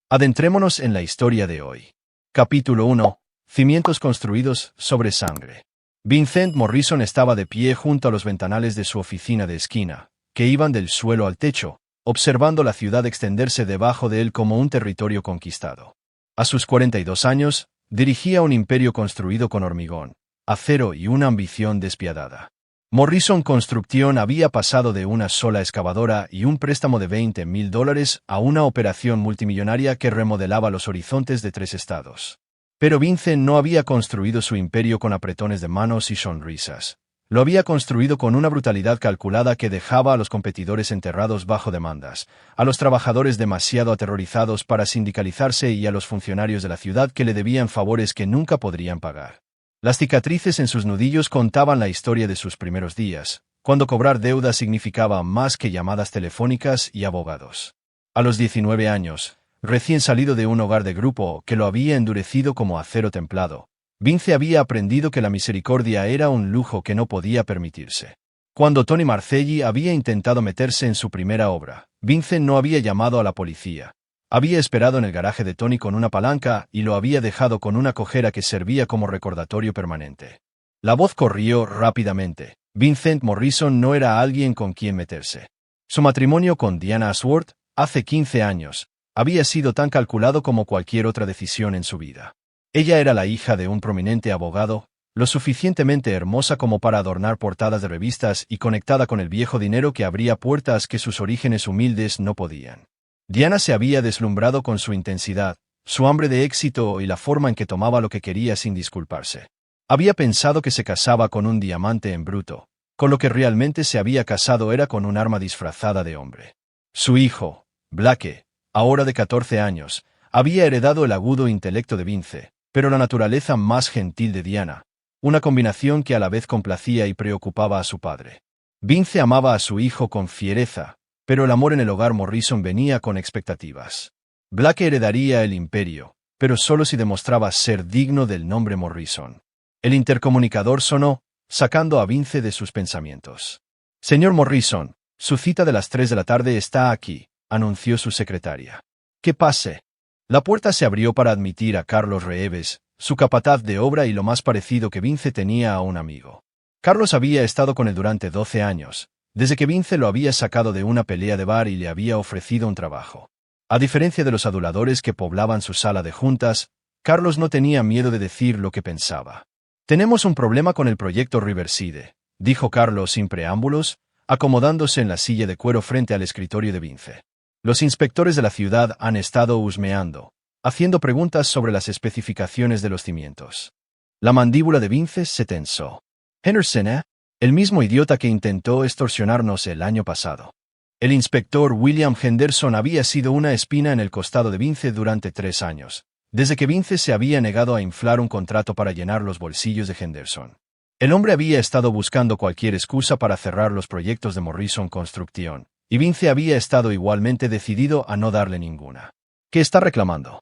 Adentrémonos en la historia de hoy. Capítulo 1. Cimientos construidos sobre sangre. Vincent Morrison estaba de pie junto a los ventanales de su oficina de esquina, que iban del suelo al techo, observando la ciudad extenderse debajo de él como un territorio conquistado. A sus 42 años, dirigía un imperio construido con hormigón, acero y una ambición despiadada. Morrison Construction había pasado de una sola excavadora y un préstamo de $20,000 a una operación multimillonaria que remodelaba los horizontes de 3 estados. Pero Vincent no había construido su imperio con apretones de manos y sonrisas. Lo había construido con una brutalidad calculada que dejaba a los competidores enterrados bajo demandas, a los trabajadores demasiado aterrorizados para sindicalizarse y a los funcionarios de la ciudad que le debían favores que nunca podrían pagar. Las cicatrices en sus nudillos contaban la historia de sus primeros días, cuando cobrar deuda significaba más que llamadas telefónicas y abogados. A los 19 años, recién salido de un hogar de grupo que lo había endurecido como acero templado, Vince había aprendido que la misericordia era un lujo que no podía permitirse. Cuando Tony Marcelli había intentado meterse en su primera obra, Vince no había llamado a la policía. Había esperado en el garaje de Tony con una palanca y lo había dejado con una cojera que servía como recordatorio permanente. La voz corrió rápidamente. Vincent Morrison no era alguien con quien meterse. Su matrimonio con Diana Ashworth, hace 15 años, había sido tan calculado como cualquier otra decisión en su vida. Ella era la hija de un prominente abogado, lo suficientemente hermosa como para adornar portadas de revistas y conectada con el viejo dinero que abría puertas que sus orígenes humildes no podían. Diana se había deslumbrado con su intensidad, su hambre de éxito y la forma en que tomaba lo que quería sin disculparse. Había pensado que se casaba con un diamante en bruto, con lo que realmente se había casado era con un arma disfrazada de hombre. Su hijo, Blake, ahora de 14 años, había heredado el agudo intelecto de Vince, pero la naturaleza más gentil de Diana, una combinación que a la vez complacía y preocupaba a su padre. Vince amaba a su hijo con fiereza, pero el amor en el hogar Morrison venía con expectativas. Blake heredaría el imperio, pero solo si demostraba ser digno del nombre Morrison. El intercomunicador sonó, sacando a Vince de sus pensamientos. «Señor Morrison, su cita de las 3 de la tarde está aquí», anunció su secretaria. «Que pase». La puerta se abrió para admitir a Carlos Reeves, su capataz de obra y lo más parecido que Vince tenía a un amigo. Carlos había estado con él durante 12 años, desde que Vince lo había sacado de una pelea de bar y le había ofrecido un trabajo. A diferencia de los aduladores que poblaban su sala de juntas, Carlos no tenía miedo de decir lo que pensaba. «Tenemos un problema con el proyecto Riverside», dijo Carlos sin preámbulos, acomodándose en la silla de cuero frente al escritorio de Vince. «Los inspectores de la ciudad han estado husmeando, haciendo preguntas sobre las especificaciones de los cimientos». La mandíbula de Vince se tensó. «Henderson, el mismo idiota que intentó extorsionarnos el año pasado». El inspector William Henderson había sido una espina en el costado de Vince durante 3 años, desde que Vince se había negado a inflar un contrato para llenar los bolsillos de Henderson. El hombre había estado buscando cualquier excusa para cerrar los proyectos de Morrison Construction, y Vince había estado igualmente decidido a no darle ninguna. «¿Qué está reclamando?»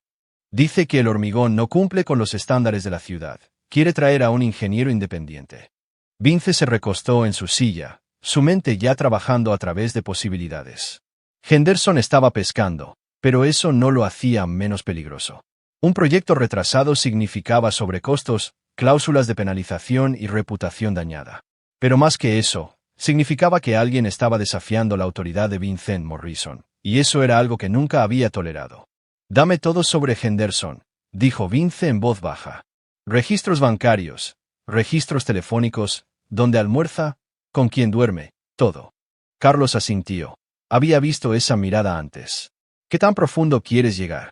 «Dice que el hormigón no cumple con los estándares de la ciudad. Quiere traer a un ingeniero independiente». Vince se recostó en su silla, su mente ya trabajando a través de posibilidades. Henderson estaba pescando, pero eso no lo hacía menos peligroso. Un proyecto retrasado significaba sobrecostos, cláusulas de penalización y reputación dañada. Pero más que eso, significaba que alguien estaba desafiando la autoridad de Vincent Morrison, y eso era algo que nunca había tolerado. «Dame todo sobre Henderson», dijo Vince en voz baja. «Registros bancarios, registros telefónicos, dónde almuerza, con quién duerme, todo». Carlos asintió. Había visto esa mirada antes. «¿Qué tan profundo quieres llegar?»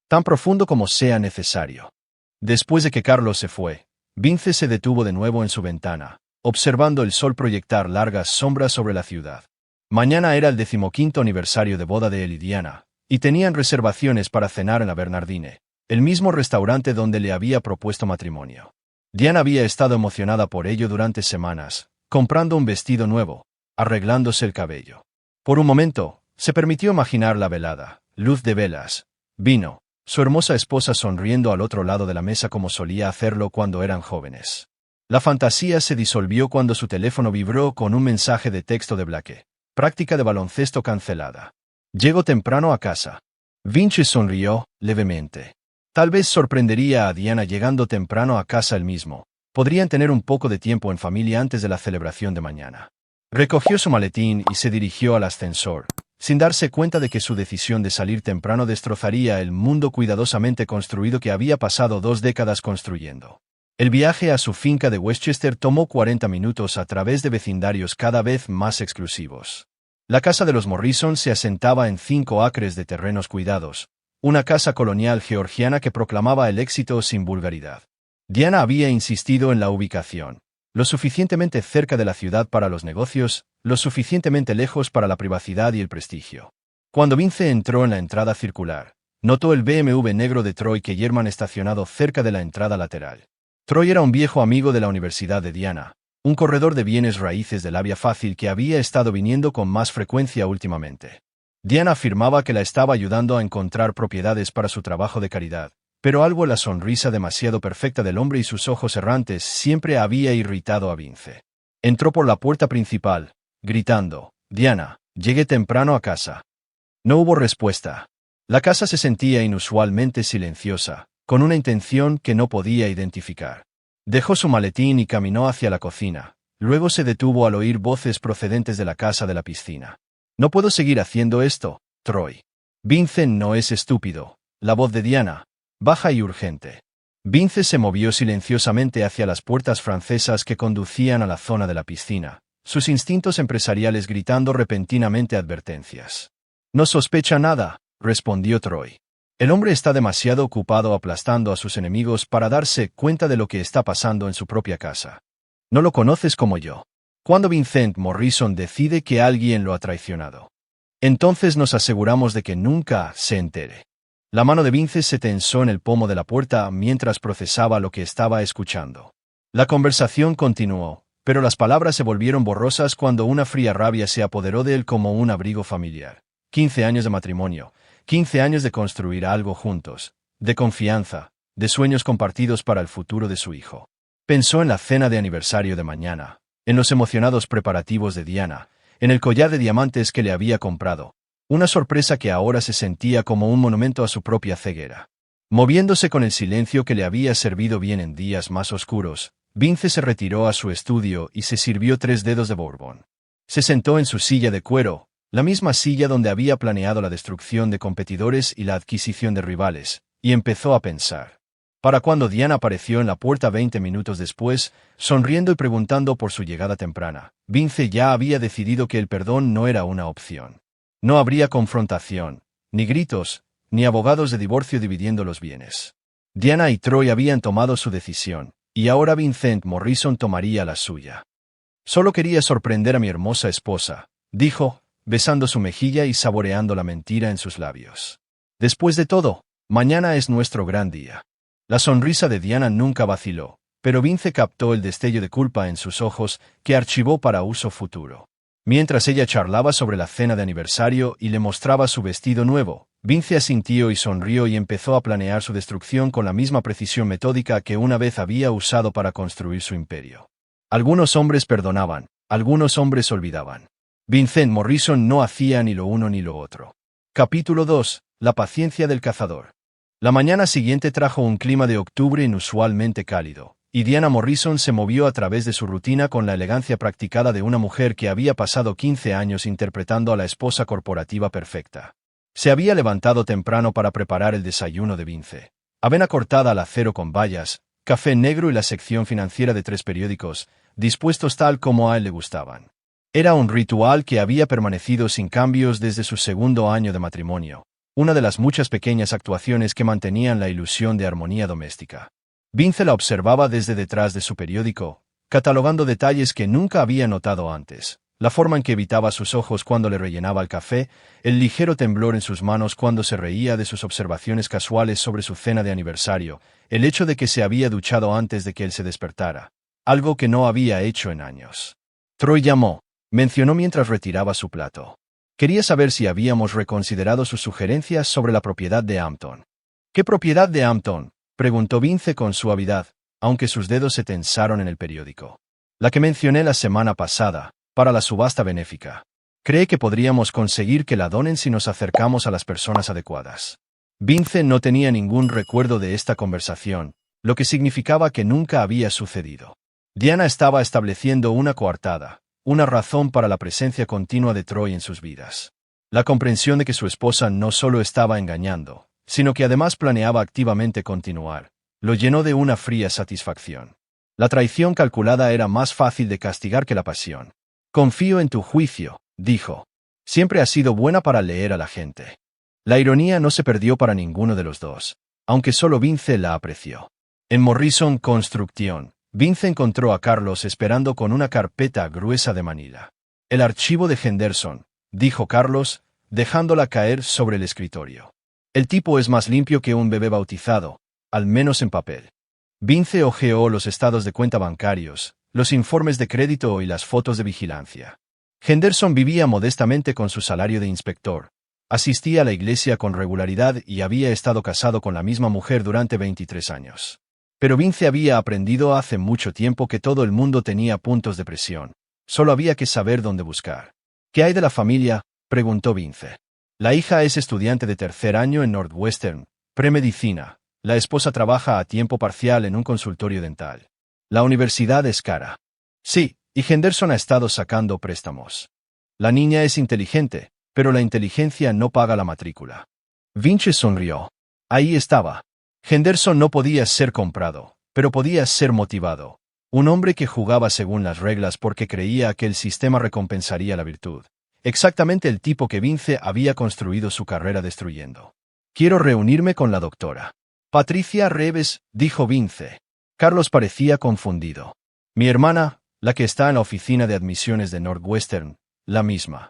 «Tan profundo como sea necesario». Después de que Carlos se fue, Vince se detuvo de nuevo en su ventana, observando el sol proyectar largas sombras sobre la ciudad. Mañana era el 15º aniversario de boda de él y Diana, y tenían reservaciones para cenar en la Bernardine, el mismo restaurante donde le había propuesto matrimonio. Diana había estado emocionada por ello durante semanas, comprando un vestido nuevo, arreglándose el cabello. Por un momento, se permitió imaginar la velada, luz de velas, vino, su hermosa esposa sonriendo al otro lado de la mesa como solía hacerlo cuando eran jóvenes. La fantasía se disolvió cuando su teléfono vibró con un mensaje de texto de Blake. «Práctica de baloncesto cancelada. Llego temprano a casa». Vince sonrió, levemente. Tal vez sorprendería a Diana llegando temprano a casa él mismo. Podrían tener un poco de tiempo en familia antes de la celebración de mañana. Recogió su maletín y se dirigió al ascensor, sin darse cuenta de que su decisión de salir temprano destrozaría el mundo cuidadosamente construido que había pasado 2 décadas construyendo. El viaje a su finca de Westchester tomó 40 minutos a través de vecindarios cada vez más exclusivos. La casa de los Morrison se asentaba en 5 acres de terrenos cuidados, una casa colonial georgiana que proclamaba el éxito sin vulgaridad. Diana había insistido en la ubicación, lo suficientemente cerca de la ciudad para los negocios, lo suficientemente lejos para la privacidad y el prestigio. Cuando Vince entró en la entrada circular, notó el BMW negro de Troy Kellerman estacionado cerca de la entrada lateral. Troy era un viejo amigo de la Universidad de Diana, un corredor de bienes raíces de labia fácil que había estado viniendo con más frecuencia últimamente. Diana afirmaba que la estaba ayudando a encontrar propiedades para su trabajo de caridad, pero algo en la sonrisa demasiado perfecta del hombre y sus ojos errantes siempre había irritado a Vince. Entró por la puerta principal, gritando, «Diana, llegué temprano a casa». No hubo respuesta. La casa se sentía inusualmente silenciosa, con una intención que no podía identificar. Dejó su maletín y caminó hacia la cocina. Luego se detuvo al oír voces procedentes de la casa de la piscina. «No puedo seguir haciendo esto, Troy». «Vince no es estúpido». La voz de Diana, baja y urgente. Vince se movió silenciosamente hacia las puertas francesas que conducían a la zona de la piscina, sus instintos empresariales gritando repentinamente advertencias. «No sospecha nada», respondió Troy. «El hombre está demasiado ocupado aplastando a sus enemigos para darse cuenta de lo que está pasando en su propia casa. No lo conoces como yo. Cuando Vincent Morrison decide que alguien lo ha traicionado, entonces nos aseguramos de que nunca se entere». La mano de Vince se tensó en el pomo de la puerta mientras procesaba lo que estaba escuchando. La conversación continuó, pero las palabras se volvieron borrosas cuando una fría rabia se apoderó de él como un abrigo familiar. 15 años de matrimonio, 15 años de construir algo juntos, de confianza, de sueños compartidos para el futuro de su hijo. Pensó en la cena de aniversario de mañana, en los emocionados preparativos de Diana, en el collar de diamantes que le había comprado. Una sorpresa que ahora se sentía como un monumento a su propia ceguera. Moviéndose con el silencio que le había servido bien en días más oscuros, Vince se retiró a su estudio y se sirvió 3 dedos de bourbon. Se sentó en su silla de cuero, la misma silla donde había planeado la destrucción de competidores y la adquisición de rivales, y empezó a pensar. Para cuando Diana apareció en la puerta 20 minutos después, sonriendo y preguntando por su llegada temprana, Vince ya había decidido que el perdón no era una opción. No habría confrontación, ni gritos, ni abogados de divorcio dividiendo los bienes. Diana y Troy habían tomado su decisión, y ahora Vincent Morrison tomaría la suya. «Solo quería sorprender a mi hermosa esposa», dijo, besando su mejilla y saboreando la mentira en sus labios. «Después de todo, mañana es nuestro gran día». La sonrisa de Diana nunca vaciló, pero Vince captó el destello de culpa en sus ojos que archivó para uso futuro. Mientras ella charlaba sobre la cena de aniversario y le mostraba su vestido nuevo, Vince asintió y sonrió y empezó a planear su destrucción con la misma precisión metódica que una vez había usado para construir su imperio. Algunos hombres perdonaban, algunos hombres olvidaban. Vincent Morrison no hacía ni lo uno ni lo otro. Capítulo 2. La paciencia del cazador. La mañana siguiente trajo un clima de octubre inusualmente cálido, y Diana Morrison se movió a través de su rutina con la elegancia practicada de una mujer que había pasado 15 años interpretando a la esposa corporativa perfecta. Se había levantado temprano para preparar el desayuno de Vince. Avena cortada al acero con bayas, café negro y la sección financiera de 3 periódicos, dispuestos tal como a él le gustaban. Era un ritual que había permanecido sin cambios desde su 2º año de matrimonio, una de las muchas pequeñas actuaciones que mantenían la ilusión de armonía doméstica. Vince la observaba desde detrás de su periódico, catalogando detalles que nunca había notado antes. La forma en que evitaba sus ojos cuando le rellenaba el café, el ligero temblor en sus manos cuando se reía de sus observaciones casuales sobre su cena de aniversario, el hecho de que se había duchado antes de que él se despertara, algo que no había hecho en años. Troy llamó, mencionó mientras retiraba su plato. Quería saber si habíamos reconsiderado sus sugerencias sobre la propiedad de Hampton. ¿Qué propiedad de Hampton?, preguntó Vince con suavidad, aunque sus dedos se tensaron en el periódico. La que mencioné la semana pasada, para la subasta benéfica. Cree que podríamos conseguir que la donen si nos acercamos a las personas adecuadas. Vince no tenía ningún recuerdo de esta conversación, lo que significaba que nunca había sucedido. Diana estaba estableciendo una coartada, una razón para la presencia continua de Troy en sus vidas. La comprensión de que su esposa no solo estaba engañando, sino que además planeaba activamente continuar, lo llenó de una fría satisfacción. La traición calculada era más fácil de castigar que la pasión. Confío en tu juicio, dijo. Siempre has sido buena para leer a la gente. La ironía no se perdió para ninguno de los dos, aunque solo Vince la apreció. En Morrison Construction, Vince encontró a Carlos esperando con una carpeta gruesa de manila. El archivo de Henderson, dijo Carlos, dejándola caer sobre el escritorio. El tipo es más limpio que un bebé bautizado, al menos en papel. Vince hojeó los estados de cuenta bancarios, los informes de crédito y las fotos de vigilancia. Henderson vivía modestamente con su salario de inspector. Asistía a la iglesia con regularidad y había estado casado con la misma mujer durante 23 años. Pero Vince había aprendido hace mucho tiempo que todo el mundo tenía puntos de presión. Solo había que saber dónde buscar. ¿Qué hay de la familia?, preguntó Vince. La hija es estudiante de tercer año en Northwestern, premedicina. La esposa trabaja a tiempo parcial en un consultorio dental. La universidad es cara. Sí, y Henderson ha estado sacando préstamos. La niña es inteligente, pero la inteligencia no paga la matrícula. Vince sonrió. Ahí estaba. Henderson no podía ser comprado, pero podía ser motivado. Un hombre que jugaba según las reglas porque creía que el sistema recompensaría la virtud. Exactamente el tipo que Vince había construido su carrera destruyendo. Quiero reunirme con la doctora Patricia Reeves, dijo Vince. Carlos parecía confundido. Mi hermana, la que está en la oficina de admisiones de Northwestern, la misma.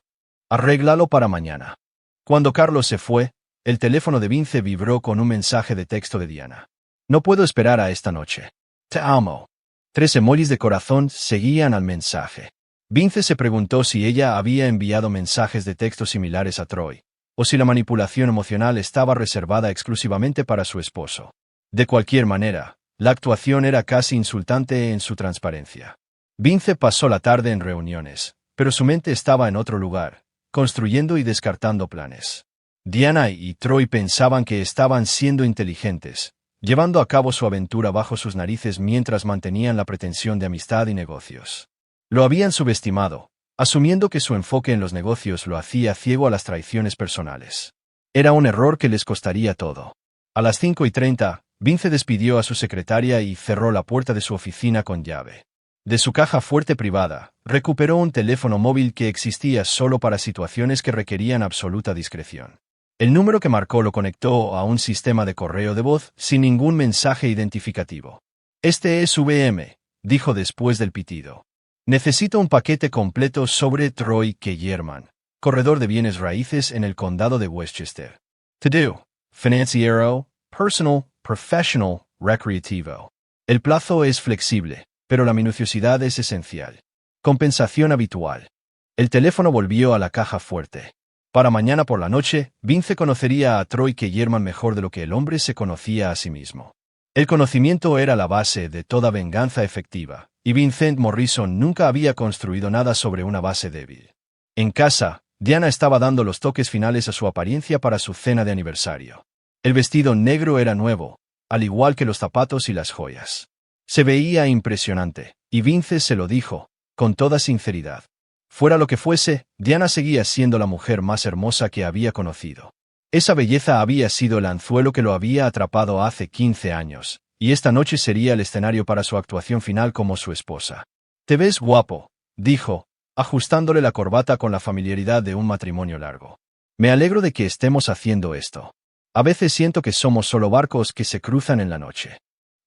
Arréglalo para mañana. Cuando Carlos se fue, el teléfono de Vince vibró con un mensaje de texto de Diana. No puedo esperar a esta noche. Te amo. 3 emojis de corazón seguían al mensaje. Vince se preguntó si ella había enviado mensajes de texto similares a Troy, o si la manipulación emocional estaba reservada exclusivamente para su esposo. De cualquier manera, la actuación era casi insultante en su transparencia. Vince pasó la tarde en reuniones, pero su mente estaba en otro lugar, construyendo y descartando planes. Diana y Troy pensaban que estaban siendo inteligentes, llevando a cabo su aventura bajo sus narices mientras mantenían la pretensión de amistad y negocios. Lo habían subestimado, asumiendo que su enfoque en los negocios lo hacía ciego a las traiciones personales. Era un error que les costaría todo. A las 5:30, Vince despidió a su secretaria y cerró la puerta de su oficina con llave. De su caja fuerte privada, recuperó un teléfono móvil que existía solo para situaciones que requerían absoluta discreción. El número que marcó lo conectó a un sistema de correo de voz sin ningún mensaje identificativo. Este es VM, dijo después del pitido. Necesito un paquete completo sobre Troy Kellerman, corredor de bienes raíces en el condado de Westchester. To do, financiero, personal, professional, recreativo. El plazo es flexible, pero la minuciosidad es esencial. Compensación habitual. El teléfono volvió a la caja fuerte. Para mañana por la noche, Vince conocería a Troy Kellerman mejor de lo que el hombre se conocía a sí mismo. El conocimiento era la base de toda venganza efectiva, y Vincent Morrison nunca había construido nada sobre una base débil. En casa, Diana estaba dando los toques finales a su apariencia para su cena de aniversario. El vestido negro era nuevo, al igual que los zapatos y las joyas. Se veía impresionante, y Vince se lo dijo, con toda sinceridad. Fuera lo que fuese, Diana seguía siendo la mujer más hermosa que había conocido. Esa belleza había sido el anzuelo que lo había atrapado hace 15 años, y esta noche sería el escenario para su actuación final como su esposa. «Te ves guapo», dijo, ajustándole la corbata con la familiaridad de un matrimonio largo. «Me alegro de que estemos haciendo esto. A veces siento que somos solo barcos que se cruzan en la noche».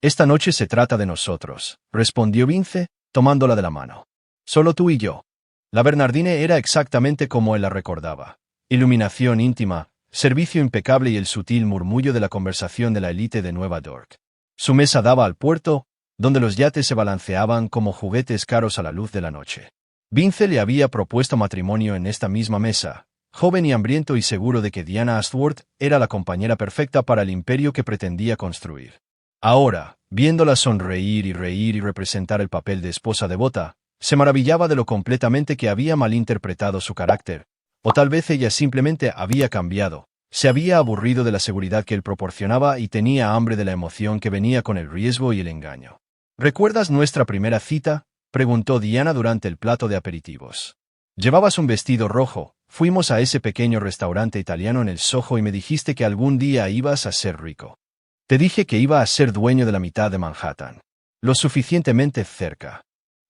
«Esta noche se trata de nosotros», respondió Vince, tomándola de la mano. «Solo tú y yo». La Bernardine era exactamente como él la recordaba. Iluminación íntima, servicio impecable y el sutil murmullo de la conversación de la élite de Nueva York. Su mesa daba al puerto, donde los yates se balanceaban como juguetes caros a la luz de la noche. Vince le había propuesto matrimonio en esta misma mesa, joven y hambriento y seguro de que Diana Ashworth era la compañera perfecta para el imperio que pretendía construir. Ahora, viéndola sonreír y reír y representar el papel de esposa devota, Se maravillaba de lo completamente que había malinterpretado su carácter, o tal vez ella simplemente había cambiado, se había aburrido de la seguridad que él proporcionaba y tenía hambre de la emoción que venía con el riesgo y el engaño. ¿Recuerdas nuestra primera cita?, preguntó Diana durante el plato de aperitivos. Llevabas un vestido rojo, fuimos a ese pequeño restaurante italiano en el Soho y me dijiste que algún día ibas a ser rico. Te dije que iba a ser dueño de la mitad de Manhattan. Lo suficientemente cerca.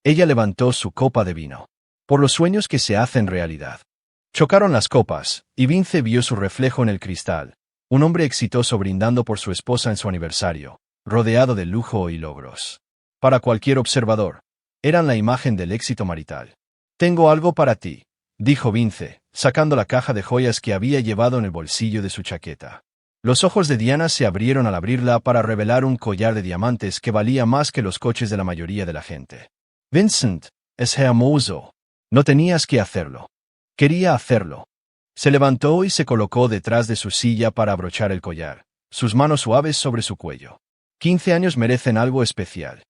Ella levantó su copa de vino. Por los sueños que se hacen realidad. Chocaron las copas, y Vince vio su reflejo en el cristal. Un hombre exitoso brindando por su esposa en su aniversario, rodeado de lujo y logros. Para cualquier observador, eran la imagen del éxito marital. Tengo algo para ti, dijo Vince, sacando la caja de joyas que había llevado en el bolsillo de su chaqueta. Los ojos de Diana se abrieron al abrirla para revelar un collar de diamantes que valía más que los coches de la mayoría de la gente. Vincent, es hermoso. No tenías que hacerlo. Quería hacerlo. Se levantó y se colocó detrás de su silla para abrochar el collar, sus manos suaves sobre su cuello. 15 años merecen algo especial.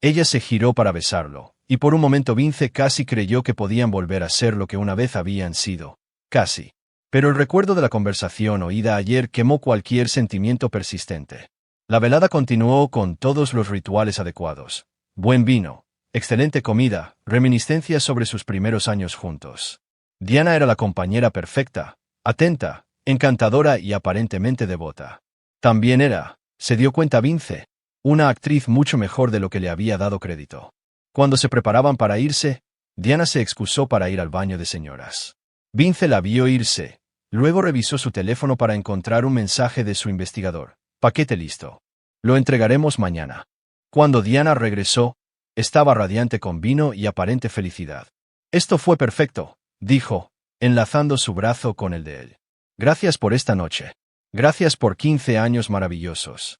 Ella se giró para besarlo, y por un momento Vince casi creyó que podían volver a ser lo que una vez habían sido. Casi. Pero el recuerdo de la conversación oída ayer quemó cualquier sentimiento persistente. La velada continuó con todos los rituales adecuados. Buen vino, excelente comida, reminiscencias sobre sus primeros años juntos. Diana era la compañera perfecta, atenta, encantadora y aparentemente devota. También era, se dio cuenta Vince, una actriz mucho mejor de lo que le había dado crédito. Cuando se preparaban para irse, Diana se excusó para ir al baño de señoras. Vince la vio irse, luego revisó su teléfono para encontrar un mensaje de su investigador. Paquete listo. Lo entregaremos mañana. Cuando Diana regresó, estaba radiante con vino y aparente felicidad. Esto fue perfecto, dijo, enlazando su brazo con el de él. Gracias por esta noche. Gracias por 15 años maravillosos.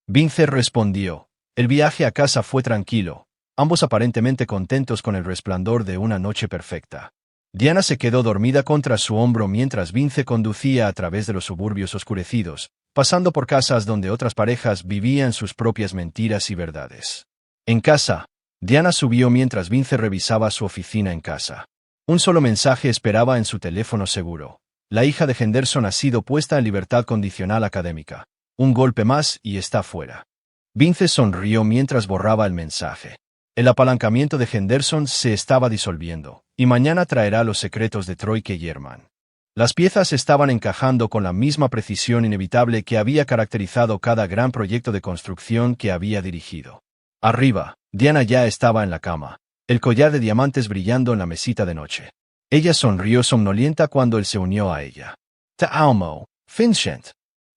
Vince respondió. El viaje a casa fue tranquilo, ambos aparentemente contentos con el resplandor de una noche perfecta. Diana se quedó dormida contra su hombro mientras Vince conducía a través de los suburbios oscurecidos, pasando por casas donde otras parejas vivían sus propias mentiras y verdades. En casa, Diana subió mientras Vince revisaba su oficina en casa. Un solo mensaje esperaba en su teléfono seguro. La hija de Henderson ha sido puesta en libertad condicional académica. Un golpe más y está fuera. Vince sonrió mientras borraba el mensaje. El apalancamiento de Henderson se estaba disolviendo, y mañana traerá los secretos de Troy Yerman. Las piezas estaban encajando con la misma precisión inevitable que había caracterizado cada gran proyecto de construcción que había dirigido. Arriba, Diana ya estaba en la cama, el collar de diamantes brillando en la mesita de noche. Ella sonrió somnolienta cuando él se unió a ella. Te amo, Vincent.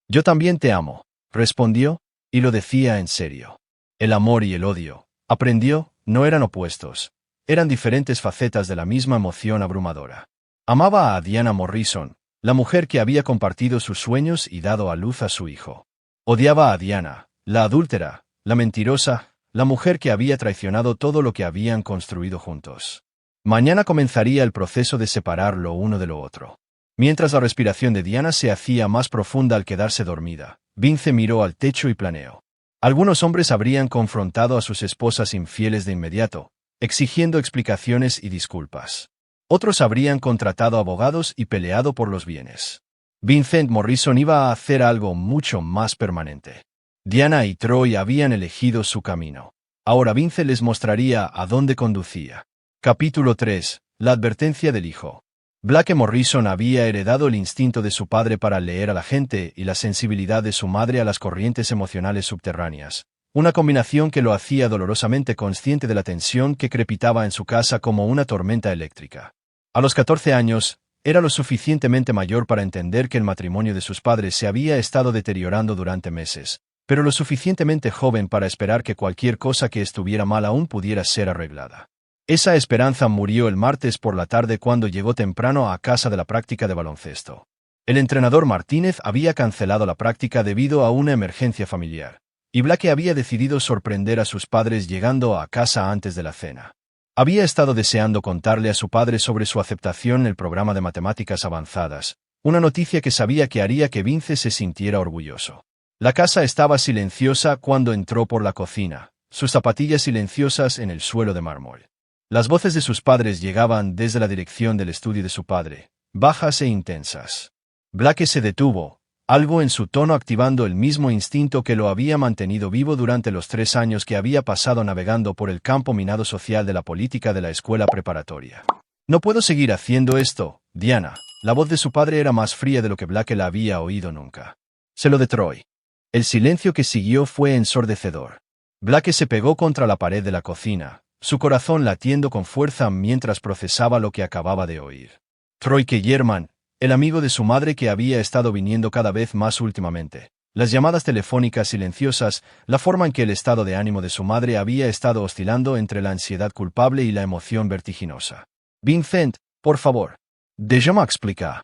Yo también te amo, respondió, y lo decía en serio. El amor y el odio, aprendió, no eran opuestos, eran diferentes facetas de la misma emoción abrumadora. Amaba a Diana Morrison, la mujer que había compartido sus sueños y dado a luz a su hijo. Odiaba a Diana, la adúltera, la mentirosa, la mujer que había traicionado todo lo que habían construido juntos. Mañana comenzaría el proceso de separar lo uno de lo otro. Mientras la respiración de Diana se hacía más profunda al quedarse dormida, Vince miró al techo y planeó. Algunos hombres habrían confrontado a sus esposas infieles de inmediato, exigiendo explicaciones y disculpas. Otros habrían contratado abogados y peleado por los bienes. Vincent Morrison iba a hacer algo mucho más permanente. Diana y Troy habían elegido su camino. Ahora Vince les mostraría a dónde conducía. Capítulo 3. La advertencia del hijo. Blake Morrison había heredado el instinto de su padre para leer a la gente y la sensibilidad de su madre a las corrientes emocionales subterráneas, una combinación que lo hacía dolorosamente consciente de la tensión que crepitaba en su casa como una tormenta eléctrica. A los 14 años, era lo suficientemente mayor para entender que el matrimonio de sus padres se había estado deteriorando durante meses, pero lo suficientemente joven para esperar que cualquier cosa que estuviera mal aún pudiera ser arreglada. Esa esperanza murió el martes por la tarde cuando llegó temprano a casa de la práctica de baloncesto. El entrenador Martínez había cancelado la práctica debido a una emergencia familiar, y Blake había decidido sorprender a sus padres llegando a casa antes de la cena. Había estado deseando contarle a su padre sobre su aceptación en el programa de matemáticas avanzadas, una noticia que sabía que haría que Vince se sintiera orgulloso. La casa estaba silenciosa cuando entró por la cocina, sus zapatillas silenciosas en el suelo de mármol. Las voces de sus padres llegaban desde la dirección del estudio de su padre, bajas e intensas. Blake se detuvo, algo en su tono activando el mismo instinto que lo había mantenido vivo durante los 3 años que había pasado navegando por el campo minado social de la política de la escuela preparatoria. No puedo seguir haciendo esto, Diana. La voz de su padre era más fría de lo que Blake la había oído nunca. Se lo de Troy. El silencio que siguió fue ensordecedor. Blake se pegó contra la pared de la cocina, su corazón latiendo con fuerza mientras procesaba lo que acababa de oír. Troy Kellerman, el amigo de su madre que había estado viniendo cada vez más últimamente. Las llamadas telefónicas silenciosas, la forma en que el estado de ánimo de su madre había estado oscilando entre la ansiedad culpable y la emoción vertiginosa. Vincent, por favor. Déjame explicar.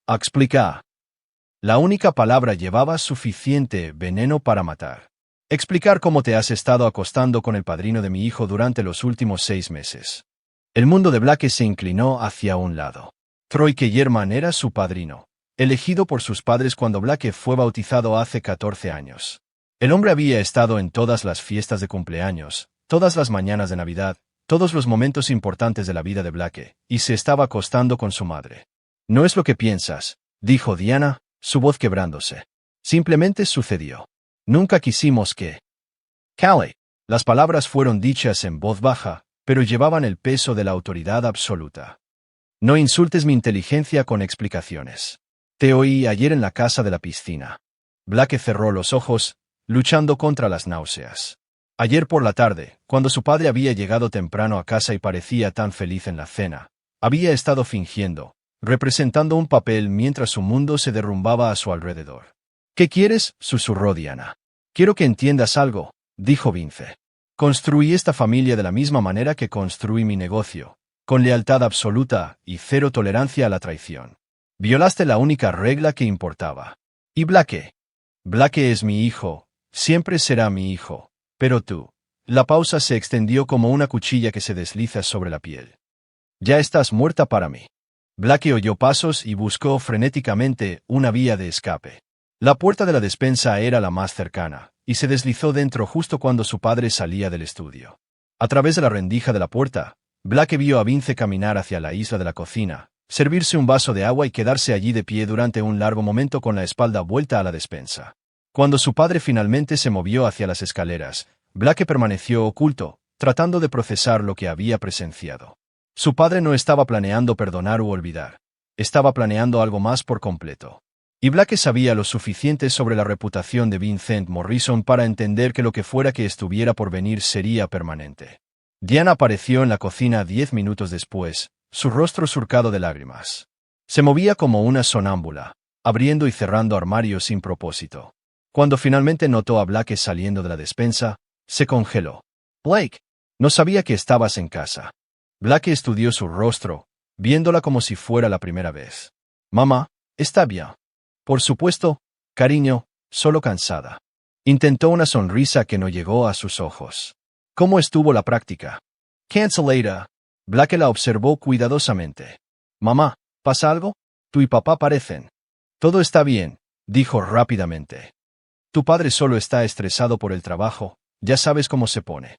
Explicar. La única palabra llevaba suficiente veneno para matar. Explicar cómo te has estado acostando con el padrino de mi hijo durante los últimos 6 meses. El mundo de Blake se inclinó hacia un lado. Troy Kellerman era su padrino, elegido por sus padres cuando Blake fue bautizado hace 14 años. El hombre había estado en todas las fiestas de cumpleaños, todas las mañanas de Navidad, todos los momentos importantes de la vida de Blake, y se estaba acostando con su madre. No es lo que piensas, dijo Diana, su voz quebrándose. Simplemente sucedió. Nunca quisimos que... Callie. Las palabras fueron dichas en voz baja, pero llevaban el peso de la autoridad absoluta. No insultes mi inteligencia con explicaciones. Te oí ayer en la casa de la piscina. Blake cerró los ojos, luchando contra las náuseas. Ayer por la tarde, cuando su padre había llegado temprano a casa y parecía tan feliz en la cena, había estado fingiendo, representando un papel mientras su mundo se derrumbaba a su alrededor. ¿Qué quieres?, susurró Diana. Quiero que entiendas algo, dijo Vince. Construí esta familia de la misma manera que construí mi negocio, con lealtad absoluta y cero tolerancia a la traición. Violaste la única regla que importaba. ¿Y Blake? Blake es mi hijo, siempre será mi hijo. Pero tú. La pausa se extendió como una cuchilla que se desliza sobre la piel. Ya estás muerta para mí. Blake oyó pasos y buscó frenéticamente una vía de escape. La puerta de la despensa era la más cercana, y se deslizó dentro justo cuando su padre salía del estudio. A través de la rendija de la puerta, Blake vio a Vince caminar hacia la isla de la cocina, servirse un vaso de agua y quedarse allí de pie durante un largo momento con la espalda vuelta a la despensa. Cuando su padre finalmente se movió hacia las escaleras, Blake permaneció oculto, tratando de procesar lo que había presenciado. Su padre no estaba planeando perdonar u olvidar. Estaba planeando algo más por completo. Y Blake sabía lo suficiente sobre la reputación de Vincent Morrison para entender que lo que fuera que estuviera por venir sería permanente. Diana apareció en la cocina 10 minutos después, su rostro surcado de lágrimas. Se movía como una sonámbula, abriendo y cerrando armarios sin propósito. Cuando finalmente notó a Blake saliendo de la despensa, se congeló. Blake, no sabía que estabas en casa. Blake estudió su rostro, viéndola como si fuera la primera vez. Mamá, está bien. Por supuesto, cariño, solo cansada. Intentó una sonrisa que no llegó a sus ojos. ¿Cómo estuvo la práctica? Cancelator. Blake la observó cuidadosamente. Mamá, ¿pasa algo? Tú y papá parecen. Todo está bien, dijo rápidamente. Tu padre solo está estresado por el trabajo, ya sabes cómo se pone.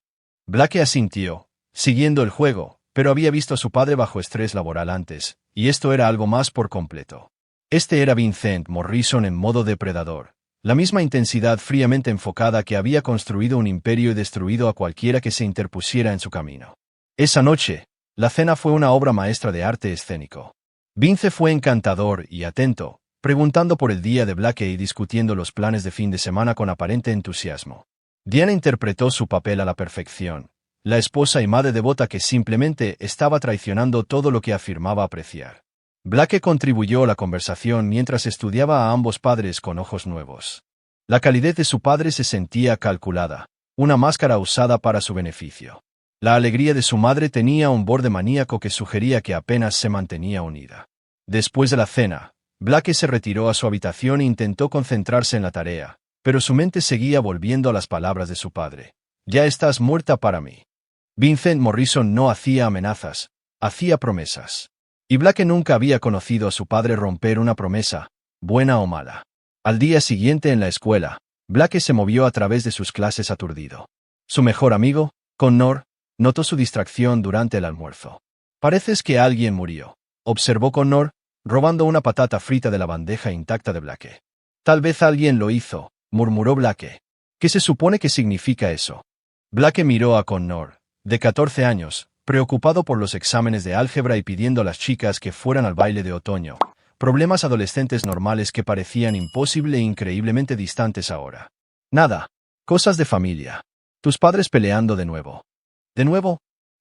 Blake asintió, siguiendo el juego, pero había visto a su padre bajo estrés laboral antes, y esto era algo más por completo. Este era Vincent Morrison en modo depredador, la misma intensidad fríamente enfocada que había construido un imperio y destruido a cualquiera que se interpusiera en su camino. Esa noche, la cena fue una obra maestra de arte escénico. Vince fue encantador y atento, preguntando por el día de Blake y discutiendo los planes de fin de semana con aparente entusiasmo. Diana interpretó su papel a la perfección, la esposa y madre devota que simplemente estaba traicionando todo lo que afirmaba apreciar. Blake contribuyó a la conversación mientras estudiaba a ambos padres con ojos nuevos. La calidez de su padre se sentía calculada, una máscara usada para su beneficio. La alegría de su madre tenía un borde maníaco que sugería que apenas se mantenía unida. Después de la cena, Blake se retiró a su habitación e intentó concentrarse en la tarea, pero su mente seguía volviendo a las palabras de su padre. Ya estás muerta para mí. Vincent Morrison no hacía amenazas, hacía promesas. Y Blake nunca había conocido a su padre romper una promesa, buena o mala. Al día siguiente en la escuela, Blake se movió a través de sus clases aturdido. Su mejor amigo, Connor, Notó su distracción durante el almuerzo. Pareces que alguien murió, observó Connor, robando una patata frita de la bandeja intacta de Blake. Tal vez alguien lo hizo, murmuró Blake. ¿Qué se supone que significa eso? Blake miró a Connor, de 14 años, preocupado por los exámenes de álgebra y pidiendo a las chicas que fueran al baile de otoño. Problemas adolescentes normales que parecían imposible e increíblemente distantes ahora. Nada. Cosas de familia. Tus padres peleando de nuevo. ¿De nuevo?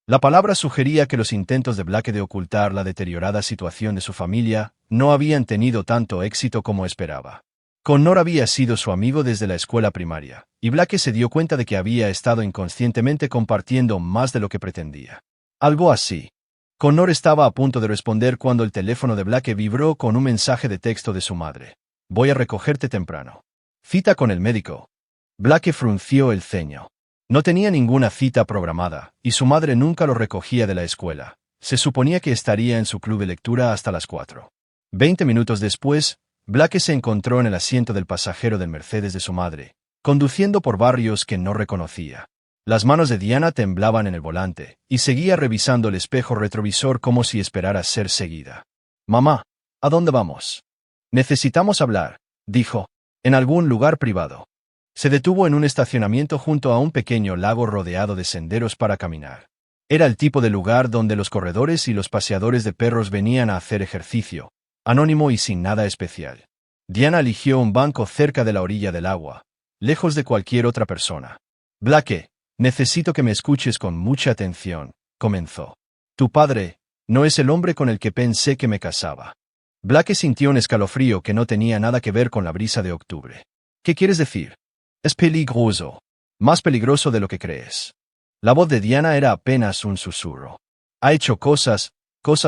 La palabra sugería que los intentos de Blake de ocultar la deteriorada situación de su familia no habían tenido tanto éxito como esperaba. Connor había sido su amigo desde la escuela primaria, y Blake se dio cuenta de que había estado inconscientemente compartiendo más de lo que pretendía. Algo así. Connor estaba a punto de responder cuando el teléfono de Blake vibró con un mensaje de texto de su madre. Voy a recogerte temprano. Cita con el médico. Blake frunció el ceño. No tenía ninguna cita programada, y su madre nunca lo recogía de la escuela. Se suponía que estaría en su club de lectura hasta las 4. 20 minutos después, Blake se encontró en el asiento del pasajero del Mercedes de su madre, conduciendo por barrios que no reconocía. Las manos de Diana temblaban en el volante, y seguía revisando el espejo retrovisor como si esperara ser seguida. Mamá, ¿a dónde vamos? Necesitamos hablar, dijo, en algún lugar privado. Se detuvo en un estacionamiento junto a un pequeño lago rodeado de senderos para caminar. Era el tipo de lugar donde los corredores y los paseadores de perros venían a hacer ejercicio, anónimo y sin nada especial. Diana eligió un banco cerca de la orilla del agua, lejos de cualquier otra persona. Blake, necesito que me escuches con mucha atención, comenzó. Tu padre no es el hombre con el que pensé que me casaba. Blake sintió un escalofrío que no tenía nada que ver con la brisa de octubre. ¿Qué quieres decir? Es peligroso. Más peligroso de lo que crees. La voz de Diana era apenas un susurro. Ha hecho cosas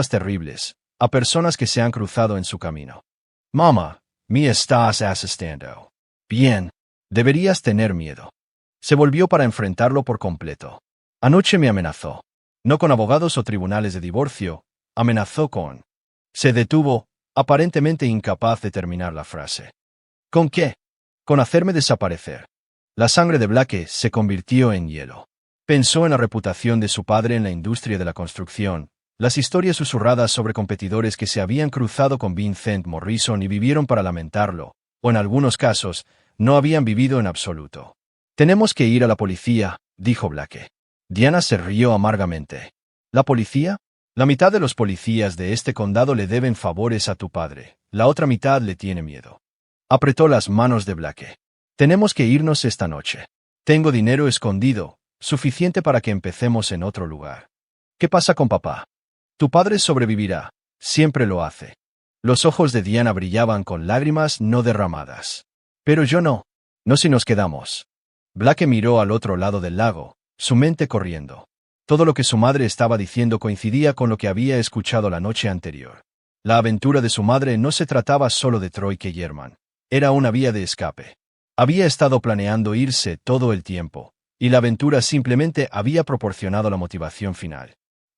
terribles, a personas que se han cruzado en su camino. Mamá, me estás asustando. Bien, deberías tener miedo. Se volvió para enfrentarlo por completo. Anoche me amenazó. No con abogados o tribunales de divorcio, amenazó con... Se detuvo, aparentemente incapaz de terminar la frase. ¿Con qué? Con hacerme desaparecer. La sangre de Blake se convirtió en hielo. Pensó en la reputación de su padre en la industria de la construcción, las historias susurradas sobre competidores que se habían cruzado con Vincent Morrison y vivieron para lamentarlo, o en algunos casos, no habían vivido en absoluto. Tenemos que ir a la policía, dijo Blake. Diana se rió amargamente. ¿La policía? La mitad de los policías de este condado le deben favores a tu padre, la otra mitad le tiene miedo. Apretó las manos de Blake. Tenemos que irnos esta noche. Tengo dinero escondido, suficiente para que empecemos en otro lugar. ¿Qué pasa con papá? Tu padre sobrevivirá, siempre lo hace. Los ojos de Diana brillaban con lágrimas no derramadas. Pero yo no. No si nos quedamos. Blake miró al otro lado del lago, su mente corriendo. Todo lo que su madre estaba diciendo coincidía con lo que había escuchado la noche anterior. La aventura de su madre no se trataba solo de Troy Kellerman. Era una vía de escape. Había estado planeando irse todo el tiempo, y la aventura simplemente había proporcionado la motivación final.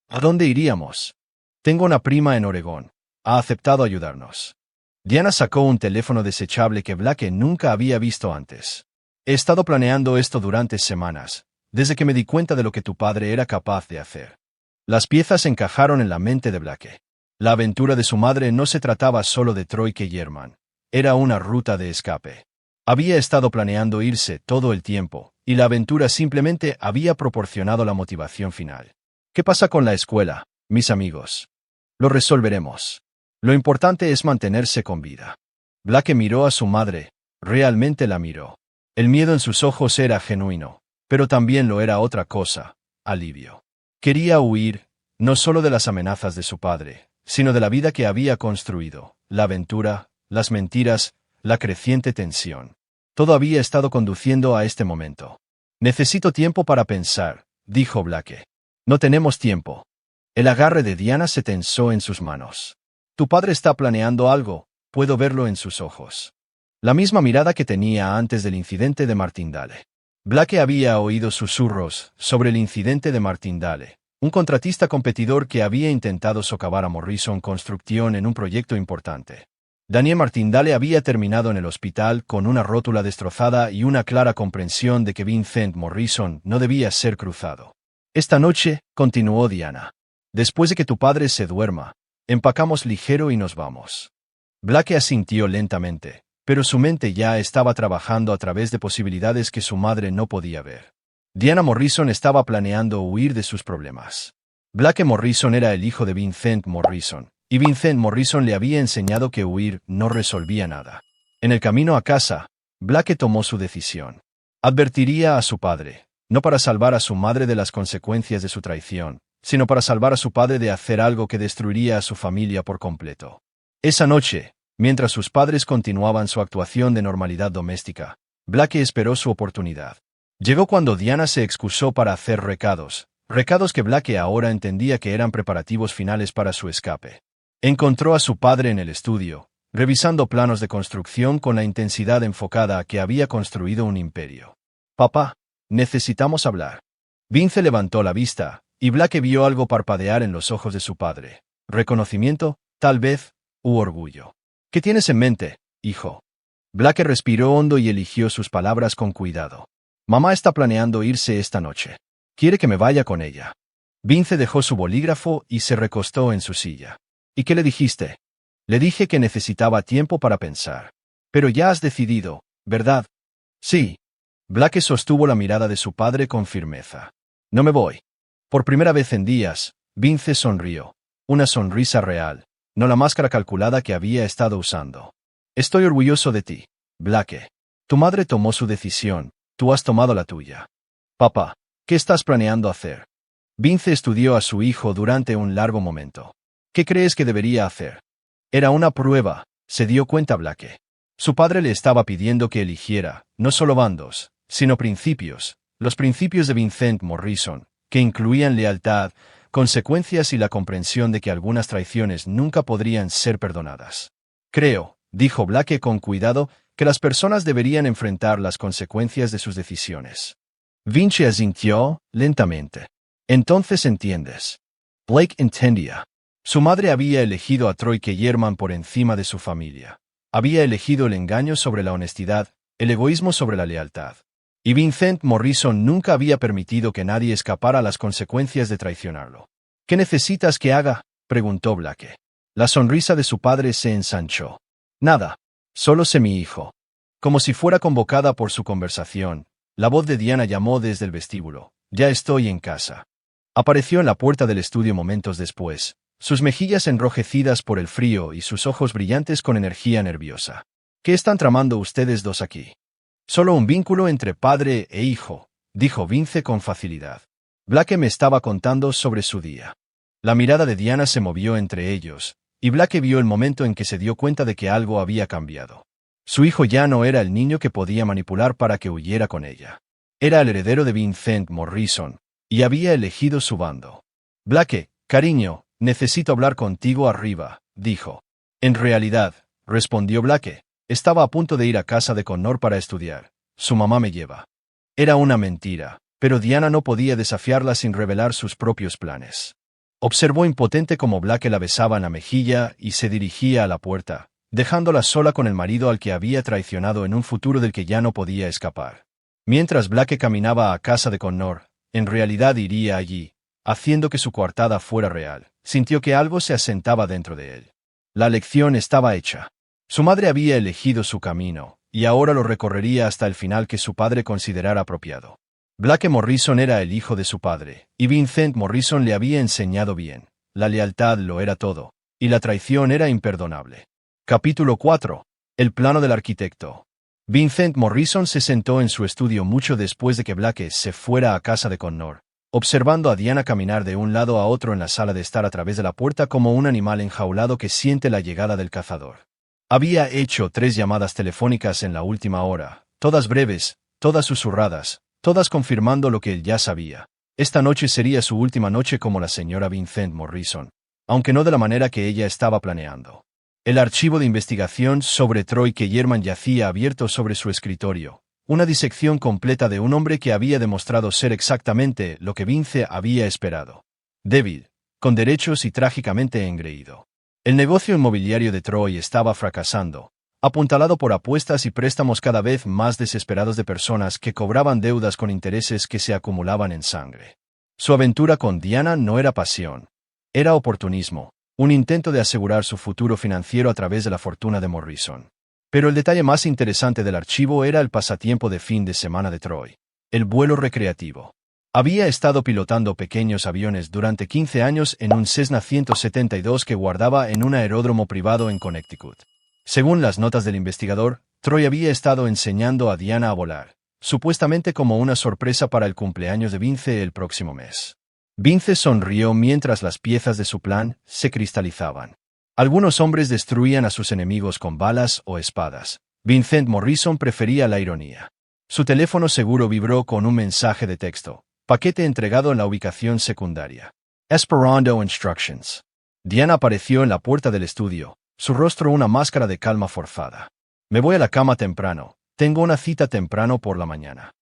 ¿A dónde iríamos? Tengo una prima en Oregón. Ha aceptado ayudarnos. Diana sacó un teléfono desechable que Blake nunca había visto antes. He estado planeando esto durante semanas, desde que me di cuenta de lo que tu padre era capaz de hacer. Las piezas encajaron en la mente de Blake. La aventura de su madre no se trataba solo de Troy Kellerman. Era una ruta de escape. Había estado planeando irse todo el tiempo, y la aventura simplemente había proporcionado la motivación final. ¿Qué pasa con la escuela, mis amigos? Lo resolveremos. Lo importante es mantenerse con vida. Blake miró a su madre, realmente la miró. El miedo en sus ojos era genuino, pero también lo era otra cosa, alivio. Quería huir, no solo de las amenazas de su padre, sino de la vida que había construido, la aventura, las mentiras, la creciente tensión. Todo había estado conduciendo a este momento. Necesito tiempo para pensar, dijo Blake. No tenemos tiempo. El agarre de Diana se tensó en sus manos. Tu padre está planeando algo, puedo verlo en sus ojos. La misma mirada que tenía antes del incidente de Martindale. Blake había oído susurros sobre el incidente de Martindale, un contratista competidor que había intentado socavar a Morrison Construction en un proyecto importante. Daniel Martindale había terminado en el hospital con una rótula destrozada y una clara comprensión de que Vincent Morrison no debía ser cruzado. Esta noche, continuó Diana. Después de que tu padre se duerma, empacamos ligero y nos vamos. Blake asintió lentamente, pero su mente ya estaba trabajando a través de posibilidades que su madre no podía ver. Diana Morrison estaba planeando huir de sus problemas. Blake Morrison era el hijo de Vincent Morrison, y Vincent Morrison le había enseñado que huir no resolvía nada. En el camino a casa, Blake tomó su decisión. Advertiría a su padre, no para salvar a su madre de las consecuencias de su traición, sino para salvar a su padre de hacer algo que destruiría a su familia por completo. Esa noche, mientras sus padres continuaban su actuación de normalidad doméstica, Blake esperó su oportunidad. Llegó cuando Diana se excusó para hacer recados que Blake ahora entendía que eran preparativos finales para su escape. Encontró a su padre en el estudio, revisando planos de construcción con la intensidad enfocada a que había construido un imperio. «Papá, necesitamos hablar». Vince levantó la vista, y Blake vio algo parpadear en los ojos de su padre. Reconocimiento, tal vez, u orgullo. «¿Qué tienes en mente, hijo?» Blake respiró hondo y eligió sus palabras con cuidado. «Mamá está planeando irse esta noche. Quiere que me vaya con ella». Vince dejó su bolígrafo y se recostó en su silla. «¿Y qué le dijiste?» «Le dije que necesitaba tiempo para pensar». «Pero ya has decidido, ¿verdad?» «Sí». Blake sostuvo la mirada de su padre con firmeza. «No me voy». Por primera vez en días, Vince sonrió. Una sonrisa real, no la máscara calculada que había estado usando. «Estoy orgulloso de ti, Blake. Tu madre tomó su decisión, tú has tomado la tuya». «Papá, ¿qué estás planeando hacer?» Vince estudió a su hijo durante un largo momento. «¿Qué crees que debería hacer?» Era una prueba, se dio cuenta Blake. Su padre le estaba pidiendo que eligiera, no solo bandos, sino principios, los principios de Vincent Morrison, que incluían lealtad, consecuencias y la comprensión de que algunas traiciones nunca podrían ser perdonadas. «Creo», dijo Blake con cuidado, «que las personas deberían enfrentar las consecuencias de sus decisiones». Vince asintió lentamente. «Entonces entiendes». Blake entendía. Su madre había elegido a Troy Kellerman por encima de su familia. Había elegido el engaño sobre la honestidad, el egoísmo sobre la lealtad. Y Vincent Morrison nunca había permitido que nadie escapara a las consecuencias de traicionarlo. «¿Qué necesitas que haga?», preguntó Blake. La sonrisa de su padre se ensanchó. «Nada. Solo sé mi hijo». Como si fuera convocada por su conversación, la voz de Diana llamó desde el vestíbulo. «Ya estoy en casa». Apareció en la puerta del estudio momentos después, sus mejillas enrojecidas por el frío y sus ojos brillantes con energía nerviosa. «¿Qué están tramando ustedes dos aquí?» «Solo un vínculo entre padre e hijo», dijo Vince con facilidad. Blake me estaba contando sobre su día. La mirada de Diana se movió entre ellos, y Blake vio el momento en que se dio cuenta de que algo había cambiado. Su hijo ya no era el niño que podía manipular para que huyera con ella. Era el heredero de Vincent Morrison, y había elegido su bando. «Blake, cariño, necesito hablar contigo arriba», dijo. «En realidad», respondió Blake, «estaba a punto de ir a casa de Connor para estudiar. Su mamá me lleva». Era una mentira, pero Diana no podía desafiarla sin revelar sus propios planes. Observó impotente cómo Blake la besaba en la mejilla y se dirigía a la puerta, dejándola sola con el marido al que había traicionado en un futuro del que ya no podía escapar. Mientras Blake caminaba a casa de Connor, en realidad iría allí, haciendo que su coartada fuera real, sintió que algo se asentaba dentro de él. La lección estaba hecha. Su madre había elegido su camino, y ahora lo recorrería hasta el final que su padre considerara apropiado. Blake Morrison era el hijo de su padre, y Vincent Morrison le había enseñado bien. La lealtad lo era todo, y la traición era imperdonable. Capítulo 4. El plano del arquitecto. Vincent Morrison se sentó en su estudio mucho después de que Blake se fuera a casa de Connor, observando a Diana caminar de un lado a otro en la sala de estar a través de la puerta como un animal enjaulado que siente la llegada del cazador. Había hecho 3 llamadas telefónicas en la última hora, todas breves, todas susurradas, todas confirmando lo que él ya sabía. Esta noche sería su última noche como la señora Vincent Morrison, aunque no de la manera que ella estaba planeando. El archivo de investigación sobre Troy Kellerman yacía abierto sobre su escritorio, una disección completa de un hombre que había demostrado ser exactamente lo que Vince había esperado. Débil, con derechos y trágicamente engreído. El negocio inmobiliario de Troy estaba fracasando, apuntalado por apuestas y préstamos cada vez más desesperados de personas que cobraban deudas con intereses que se acumulaban en sangre. Su aventura con Diana no era pasión. Era oportunismo, un intento de asegurar su futuro financiero a través de la fortuna de Morrison. Pero el detalle más interesante del archivo era el pasatiempo de fin de semana de Troy: el vuelo recreativo. Había estado pilotando pequeños aviones durante 15 años en un Cessna 172 que guardaba en un aeródromo privado en Connecticut. Según las notas del investigador, Troy había estado enseñando a Diana a volar, supuestamente como una sorpresa para el cumpleaños de Vince el próximo mes. Vince sonrió mientras las piezas de su plan se cristalizaban. Algunos hombres destruían a sus enemigos con balas o espadas. Vincent Morrison prefería la ironía. Su teléfono seguro vibró con un mensaje de texto: paquete entregado en la ubicación secundaria. Esperando instructions. Diana apareció en la puerta del estudio, su rostro una máscara de calma forzada. Me voy a la cama temprano. Tengo una cita temprano por la mañana.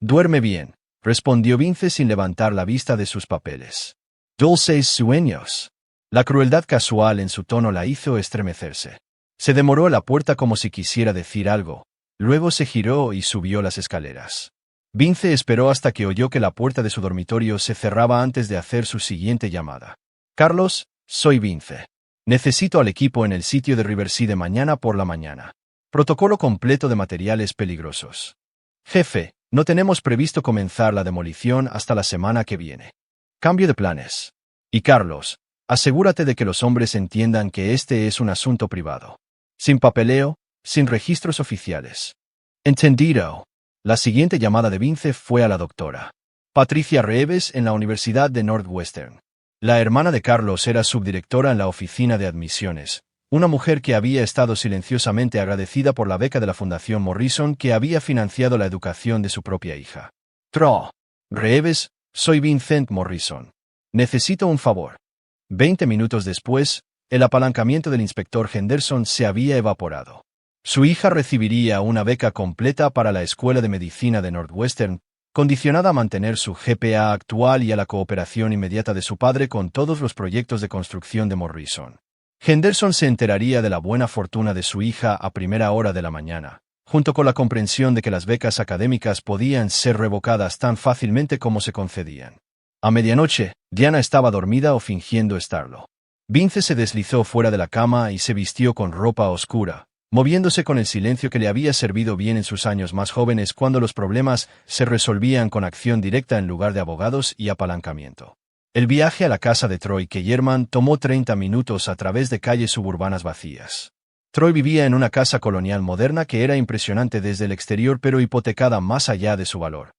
Duerme bien, respondió Vince sin levantar la vista de sus papeles. Dulces sueños. La crueldad casual en su tono la hizo estremecerse. Se demoró a la puerta como si quisiera decir algo. Luego se giró y subió las escaleras. Vince esperó hasta que oyó que la puerta de su dormitorio se cerraba antes de hacer su siguiente llamada. Carlos, soy Vince. Necesito al equipo en el sitio de Riverside mañana por la mañana. Protocolo completo de materiales peligrosos. Jefe, no tenemos previsto comenzar la demolición hasta la semana que viene. Cambio de planes. Y Carlos, asegúrate de que los hombres entiendan que este es un asunto privado. Sin papeleo, sin registros oficiales. Entendido. La siguiente llamada de Vince fue a la doctora Patricia Reeves en la Universidad de Northwestern. La hermana de Carlos era subdirectora en la oficina de admisiones, una mujer que había estado silenciosamente agradecida por la beca de la Fundación Morrison que había financiado la educación de su propia hija. Reeves, soy Vincent Morrison. Necesito un favor. 20 minutos después, el apalancamiento del inspector Henderson se había evaporado. Su hija recibiría una beca completa para la Escuela de Medicina de Northwestern, condicionada a mantener su GPA actual y a la cooperación inmediata de su padre con todos los proyectos de construcción de Morrison. Henderson se enteraría de la buena fortuna de su hija a primera hora de la mañana, junto con la comprensión de que las becas académicas podían ser revocadas tan fácilmente como se concedían. A medianoche, Diana estaba dormida o fingiendo estarlo. Vince se deslizó fuera de la cama y se vistió con ropa oscura, moviéndose con el silencio que le había servido bien en sus años más jóvenes cuando los problemas se resolvían con acción directa en lugar de abogados y apalancamiento. El viaje a la casa de Troy Kellerman tomó 30 minutos a través de calles suburbanas vacías. Troy vivía en una casa colonial moderna que era impresionante desde el exterior pero hipotecada más allá de su valor.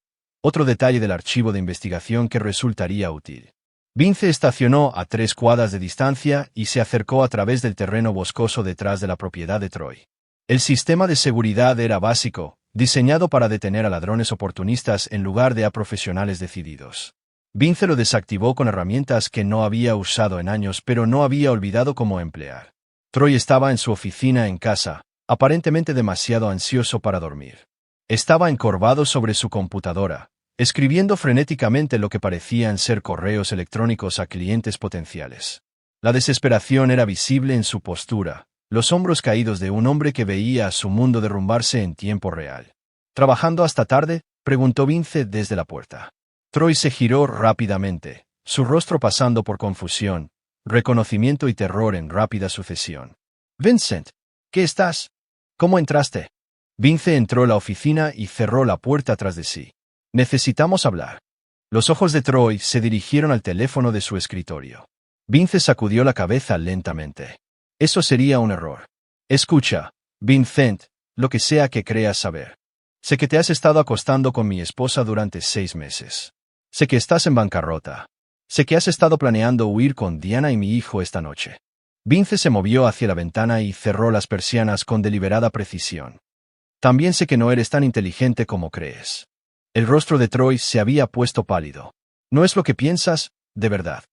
Otro detalle del archivo de investigación que resultaría útil. Vince estacionó a 3 cuadras de distancia y se acercó a través del terreno boscoso detrás de la propiedad de Troy. El sistema de seguridad era básico, diseñado para detener a ladrones oportunistas en lugar de a profesionales decididos. Vince lo desactivó con herramientas que no había usado en años pero no había olvidado cómo emplear. Troy estaba en su oficina en casa, aparentemente demasiado ansioso para dormir. Estaba encorvado sobre su computadora, escribiendo frenéticamente lo que parecían ser correos electrónicos a clientes potenciales. La desesperación era visible en su postura, los hombros caídos de un hombre que veía a su mundo derrumbarse en tiempo real. ¿Trabajando hasta tarde?, preguntó Vince desde la puerta. Troy se giró rápidamente, su rostro pasando por confusión, reconocimiento y terror en rápida sucesión. «Vincent, ¿qué estás? ¿Cómo entraste?» Vince entró a la oficina y cerró la puerta tras de sí. «Necesitamos hablar». Los ojos de Troy se dirigieron al teléfono de su escritorio. Vince sacudió la cabeza lentamente. Eso sería un error. «Escucha, Vincent, lo que sea que creas saber. Sé que te has estado acostando con mi esposa durante 6 meses. Sé que estás en bancarrota. Sé que has estado planeando huir con Diana y mi hijo esta noche». Vince se movió hacia la ventana y cerró las persianas con deliberada precisión. «También sé que no eres tan inteligente como crees». El rostro de Troy se había puesto pálido. «¿No es lo que piensas, de verdad?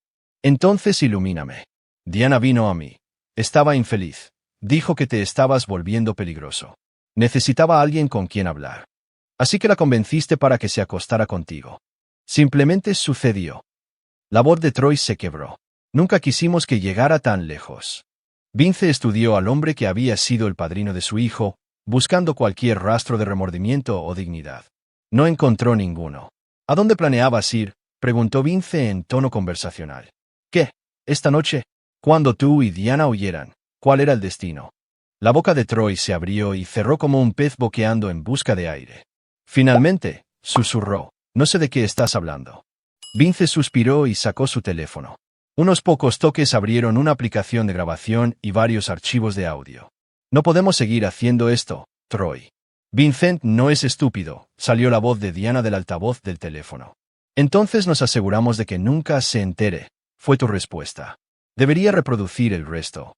Entonces ilumíname». Diana vino a mí. Estaba infeliz. Dijo que te estabas volviendo peligroso. Necesitaba a alguien con quien hablar. Así que la convenciste para que se acostara contigo. Simplemente sucedió. La voz de Troy se quebró. Nunca quisimos que llegara tan lejos. Vince estudió al hombre que había sido el padrino de su hijo, buscando cualquier rastro de remordimiento o dignidad. No encontró ninguno. ¿A dónde planeabas ir, preguntó Vince en tono conversacional. ¿Qué? ¿Esta noche? Cuando tú y Diana huyeran, ¿cuál era el destino? La boca de Troy se abrió y cerró como un pez boqueando en busca de aire. Finalmente, susurró, no sé de qué estás hablando. Vince suspiró y sacó su teléfono. Unos pocos toques abrieron una aplicación de grabación y varios archivos de audio. No podemos seguir haciendo esto, Troy. Vincent no es estúpido, salió la voz de Diana del altavoz del teléfono. Entonces nos aseguramos de que nunca se entere, fue tu respuesta. Debería reproducir el resto.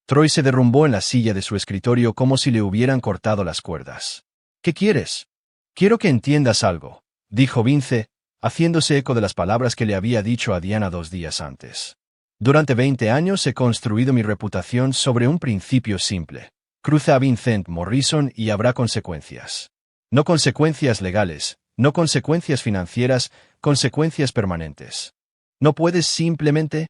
Troy se derrumbó en la silla de su escritorio como si le hubieran cortado las cuerdas. ¿Qué quieres? Quiero que entiendas algo, dijo Vince, haciéndose eco de las palabras que le había dicho a Diana 2 días antes. Durante 20 años he construido mi reputación sobre un principio simple. Cruza a Vincent Morrison y habrá consecuencias. No consecuencias legales, no consecuencias financieras, consecuencias permanentes. ¿No puedes simplemente?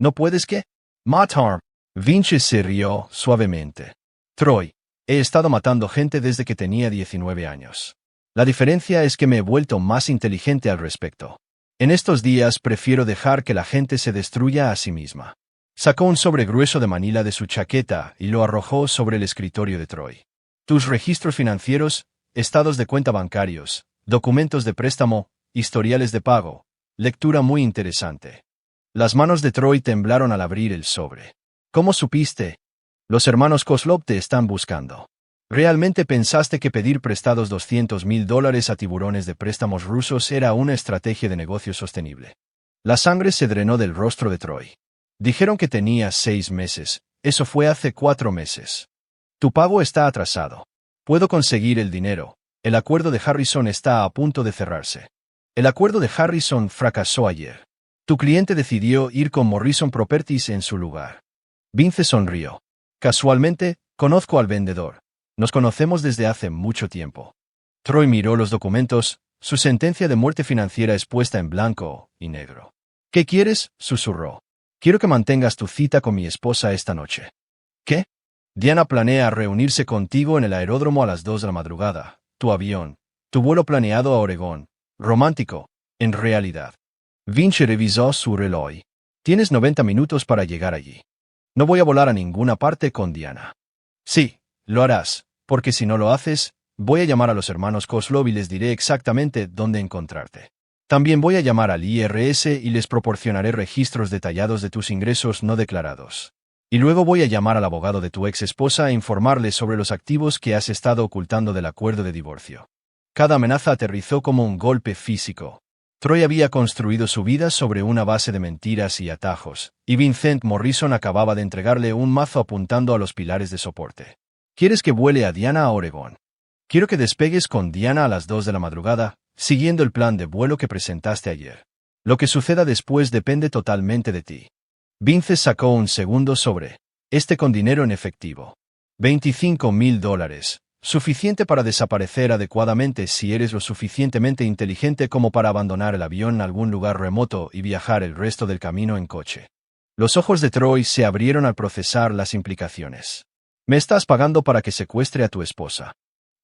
¿No puedes qué? Matar. Vince se rió suavemente. Troy, he estado matando gente desde que tenía 19 años. La diferencia es que me he vuelto más inteligente al respecto. En estos días prefiero dejar que la gente se destruya a sí misma. Sacó un sobre grueso de manila de su chaqueta y lo arrojó sobre el escritorio de Troy. Tus registros financieros, estados de cuenta bancarios, documentos de préstamo, historiales de pago. Lectura muy interesante. Las manos de Troy temblaron al abrir el sobre. ¿Cómo supiste? Los hermanos Kozlov te están buscando. ¿Realmente pensaste que pedir prestados $200,000 a tiburones de préstamos rusos era una estrategia de negocio sostenible? La sangre se drenó del rostro de Troy. Dijeron que tenías 6 meses. Eso fue hace 4 meses. Tu pago está atrasado. Puedo conseguir el dinero. El acuerdo de Harrison está a punto de cerrarse. El acuerdo de Harrison fracasó ayer. Tu cliente decidió ir con Morrison Properties en su lugar. Vince sonrió. Casualmente, conozco al vendedor. Nos conocemos desde hace mucho tiempo. Troy miró los documentos. Su sentencia de muerte financiera es puesta en blanco y negro. ¿Qué quieres? Susurró. Quiero que mantengas tu cita con mi esposa esta noche. ¿Qué? Diana planea reunirse contigo en el aeródromo a las 2 de la madrugada. Tu avión. Tu vuelo planeado a Oregón. Romántico, en realidad. Vince revisó su reloj. Tienes 90 minutos para llegar allí. No voy a volar a ninguna parte con Diana. Sí, lo harás, porque si no lo haces, voy a llamar a los hermanos Kozlov y les diré exactamente dónde encontrarte. También voy a llamar al IRS y les proporcionaré registros detallados de tus ingresos no declarados. Y luego voy a llamar al abogado de tu ex esposa e informarle sobre los activos que has estado ocultando del acuerdo de divorcio. Cada amenaza aterrizó como un golpe físico. Troy había construido su vida sobre una base de mentiras y atajos, y Vincent Morrison acababa de entregarle un mazo apuntando a los pilares de soporte. ¿Quieres que vuele a Diana a Oregón? Quiero que despegues con Diana a las 2 de la madrugada, siguiendo el plan de vuelo que presentaste ayer. Lo que suceda después depende totalmente de ti. Vince sacó un segundo sobre. Este con dinero en efectivo. $25,000. Suficiente para desaparecer adecuadamente si eres lo suficientemente inteligente como para abandonar el avión en algún lugar remoto y viajar el resto del camino en coche. Los ojos de Troy se abrieron al procesar las implicaciones. Me estás pagando para que secuestre a tu esposa.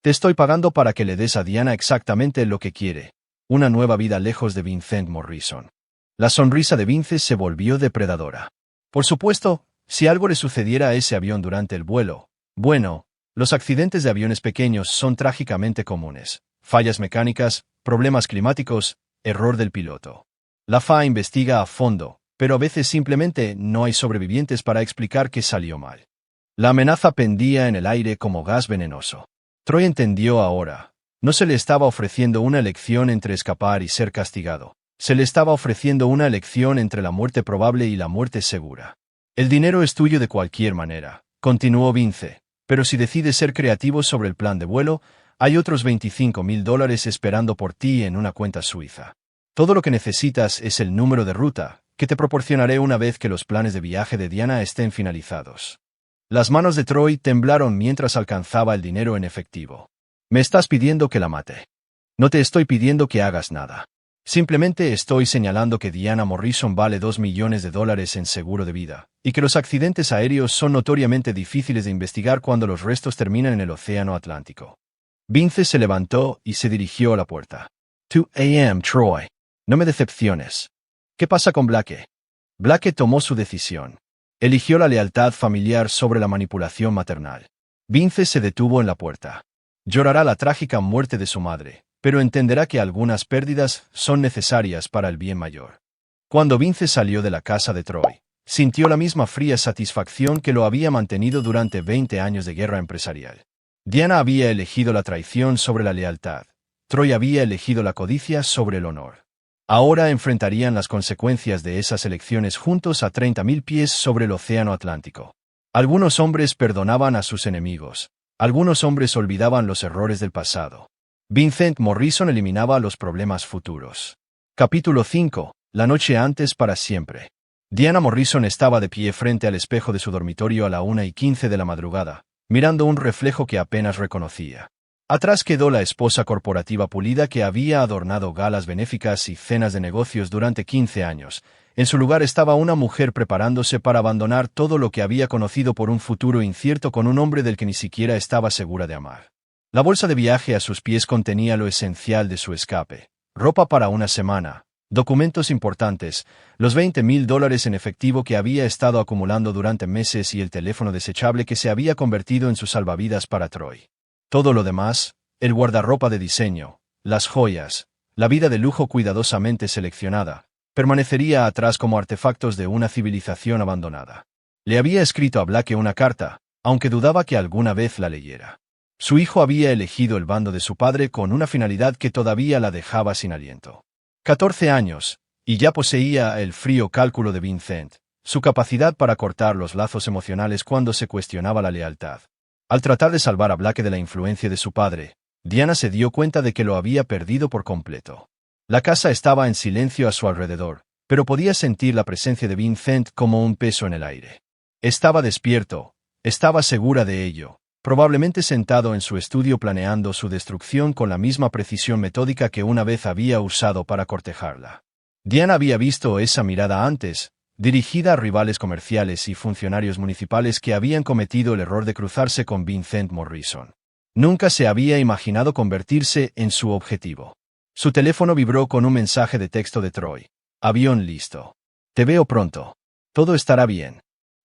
Te estoy pagando para que le des a Diana exactamente lo que quiere. Una nueva vida lejos de Vincent Morrison. La sonrisa de Vince se volvió depredadora. Por supuesto, si algo le sucediera a ese avión durante el vuelo. Bueno, los accidentes de aviones pequeños son trágicamente comunes. Fallas mecánicas, problemas climáticos, error del piloto. La FAA investiga a fondo, pero a veces simplemente no hay sobrevivientes para explicar qué salió mal. La amenaza pendía en el aire como gas venenoso. Troy entendió ahora. No se le estaba ofreciendo una elección entre escapar y ser castigado. Se le estaba ofreciendo una elección entre la muerte probable y la muerte segura. El dinero es tuyo de cualquier manera, continuó Vince, pero si decides ser creativo sobre el plan de vuelo, hay otros $25,000 esperando por ti en una cuenta suiza. Todo lo que necesitas es el número de ruta, que te proporcionaré una vez que los planes de viaje de Diana estén finalizados. Las manos de Troy temblaron mientras alcanzaba el dinero en efectivo. Me estás pidiendo que la mate. No te estoy pidiendo que hagas nada. Simplemente estoy señalando que Diana Morrison vale $2 millones en seguro de vida, y que los accidentes aéreos son notoriamente difíciles de investigar cuando los restos terminan en el océano Atlántico. Vince se levantó y se dirigió a la puerta. 2 a.m. Troy. No me decepciones. ¿Qué pasa con Blake? Blake tomó su decisión. Eligió la lealtad familiar sobre la manipulación maternal. Vince se detuvo en la puerta. Llorará la trágica muerte de su madre, pero entenderá que algunas pérdidas son necesarias para el bien mayor. Cuando Vince salió de la casa de Troy, sintió la misma fría satisfacción que lo había mantenido durante 20 años de guerra empresarial. Diana había elegido la traición sobre la lealtad. Troy había elegido la codicia sobre el honor. Ahora enfrentarían las consecuencias de esas elecciones juntos a 30.000 pies sobre el océano Atlántico. Algunos hombres perdonaban a sus enemigos. Algunos hombres olvidaban los errores del pasado. Vincent Morrison eliminaba los problemas futuros. Capítulo 5. La noche antes para siempre. Diana Morrison estaba de pie frente al espejo de su dormitorio a la 1:15 de la madrugada, mirando un reflejo que apenas reconocía. Atrás quedó la esposa corporativa pulida que había adornado galas benéficas y cenas de negocios durante 15 años. En su lugar estaba una mujer preparándose para abandonar todo lo que había conocido por un futuro incierto con un hombre del que ni siquiera estaba segura de amar. La bolsa de viaje a sus pies contenía lo esencial de su escape: ropa para una semana, documentos importantes, los $20.000 en efectivo que había estado acumulando durante meses y el teléfono desechable que se había convertido en su salvavidas para Troy. Todo lo demás, el guardarropa de diseño, las joyas, la vida de lujo cuidadosamente seleccionada, permanecería atrás como artefactos de una civilización abandonada. Le había escrito a Blake una carta, aunque dudaba que alguna vez la leyera. Su hijo había elegido el bando de su padre con una finalidad que todavía la dejaba sin aliento. 14 años, y ya poseía el frío cálculo de Vincent, su capacidad para cortar los lazos emocionales cuando se cuestionaba la lealtad. Al tratar de salvar a Blake de la influencia de su padre, Diana se dio cuenta de que lo había perdido por completo. La casa estaba en silencio a su alrededor, pero podía sentir la presencia de Vincent como un peso en el aire. Estaba despierto, estaba segura de ello, probablemente sentado en su estudio planeando su destrucción con la misma precisión metódica que una vez había usado para cortejarla. Diana había visto esa mirada antes, dirigida a rivales comerciales y funcionarios municipales que habían cometido el error de cruzarse con Vincent Morrison. Nunca se había imaginado convertirse en su objetivo. Su teléfono vibró con un mensaje de texto de Troy. Avión listo. Te veo pronto. Todo estará bien.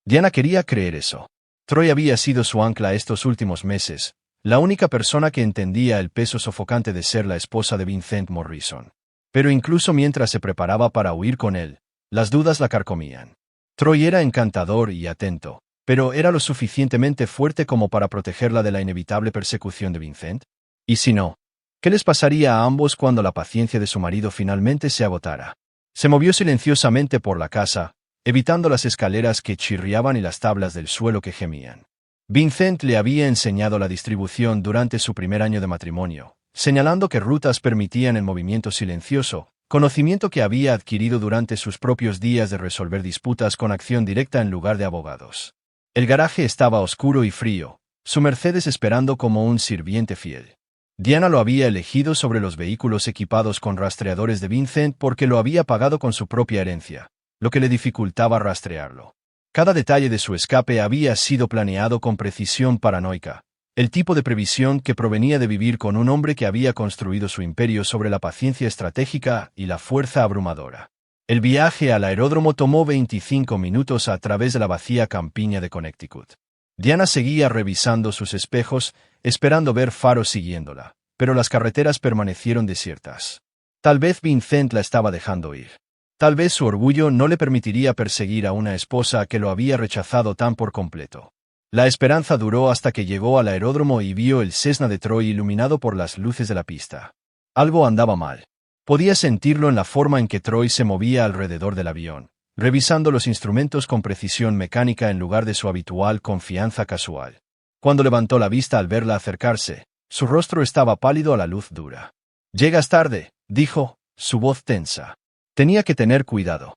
Diana quería creer eso. Troy había sido su ancla estos últimos meses, la única persona que entendía el peso sofocante de ser la esposa de Vincent Morrison. Pero incluso mientras se preparaba para huir con él, las dudas la carcomían. Troy era encantador y atento, pero ¿era lo suficientemente fuerte como para protegerla de la inevitable persecución de Vincent? ¿Y si no? ¿Qué les pasaría a ambos cuando la paciencia de su marido finalmente se agotara? Se movió silenciosamente por la casa, evitando las escaleras que chirriaban y las tablas del suelo que gemían. Vincent le había enseñado la distribución durante su primer año de matrimonio, señalando qué rutas permitían el movimiento silencioso, conocimiento que había adquirido durante sus propios días de resolver disputas con acción directa en lugar de abogados. El garaje estaba oscuro y frío, su Mercedes esperando como un sirviente fiel. Diana lo había elegido sobre los vehículos equipados con rastreadores de Vincent porque lo había pagado con su propia herencia, lo que le dificultaba rastrearlo. Cada detalle de su escape había sido planeado con precisión paranoica, el tipo de previsión que provenía de vivir con un hombre que había construido su imperio sobre la paciencia estratégica y la fuerza abrumadora. El viaje al aeródromo tomó 25 minutos a través de la vacía campiña de Connecticut. Diana seguía revisando sus espejos, esperando ver faros siguiéndola, pero las carreteras permanecieron desiertas. Tal vez Vincent la estaba dejando ir. Tal vez su orgullo no le permitiría perseguir a una esposa que lo había rechazado tan por completo. La esperanza duró hasta que llegó al aeródromo y vio el Cessna de Troy iluminado por las luces de la pista. Algo andaba mal. Podía sentirlo en la forma en que Troy se movía alrededor del avión, revisando los instrumentos con precisión mecánica en lugar de su habitual confianza casual. Cuando levantó la vista al verla acercarse, su rostro estaba pálido a la luz dura. «Llegas tarde», dijo, su voz tensa. Tenía que tener cuidado.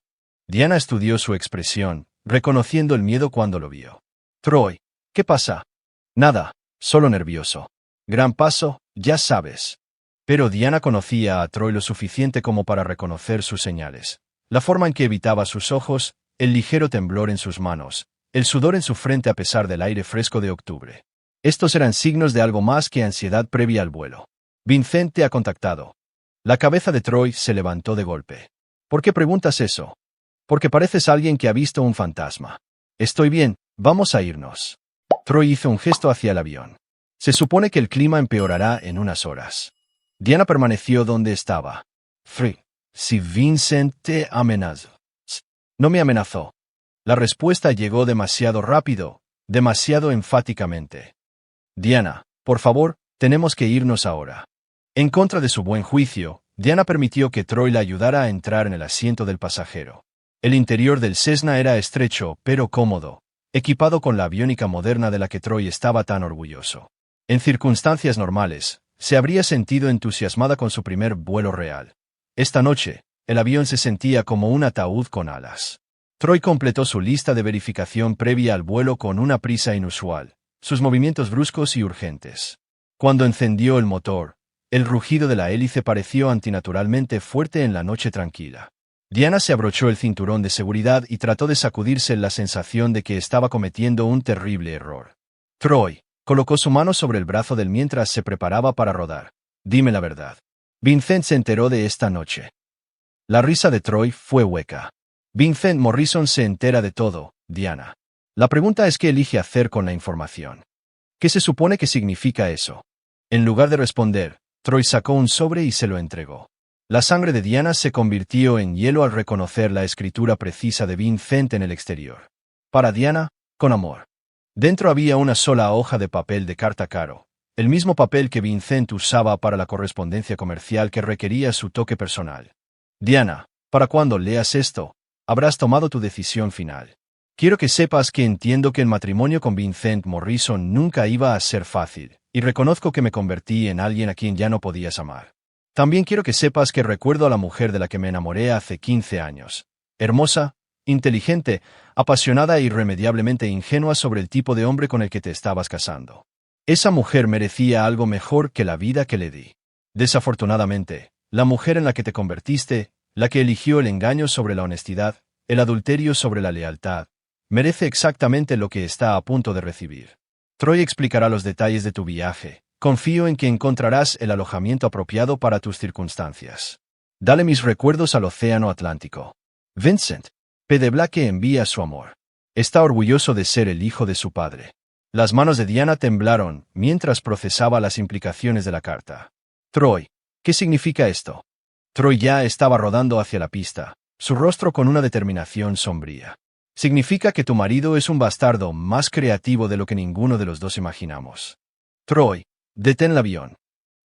Diana estudió su expresión, reconociendo el miedo cuando lo vio. «Troy, ¿qué pasa?» «Nada, solo nervioso. Gran paso, ya sabes». Pero Diana conocía a Troy lo suficiente como para reconocer sus señales. La forma en que evitaba sus ojos, el ligero temblor en sus manos, el sudor en su frente a pesar del aire fresco de octubre. Estos eran signos de algo más que ansiedad previa al vuelo. «Vincent te ha contactado». La cabeza de Troy se levantó de golpe. ¿Por qué preguntas eso? Porque pareces alguien que ha visto un fantasma. Estoy bien, vamos a irnos. Troy hizo un gesto hacia el avión. Se supone que el clima empeorará en unas horas. Diana permaneció donde estaba. Free. Si Vincent te amenazó. No me amenazó. La respuesta llegó demasiado rápido, demasiado enfáticamente. Diana, por favor, tenemos que irnos ahora. En contra de su buen juicio, Diana permitió que Troy la ayudara a entrar en el asiento del pasajero. El interior del Cessna era estrecho, pero cómodo, equipado con la aviónica moderna de la que Troy estaba tan orgulloso. En circunstancias normales, se habría sentido entusiasmada con su primer vuelo real. Esta noche, el avión se sentía como un ataúd con alas. Troy completó su lista de verificación previa al vuelo con una prisa inusual, sus movimientos bruscos y urgentes. Cuando encendió el motor, el rugido de la hélice pareció antinaturalmente fuerte en la noche tranquila. Diana se abrochó el cinturón de seguridad y trató de sacudirse la sensación de que estaba cometiendo un terrible error. Troy colocó su mano sobre el brazo de él mientras se preparaba para rodar. Dime la verdad. Vincent se enteró de esta noche. La risa de Troy fue hueca. Vincent Morrison se entera de todo, Diana. La pregunta es qué elige hacer con la información. ¿Qué se supone que significa eso? En lugar de responder, Troy sacó un sobre y se lo entregó. La sangre de Diana se convirtió en hielo al reconocer la escritura precisa de Vincent en el exterior. Para Diana, con amor. Dentro había una sola hoja de papel de carta caro, el mismo papel que Vincent usaba para la correspondencia comercial que requería su toque personal. Diana, para cuando leas esto, habrás tomado tu decisión final. Quiero que sepas que entiendo que el matrimonio con Vincent Morrison nunca iba a ser fácil, y reconozco que me convertí en alguien a quien ya no podías amar. También quiero que sepas que recuerdo a la mujer de la que me enamoré hace 15 años. Hermosa, inteligente, apasionada e irremediablemente ingenua sobre el tipo de hombre con el que te estabas casando. Esa mujer merecía algo mejor que la vida que le di. Desafortunadamente, la mujer en la que te convertiste, la que eligió el engaño sobre la honestidad, el adulterio sobre la lealtad, merece exactamente lo que está a punto de recibir. Troy explicará los detalles de tu viaje. Confío en que encontrarás el alojamiento apropiado para tus circunstancias. Dale mis recuerdos al Océano Atlántico. Vincent. P. de Black envía su amor. Está orgulloso de ser el hijo de su padre. Las manos de Diana temblaron mientras procesaba las implicaciones de la carta. Troy. ¿Qué significa esto? Troy ya estaba rodando hacia la pista, su rostro con una determinación sombría. Significa que tu marido es un bastardo más creativo de lo que ninguno de los dos imaginamos. Troy. Detén el avión.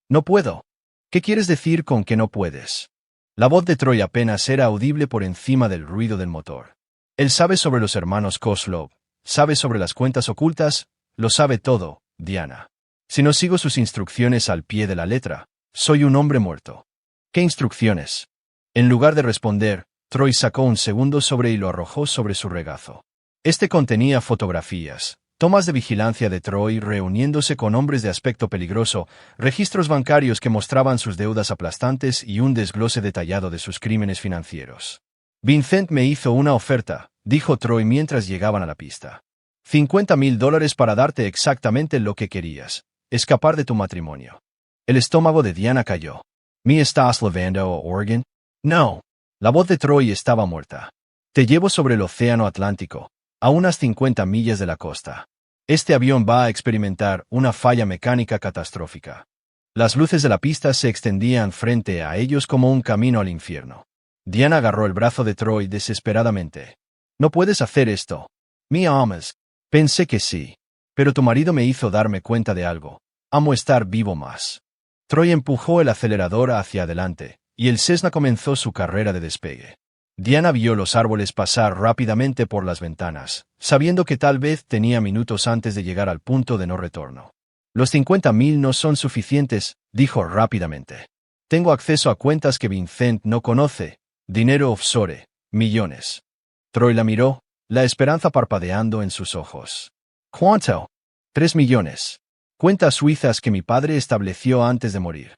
No puedo. ¿Qué quieres decir con que no puedes? La voz de Troy apenas era audible por encima del ruido del motor. Él sabe sobre los hermanos Kozlov, sabe sobre las cuentas ocultas, lo sabe todo, Diana. Si no sigo sus instrucciones al pie de la letra, soy un hombre muerto. ¿Qué instrucciones? En lugar de responder, Troy sacó un segundo sobre y lo arrojó sobre su regazo. Este contenía fotografías. Tomas de vigilancia de Troy reuniéndose con hombres de aspecto peligroso, registros bancarios que mostraban sus deudas aplastantes y un desglose detallado de sus crímenes financieros. Vincent me hizo una oferta, dijo Troy mientras llegaban a la pista. $50,000 para darte exactamente lo que querías, escapar de tu matrimonio. El estómago de Diana cayó. ¿Me estás llevando a Oregon? No. La voz de Troy estaba muerta. Te llevo sobre el Océano Atlántico, a unas 50 millas de la costa. Este avión va a experimentar una falla mecánica catastrófica. Las luces de la pista se extendían frente a ellos como un camino al infierno. Diana agarró el brazo de Troy desesperadamente. No puedes hacer esto. Me amas. Pensé que sí. Pero tu marido me hizo darme cuenta de algo. Amo estar vivo más. Troy empujó el acelerador hacia adelante, y el Cessna comenzó su carrera de despegue. Diana vio los árboles pasar rápidamente por las ventanas, sabiendo que tal vez tenía minutos antes de llegar al punto de no retorno. Los 50,000 no son suficientes, dijo rápidamente. Tengo acceso a cuentas que Vincent no conoce, dinero offshore, millones. Troy la miró, la esperanza parpadeando en sus ojos. ¿Cuánto? 3 millones. Cuentas suizas que mi padre estableció antes de morir.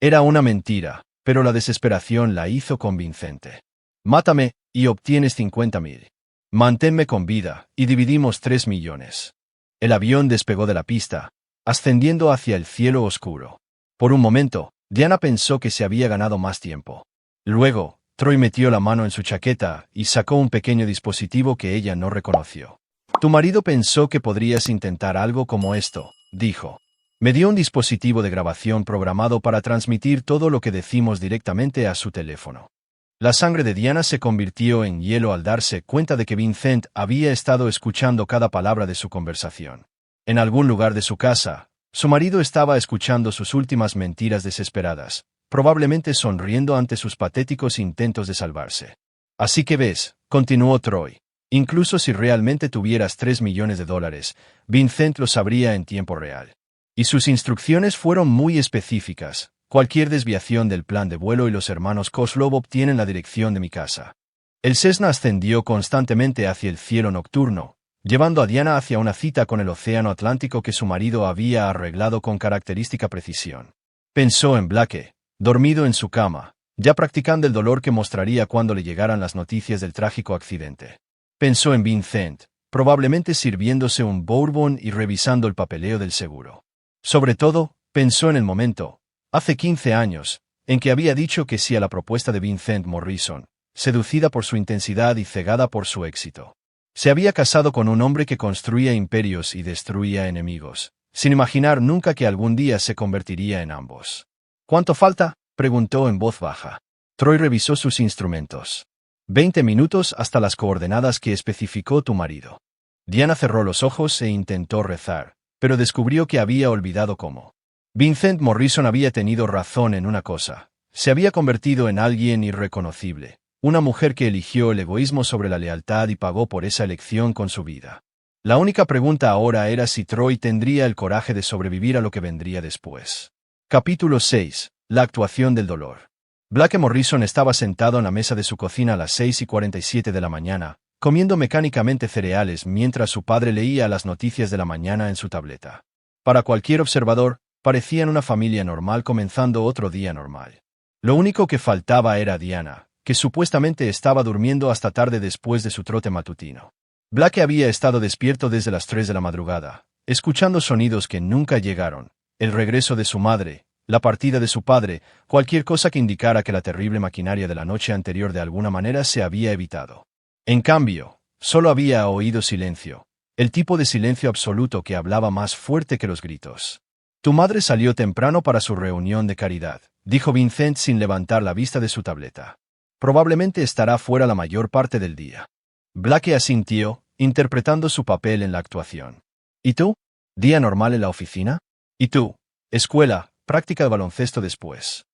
Era una mentira, pero la desesperación la hizo convincente. Mátame, y obtienes 50,000. Manténme con vida, y dividimos 3 millones. El avión despegó de la pista, ascendiendo hacia el cielo oscuro. Por un momento, Diana pensó que se había ganado más tiempo. Luego, Troy metió la mano en su chaqueta y sacó un pequeño dispositivo que ella no reconoció. Tu marido pensó que podrías intentar algo como esto, dijo. Me dio un dispositivo de grabación programado para transmitir todo lo que decimos directamente a su teléfono. La sangre de Diana se convirtió en hielo al darse cuenta de que Vincent había estado escuchando cada palabra de su conversación. En algún lugar de su casa, su marido estaba escuchando sus últimas mentiras desesperadas, probablemente sonriendo ante sus patéticos intentos de salvarse. Así que ves, continuó Troy, incluso si realmente tuvieras $3 millones, Vincent lo sabría en tiempo real. Y sus instrucciones fueron muy específicas. Cualquier desviación del plan de vuelo y los hermanos Kozlov obtienen la dirección de mi casa. El Cessna ascendió constantemente hacia el cielo nocturno, llevando a Diana hacia una cita con el océano Atlántico que su marido había arreglado con característica precisión. Pensó en Blake, dormido en su cama, ya practicando el dolor que mostraría cuando le llegaran las noticias del trágico accidente. Pensó en Vincent, probablemente sirviéndose un bourbon y revisando el papeleo del seguro. Sobre todo, pensó en el momento, hace 15 años, en que había dicho que sí a la propuesta de Vincent Morrison, seducida por su intensidad y cegada por su éxito. Se había casado con un hombre que construía imperios y destruía enemigos, sin imaginar nunca que algún día se convertiría en ambos. ¿Cuánto falta?, preguntó en voz baja. Troy revisó sus instrumentos. 20 minutos hasta las coordenadas que especificó tu marido. Diana cerró los ojos e intentó rezar, pero descubrió que había olvidado cómo. Vincent Morrison había tenido razón en una cosa. Se había convertido en alguien irreconocible, una mujer que eligió el egoísmo sobre la lealtad y pagó por esa elección con su vida. La única pregunta ahora era si Troy tendría el coraje de sobrevivir a lo que vendría después. Capítulo 6. La actuación del dolor. Blake Morrison estaba sentado en la mesa de su cocina a las 6:47 de la mañana, comiendo mecánicamente cereales mientras su padre leía las noticias de la mañana en su tableta. Para cualquier observador, parecían una familia normal comenzando otro día normal. Lo único que faltaba era Diana, que supuestamente estaba durmiendo hasta tarde después de su trote matutino. Blake había estado despierto desde las 3 de la madrugada, escuchando sonidos que nunca llegaron, el regreso de su madre, la partida de su padre, cualquier cosa que indicara que la terrible maquinaria de la noche anterior de alguna manera se había evitado. En cambio, solo había oído silencio, el tipo de silencio absoluto que hablaba más fuerte que los gritos. Tu madre salió temprano para su reunión de caridad, dijo Vincent sin levantar la vista de su tableta. Probablemente estará fuera la mayor parte del día. Blake asintió, interpretando su papel en la actuación. ¿Y tú? ¿Día normal en la oficina? ¿Y tú? Escuela, práctica de baloncesto después.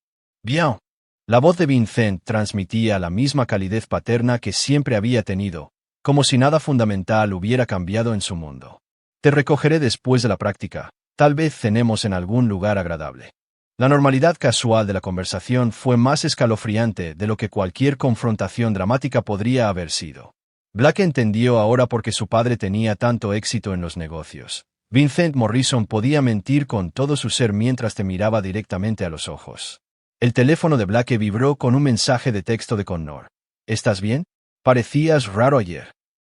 Bien. La voz de Vincent transmitía la misma calidez paterna que siempre había tenido, como si nada fundamental hubiera cambiado en su mundo. Te recogeré después de la práctica. Tal vez cenemos en algún lugar agradable. La normalidad casual de la conversación fue más escalofriante de lo que cualquier confrontación dramática podría haber sido. Blake entendió ahora por qué su padre tenía tanto éxito en los negocios. Vincent Morrison podía mentir con todo su ser mientras te miraba directamente a los ojos. El teléfono de Blake vibró con un mensaje de texto de Connor. ¿Estás bien? Parecías raro ayer.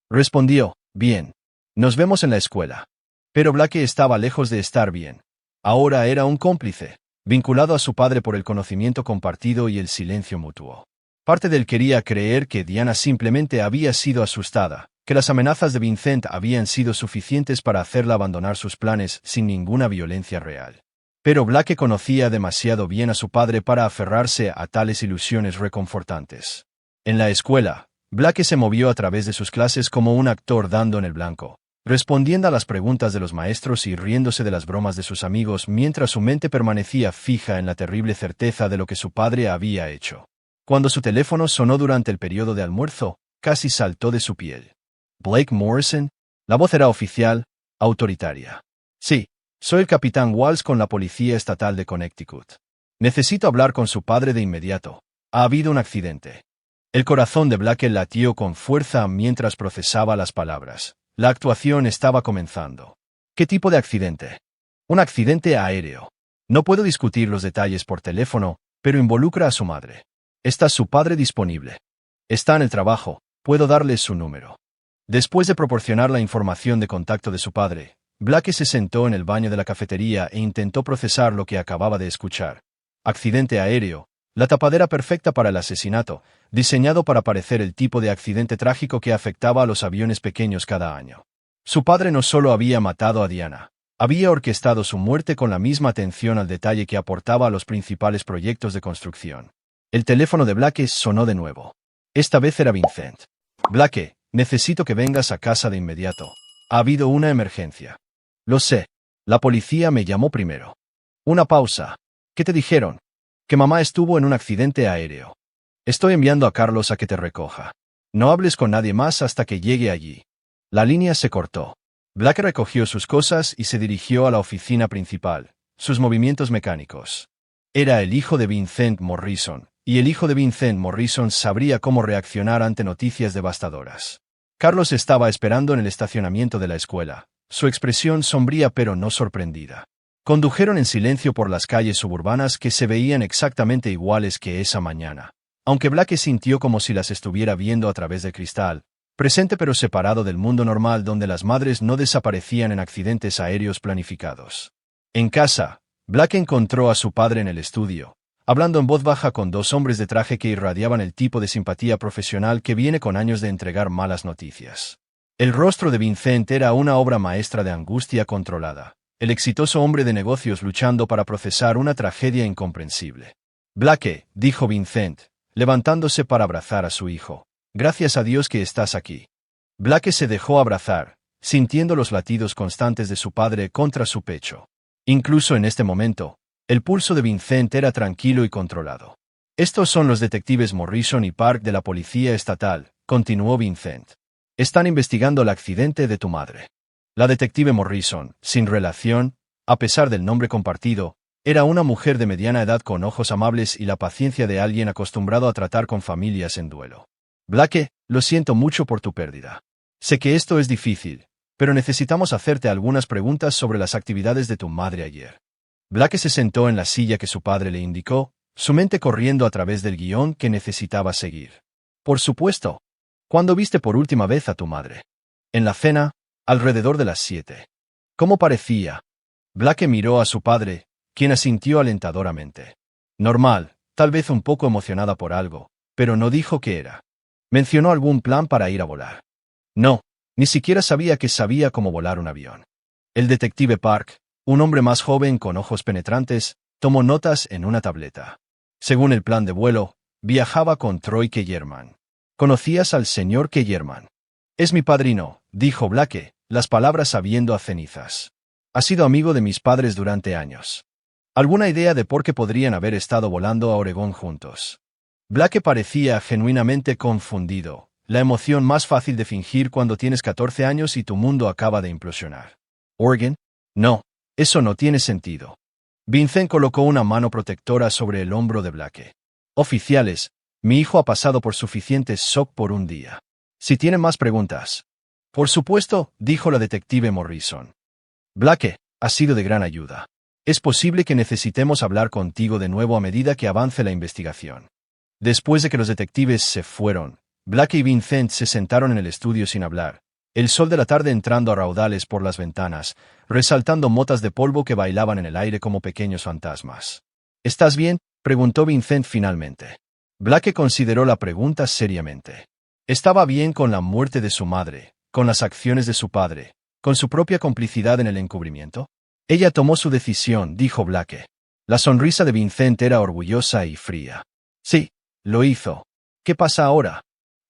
Respondió, bien. Nos vemos en la escuela. Pero Blake estaba lejos de estar bien. Ahora era un cómplice, vinculado a su padre por el conocimiento compartido y el silencio mutuo. Parte de él quería creer que Diana simplemente había sido asustada, que las amenazas de Vincent habían sido suficientes para hacerla abandonar sus planes sin ninguna violencia real. Pero Blake conocía demasiado bien a su padre para aferrarse a tales ilusiones reconfortantes. En la escuela, Blake se movió a través de sus clases como un actor dando en el blanco, respondiendo a las preguntas de los maestros y riéndose de las bromas de sus amigos mientras su mente permanecía fija en la terrible certeza de lo que su padre había hecho. Cuando su teléfono sonó durante el periodo de almuerzo, casi saltó de su piel. Blake Morrison. La voz era oficial, autoritaria. Sí, soy el capitán Walsh con la Policía Estatal de Connecticut. Necesito hablar con su padre de inmediato. Ha habido un accidente. El corazón de Blake latió con fuerza mientras procesaba las palabras. La actuación estaba comenzando. ¿Qué tipo de accidente? Un accidente aéreo. No puedo discutir los detalles por teléfono, pero involucra a su madre. ¿Está su padre disponible? Está en el trabajo, puedo darle su número. Después de proporcionar la información de contacto de su padre, Blake se sentó en el baño de la cafetería e intentó procesar lo que acababa de escuchar. accidente aéreo, la tapadera perfecta para el asesinato, diseñado para parecer el tipo de accidente trágico que afectaba a los aviones pequeños cada año. Su padre no solo había matado a Diana, había orquestado su muerte con la misma atención al detalle que aportaba a los principales proyectos de construcción. El teléfono de Blake sonó de nuevo. Esta vez era Vincent. Blake, necesito que vengas a casa de inmediato. Ha habido una emergencia. Lo sé. La policía me llamó primero. Una pausa. ¿Qué te dijeron? Que mamá estuvo en un accidente aéreo. Estoy enviando a Carlos a que te recoja. No hables con nadie más hasta que llegue allí. La línea se cortó. Blake recogió sus cosas y se dirigió a la oficina principal, sus movimientos mecánicos. Era el hijo de Vincent Morrison, y el hijo de Vincent Morrison sabría cómo reaccionar ante noticias devastadoras. Carlos estaba esperando en el estacionamiento de la escuela, su expresión sombría pero no sorprendida. Condujeron en silencio por las calles suburbanas que se veían exactamente iguales que esa mañana, aunque Blake sintió como si las estuviera viendo a través del cristal, presente pero separado del mundo normal donde las madres no desaparecían en accidentes aéreos planificados. En casa, Blake encontró a su padre en el estudio, hablando en voz baja con dos hombres de traje que irradiaban el tipo de simpatía profesional que viene con años de entregar malas noticias. El rostro de Vincent era una obra maestra de angustia controlada, el exitoso hombre de negocios luchando para procesar una tragedia incomprensible. Blake, dijo Vincent, levantándose para abrazar a su hijo. Gracias a Dios que estás aquí. Blake se dejó abrazar, sintiendo los latidos constantes de su padre contra su pecho. Incluso en este momento, el pulso de Vincent era tranquilo y controlado. Estos son los detectives Morrison y Park de la Policía Estatal, continuó Vincent. Están investigando el accidente de tu madre. La detective Morrison, sin relación, a pesar del nombre compartido, era una mujer de mediana edad con ojos amables y la paciencia de alguien acostumbrado a tratar con familias en duelo. Blake, lo siento mucho por tu pérdida. Sé que esto es difícil, pero necesitamos hacerte algunas preguntas sobre las actividades de tu madre ayer. Blake se sentó en la silla que su padre le indicó, su mente corriendo a través del guión que necesitaba seguir. Por supuesto. ¿Cuándo viste por última vez a tu madre? En la cena, alrededor de las 7. ¿Cómo parecía? Blake miró a su padre, quien asintió alentadoramente. Normal, tal vez un poco emocionada por algo, pero no dijo qué era. ¿Mencionó algún plan para ir a volar? No, ni siquiera sabía que sabía cómo volar un avión. El detective Park, un hombre más joven con ojos penetrantes, tomó notas en una tableta. Según el plan de vuelo, viajaba con Troy Kellerman. ¿Conocías al señor Kellerman? Es mi padrino, dijo Blake, las palabras sabiendo a cenizas. Ha sido amigo de mis padres durante años. ¿Alguna idea de por qué podrían haber estado volando a Oregón juntos? Blake parecía genuinamente confundido, la emoción más fácil de fingir cuando tienes 14 años y tu mundo acaba de implosionar. ¿Oregon? No, eso no tiene sentido. Vincent colocó una mano protectora sobre el hombro de Blake. Oficiales, mi hijo ha pasado por suficiente shock por un día. Si tienen más preguntas. Por supuesto, dijo la detective Morrison. Blake, ha sido de gran ayuda. Es posible que necesitemos hablar contigo de nuevo a medida que avance la investigación. Después de que los detectives se fueron, Blake y Vincent se sentaron en el estudio sin hablar, el sol de la tarde entrando a raudales por las ventanas, resaltando motas de polvo que bailaban en el aire como pequeños fantasmas. ¿Estás bien?, preguntó Vincent finalmente. Blake consideró la pregunta seriamente. Estaba bien con la muerte de su madre, con las acciones de su padre, con su propia complicidad en el encubrimiento. Ella tomó su decisión, dijo Blake. La sonrisa de Vincent era orgullosa y fría. Sí, lo hizo. ¿Qué pasa ahora?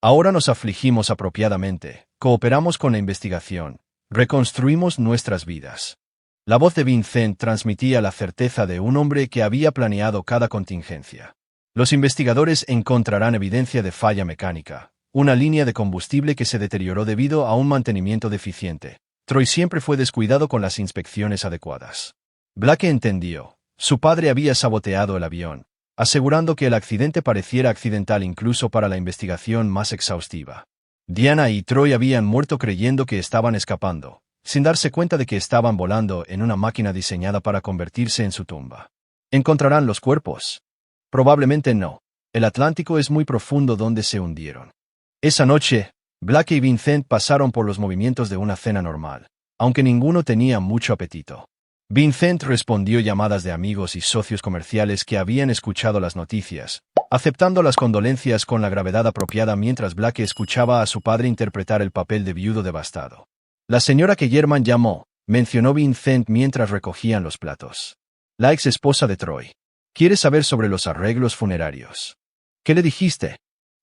Ahora nos afligimos apropiadamente, cooperamos con la investigación, reconstruimos nuestras vidas. La voz de Vincent transmitía la certeza de un hombre que había planeado cada contingencia. Los investigadores encontrarán evidencia de falla mecánica, una línea de combustible que se deterioró debido a un mantenimiento deficiente. Troy siempre fue descuidado con las inspecciones adecuadas. Blake entendió. Su padre había saboteado el avión, asegurando que el accidente pareciera accidental incluso para la investigación más exhaustiva. Diana y Troy habían muerto creyendo que estaban escapando, sin darse cuenta de que estaban volando en una máquina diseñada para convertirse en su tumba. ¿Encontrarán los cuerpos? Probablemente no. El Atlántico es muy profundo donde se hundieron. Esa noche, Blake y Vincent pasaron por los movimientos de una cena normal, aunque ninguno tenía mucho apetito. Vincent respondió llamadas de amigos y socios comerciales que habían escuchado las noticias, aceptando las condolencias con la gravedad apropiada mientras Blake escuchaba a su padre interpretar el papel de viudo devastado. La señora que German llamó, mencionó Vincent mientras recogían los platos. La ex esposa de Troy. ¿Quiere saber sobre los arreglos funerarios? ¿Qué le dijiste?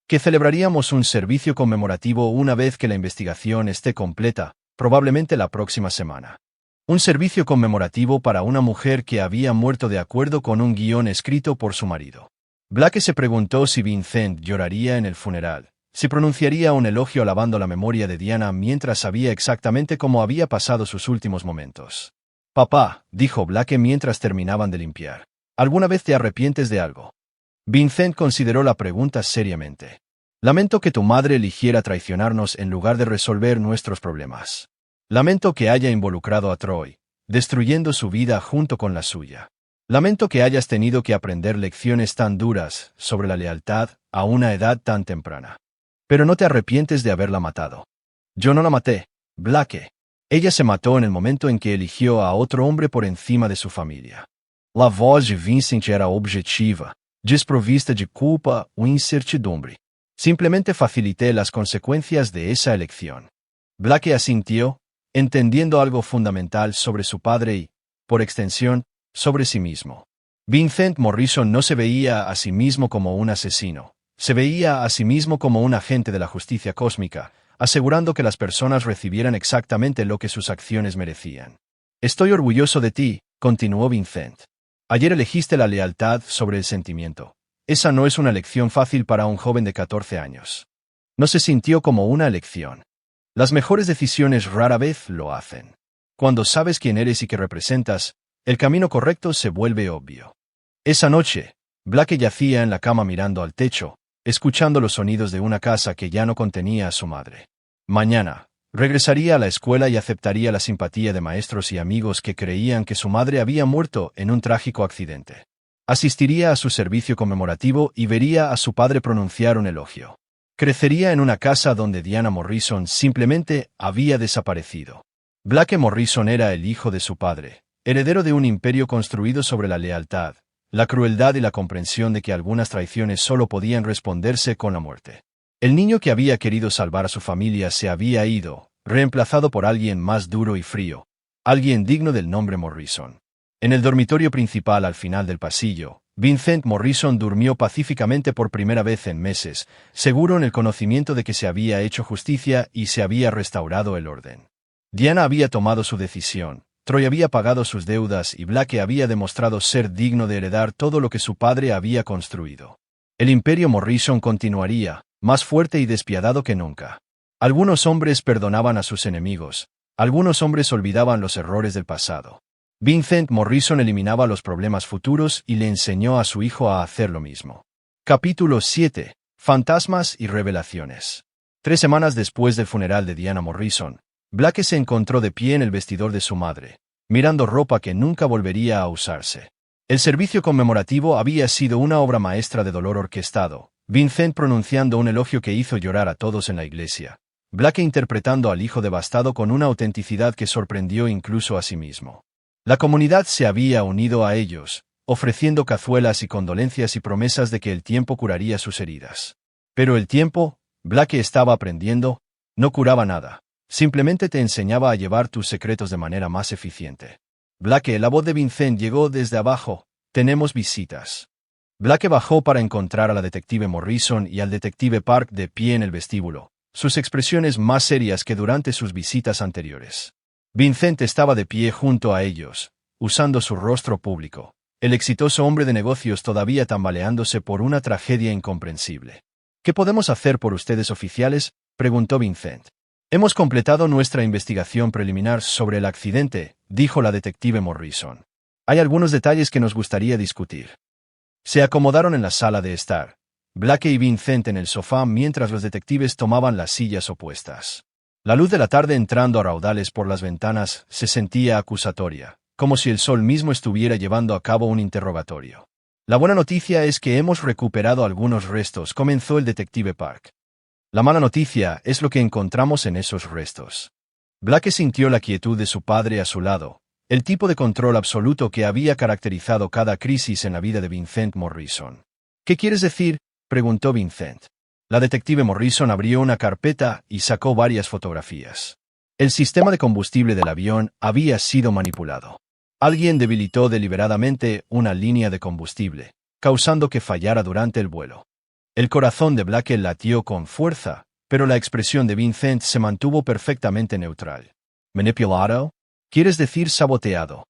Que celebraríamos un servicio conmemorativo una vez que la investigación esté completa, probablemente la próxima semana. Un servicio conmemorativo para una mujer que había muerto de acuerdo con un guión escrito por su marido. Blake se preguntó si Vincent lloraría en el funeral, si pronunciaría un elogio alabando la memoria de Diana mientras sabía exactamente cómo había pasado sus últimos momentos. Papá, dijo Blake mientras terminaban de limpiar, ¿alguna vez te arrepientes de algo? Vincent consideró la pregunta seriamente. Lamento que tu madre eligiera traicionarnos en lugar de resolver nuestros problemas. Lamento que haya involucrado a Troy, destruyendo su vida junto con la suya. Lamento que hayas tenido que aprender lecciones tan duras sobre la lealtad a una edad tan temprana. Pero no te arrepientes de haberla matado. Yo no la maté, Blake. Ella se mató en el momento en que eligió a otro hombre por encima de su familia. La voz de Vincent era objetiva, desprovista de culpa o incertidumbre. Simplemente facilité las consecuencias de esa elección. Blake asintió, entendiendo algo fundamental sobre su padre y, por extensión, sobre sí mismo. Vincent Morrison no se veía a sí mismo como un asesino, se veía a sí mismo como un agente de la justicia cósmica, asegurando que las personas recibieran exactamente lo que sus acciones merecían. Estoy orgulloso de ti, continuó Vincent. Ayer elegiste la lealtad sobre el sentimiento. Esa no es una elección fácil para un joven de 14 años. No se sintió como una elección. Las mejores decisiones rara vez lo hacen. Cuando sabes quién eres y qué representas, el camino correcto se vuelve obvio. Esa noche, Blake yacía en la cama mirando al techo, escuchando los sonidos de una casa que ya no contenía a su madre. Mañana, regresaría a la escuela y aceptaría la simpatía de maestros y amigos que creían que su madre había muerto en un trágico accidente. Asistiría a su servicio conmemorativo y vería a su padre pronunciar un elogio. Crecería en una casa donde Diana Morrison simplemente había desaparecido. Blake Morrison era el hijo de su padre, heredero de un imperio construido sobre la lealtad, la crueldad y la comprensión de que algunas traiciones solo podían responderse con la muerte. El niño que había querido salvar a su familia se había ido, reemplazado por alguien más duro y frío, alguien digno del nombre Morrison. En el dormitorio principal al final del pasillo, Vincent Morrison durmió pacíficamente por primera vez en meses, seguro en el conocimiento de que se había hecho justicia y se había restaurado el orden. Diana había tomado su decisión, Troy había pagado sus deudas y Blake había demostrado ser digno de heredar todo lo que su padre había construido. El imperio Morrison continuaría, más fuerte y despiadado que nunca. Algunos hombres perdonaban a sus enemigos, algunos hombres olvidaban los errores del pasado. Vincent Morrison eliminaba los problemas futuros y le enseñó a su hijo a hacer lo mismo. Capítulo 7. Fantasmas y revelaciones. 3 semanas después del funeral de Diana Morrison, Blake se encontró de pie en el vestidor de su madre, mirando ropa que nunca volvería a usarse. El servicio conmemorativo había sido una obra maestra de dolor orquestado, Vincent pronunciando un elogio que hizo llorar a todos en la iglesia, Blake interpretando al hijo devastado con una autenticidad que sorprendió incluso a sí mismo. La comunidad se había unido a ellos, ofreciendo cazuelas y condolencias y promesas de que el tiempo curaría sus heridas. Pero el tiempo, Blake estaba aprendiendo, no curaba nada. Simplemente te enseñaba a llevar tus secretos de manera más eficiente. Blake, la voz de Vincent llegó desde abajo. Tenemos visitas. Blake bajó para encontrar a la detective Morrison y al detective Park de pie en el vestíbulo, sus expresiones más serias que durante sus visitas anteriores. Vincent estaba de pie junto a ellos, usando su rostro público, el exitoso hombre de negocios todavía tambaleándose por una tragedia incomprensible. ¿Qué podemos hacer por ustedes, oficiales?, preguntó Vincent. Hemos completado nuestra investigación preliminar sobre el accidente, dijo la detective Morrison. Hay algunos detalles que nos gustaría discutir. Se acomodaron en la sala de estar, Blake y Vincent en el sofá mientras los detectives tomaban las sillas opuestas. La luz de la tarde entrando a raudales por las ventanas se sentía acusatoria, como si el sol mismo estuviera llevando a cabo un interrogatorio. La buena noticia es que hemos recuperado algunos restos, comenzó el detective Park. La mala noticia es lo que encontramos en esos restos. Blake sintió la quietud de su padre a su lado, El tipo de control absoluto que había caracterizado cada crisis en la vida de Vincent Morrison. ¿Qué quieres decir?, preguntó Vincent. La detective Morrison abrió una carpeta y sacó varias fotografías. El sistema de combustible del avión había sido manipulado. Alguien debilitó deliberadamente una línea de combustible, causando que fallara durante el vuelo. El corazón de Blake latió con fuerza, pero la expresión de Vincent se mantuvo perfectamente neutral. ¿Manipulado? ¿Quieres decir saboteado?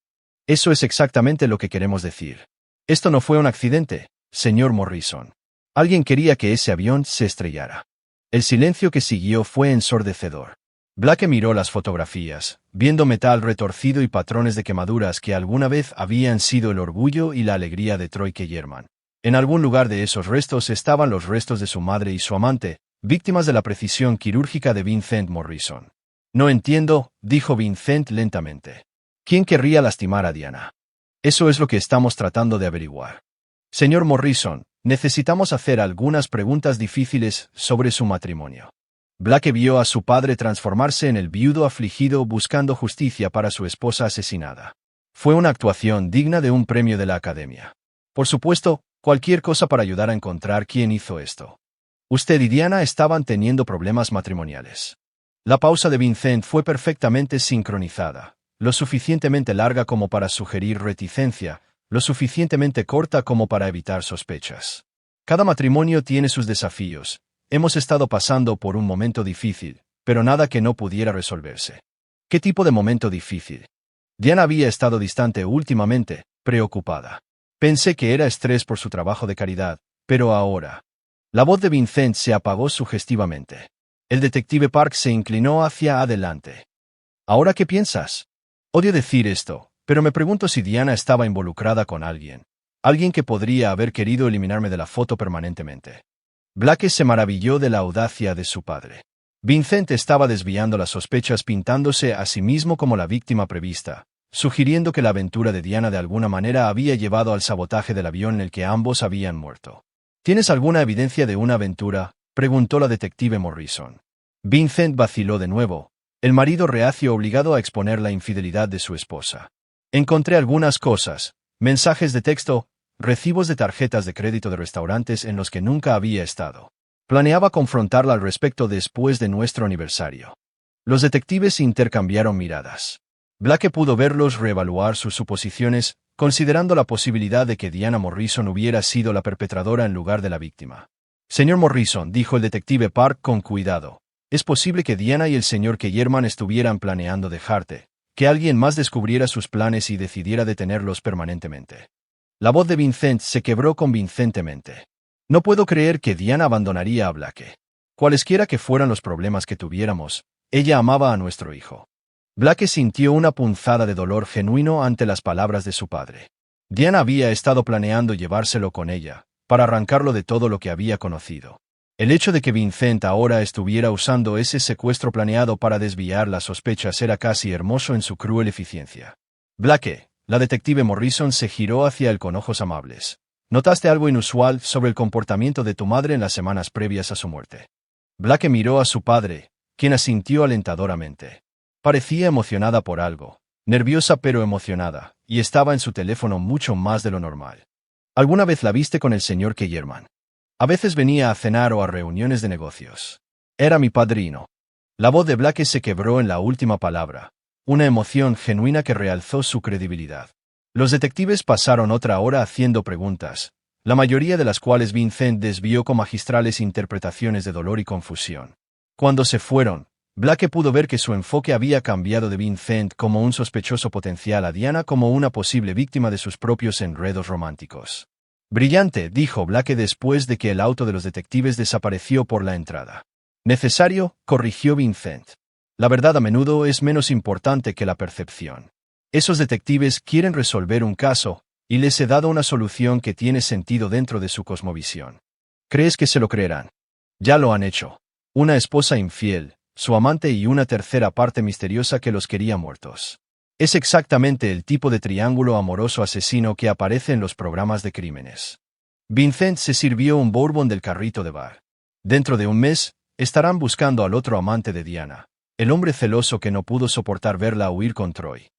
Eso es exactamente lo que queremos decir. Esto no fue un accidente, señor Morrison. Alguien quería que ese avión se estrellara. El silencio que siguió fue ensordecedor. Blake miró las fotografías, viendo metal retorcido y patrones de quemaduras que alguna vez habían sido el orgullo y la alegría de Troy Kellerman. En algún lugar de esos restos estaban los restos de su madre y su amante, víctimas de la precisión quirúrgica de Vincent Morrison. No entiendo, dijo Vincent lentamente. ¿Quién querría lastimar a Diana? Eso es lo que estamos tratando de averiguar. Señor Morrison, necesitamos hacer algunas preguntas difíciles sobre su matrimonio. Blake vio a su padre transformarse en el viudo afligido buscando justicia para su esposa asesinada. Fue una actuación digna de un premio de la Academia. Por supuesto, cualquier cosa para ayudar a encontrar quién hizo esto. Usted y Diana estaban teniendo problemas matrimoniales. La pausa de Vincent fue perfectamente sincronizada, lo suficientemente larga como para sugerir reticencia, lo suficientemente corta como para evitar sospechas. Cada matrimonio tiene sus desafíos. Hemos estado pasando por un momento difícil, pero nada que no pudiera resolverse. ¿Qué tipo de momento difícil? Diana había estado distante últimamente, preocupada. Pensé que era estrés por su trabajo de caridad, pero ahora... La voz de Vincent se apagó sugestivamente. El detective Park se inclinó hacia adelante. ¿Ahora qué piensas? Odio decir esto, pero me pregunto si Diana estaba involucrada con alguien. Alguien que podría haber querido eliminarme de la foto permanentemente. Blake se maravilló de la audacia de su padre. Vincent estaba desviando las sospechas pintándose a sí mismo como la víctima prevista, sugiriendo que la aventura de Diana de alguna manera había llevado al sabotaje del avión en el que ambos habían muerto. ¿Tienes alguna evidencia de una aventura?, preguntó la detective Morrison. Vincent vaciló de nuevo, el marido reacio obligado a exponer la infidelidad de su esposa. Encontré algunas cosas, mensajes de texto, recibos de tarjetas de crédito de restaurantes en los que nunca había estado. Planeaba confrontarla al respecto después de nuestro aniversario. Los detectives intercambiaron miradas. Blake pudo verlos reevaluar sus suposiciones, considerando la posibilidad de que Diana Morrison hubiera sido la perpetradora en lugar de la víctima. Señor Morrison, dijo el detective Park con cuidado, es posible que Diana y el señor Kellerman estuvieran planeando dejarte, que alguien más descubriera sus planes y decidiera detenerlos permanentemente. La voz de Vincent se quebró convincentemente. No puedo creer que Diana abandonaría a Blake. Cualesquiera que fueran los problemas que tuviéramos, ella amaba a nuestro hijo. Blake sintió una punzada de dolor genuino ante las palabras de su padre. Diana había estado planeando llevárselo con ella, para arrancarlo de todo lo que había conocido. El hecho de que Vincent ahora estuviera usando ese secuestro planeado para desviar las sospechas era casi hermoso en su cruel eficiencia. Blake, la detective Morrison se giró hacia él con ojos amables. ¿Notaste algo inusual sobre el comportamiento de tu madre en las semanas previas a su muerte? Blake miró a su padre, quien asintió alentadoramente. Parecía emocionada por algo, nerviosa pero emocionada, y estaba en su teléfono mucho más de lo normal. ¿Alguna vez la viste con el señor Kellerman? A veces venía a cenar o a reuniones de negocios. Era mi padrino. La voz de Blake se quebró en la última palabra, una emoción genuina que realzó su credibilidad. Los detectives pasaron otra hora haciendo preguntas, la mayoría de las cuales Vincent desvió con magistrales interpretaciones de dolor y confusión. Cuando se fueron, Blake pudo ver que su enfoque había cambiado de Vincent como un sospechoso potencial a Diana como una posible víctima de sus propios enredos románticos. Brillante, dijo Blake después de que el auto de los detectives desapareció por la entrada. Necesario, corrigió Vincent. La verdad a menudo es menos importante que la percepción. Esos detectives quieren resolver un caso, y les he dado una solución que tiene sentido dentro de su cosmovisión. ¿Crees que se lo creerán? Ya lo han hecho. Una esposa infiel, su amante y una tercera parte misteriosa que los quería muertos. Es exactamente el tipo de triángulo amoroso asesino que aparece en los programas de crímenes. Vincent se sirvió un bourbon del carrito de bar. Dentro de un mes, estarán buscando al otro amante de Diana, el hombre celoso que no pudo soportar verla huir con Troy.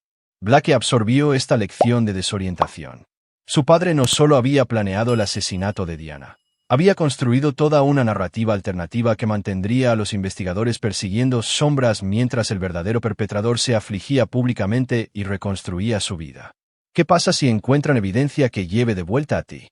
Blake absorbió esta lección de desorientación. Su padre no solo había planeado el asesinato de Diana, había construido toda una narrativa alternativa que mantendría a los investigadores persiguiendo sombras mientras el verdadero perpetrador se afligía públicamente y reconstruía su vida. ¿Qué pasa si encuentran evidencia que lleve de vuelta a ti?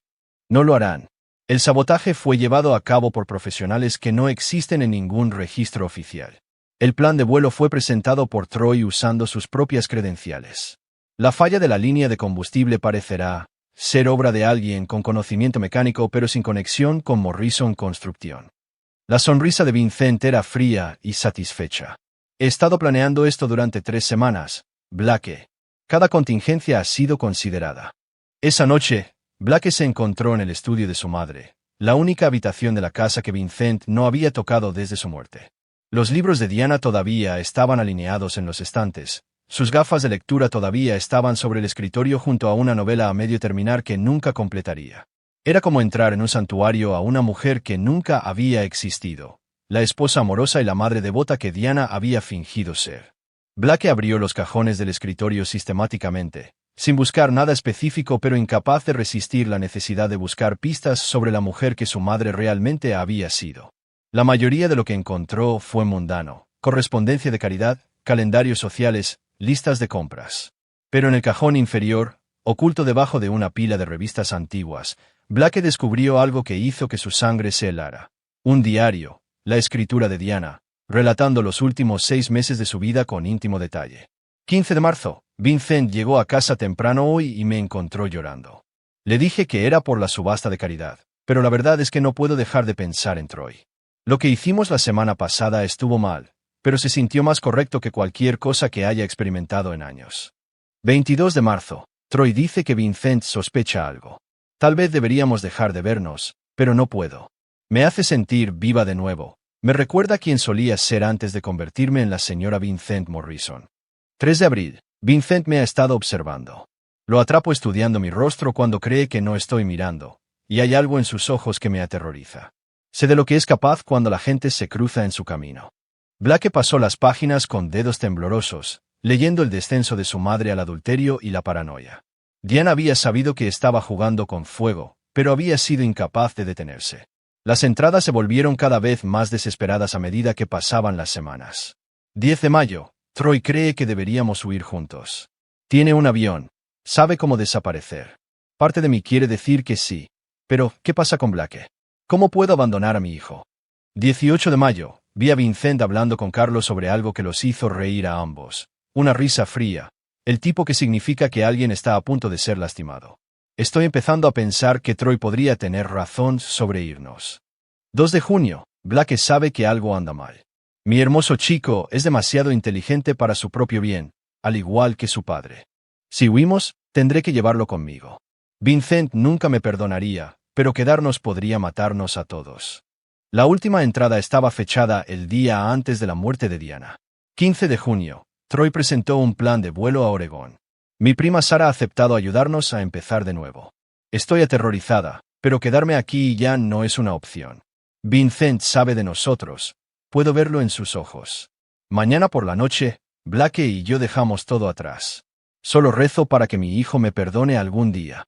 No lo harán. El sabotaje fue llevado a cabo por profesionales que no existen en ningún registro oficial. El plan de vuelo fue presentado por Troy usando sus propias credenciales. La falla de la línea de combustible parecerá ser obra de alguien con conocimiento mecánico pero sin conexión con Morrison Construction. La sonrisa de Vincent era fría y satisfecha. He estado planeando esto durante 3 semanas, Blake. Cada contingencia ha sido considerada. Esa noche, Blake se encontró en el estudio de su madre, la única habitación de la casa que Vincent no había tocado desde su muerte. Los libros de Diana todavía estaban alineados en los estantes. Sus gafas de lectura todavía estaban sobre el escritorio junto a una novela a medio terminar que nunca completaría. Era como entrar en un santuario a una mujer que nunca había existido, la esposa amorosa y la madre devota que Diana había fingido ser. Blake abrió los cajones del escritorio sistemáticamente, sin buscar nada específico pero incapaz de resistir la necesidad de buscar pistas sobre la mujer que su madre realmente había sido. La mayoría de lo que encontró fue mundano: correspondencia de caridad, calendarios sociales, listas de compras. Pero en el cajón inferior, oculto debajo de una pila de revistas antiguas, Blake descubrió algo que hizo que su sangre se helara. Un diario, la escritura de Diana, relatando los últimos 6 meses de su vida con íntimo detalle. 15 de marzo, Vincent llegó a casa temprano hoy y me encontró llorando. Le dije que era por la subasta de caridad, pero la verdad es que no puedo dejar de pensar en Troy. Lo que hicimos la semana pasada estuvo mal, pero se sintió más correcto que cualquier cosa que haya experimentado en años. 22 de marzo, Troy dice que Vincent sospecha algo. Tal vez deberíamos dejar de vernos, pero no puedo. Me hace sentir viva de nuevo. Me recuerda quién solía ser antes de convertirme en la señora Vincent Morrison. 3 de abril, Vincent me ha estado observando. Lo atrapo estudiando mi rostro cuando cree que no estoy mirando, y hay algo en sus ojos que me aterroriza. Sé de lo que es capaz cuando la gente se cruza en su camino. Blake pasó las páginas con dedos temblorosos, leyendo el descenso de su madre al adulterio y la paranoia. Diana había sabido que estaba jugando con fuego, pero había sido incapaz de detenerse. Las entradas se volvieron cada vez más desesperadas a medida que pasaban las semanas. 10 de mayo, Troy cree que deberíamos huir juntos. Tiene un avión. Sabe cómo desaparecer. Parte de mí quiere decir que sí. Pero, ¿qué pasa con Blake? ¿Cómo puedo abandonar a mi hijo? 18 de mayo, vi a Vincent hablando con Carlos sobre algo que los hizo reír a ambos. Una risa fría. El tipo que significa que alguien está a punto de ser lastimado. Estoy empezando a pensar que Troy podría tener razón sobre irnos. 2 de junio, Blake sabe que algo anda mal. Mi hermoso chico es demasiado inteligente para su propio bien, al igual que su padre. Si huimos, tendré que llevarlo conmigo. Vincent nunca me perdonaría, pero quedarnos podría matarnos a todos. La última entrada estaba fechada el día antes de la muerte de Diana. 15 de junio, Troy presentó un plan de vuelo a Oregón. Mi prima Sara ha aceptado ayudarnos a empezar de nuevo. Estoy aterrorizada, pero quedarme aquí ya no es una opción. Vincent sabe de nosotros. Puedo verlo en sus ojos. Mañana por la noche, Blake y yo dejamos todo atrás. Solo rezo para que mi hijo me perdone algún día.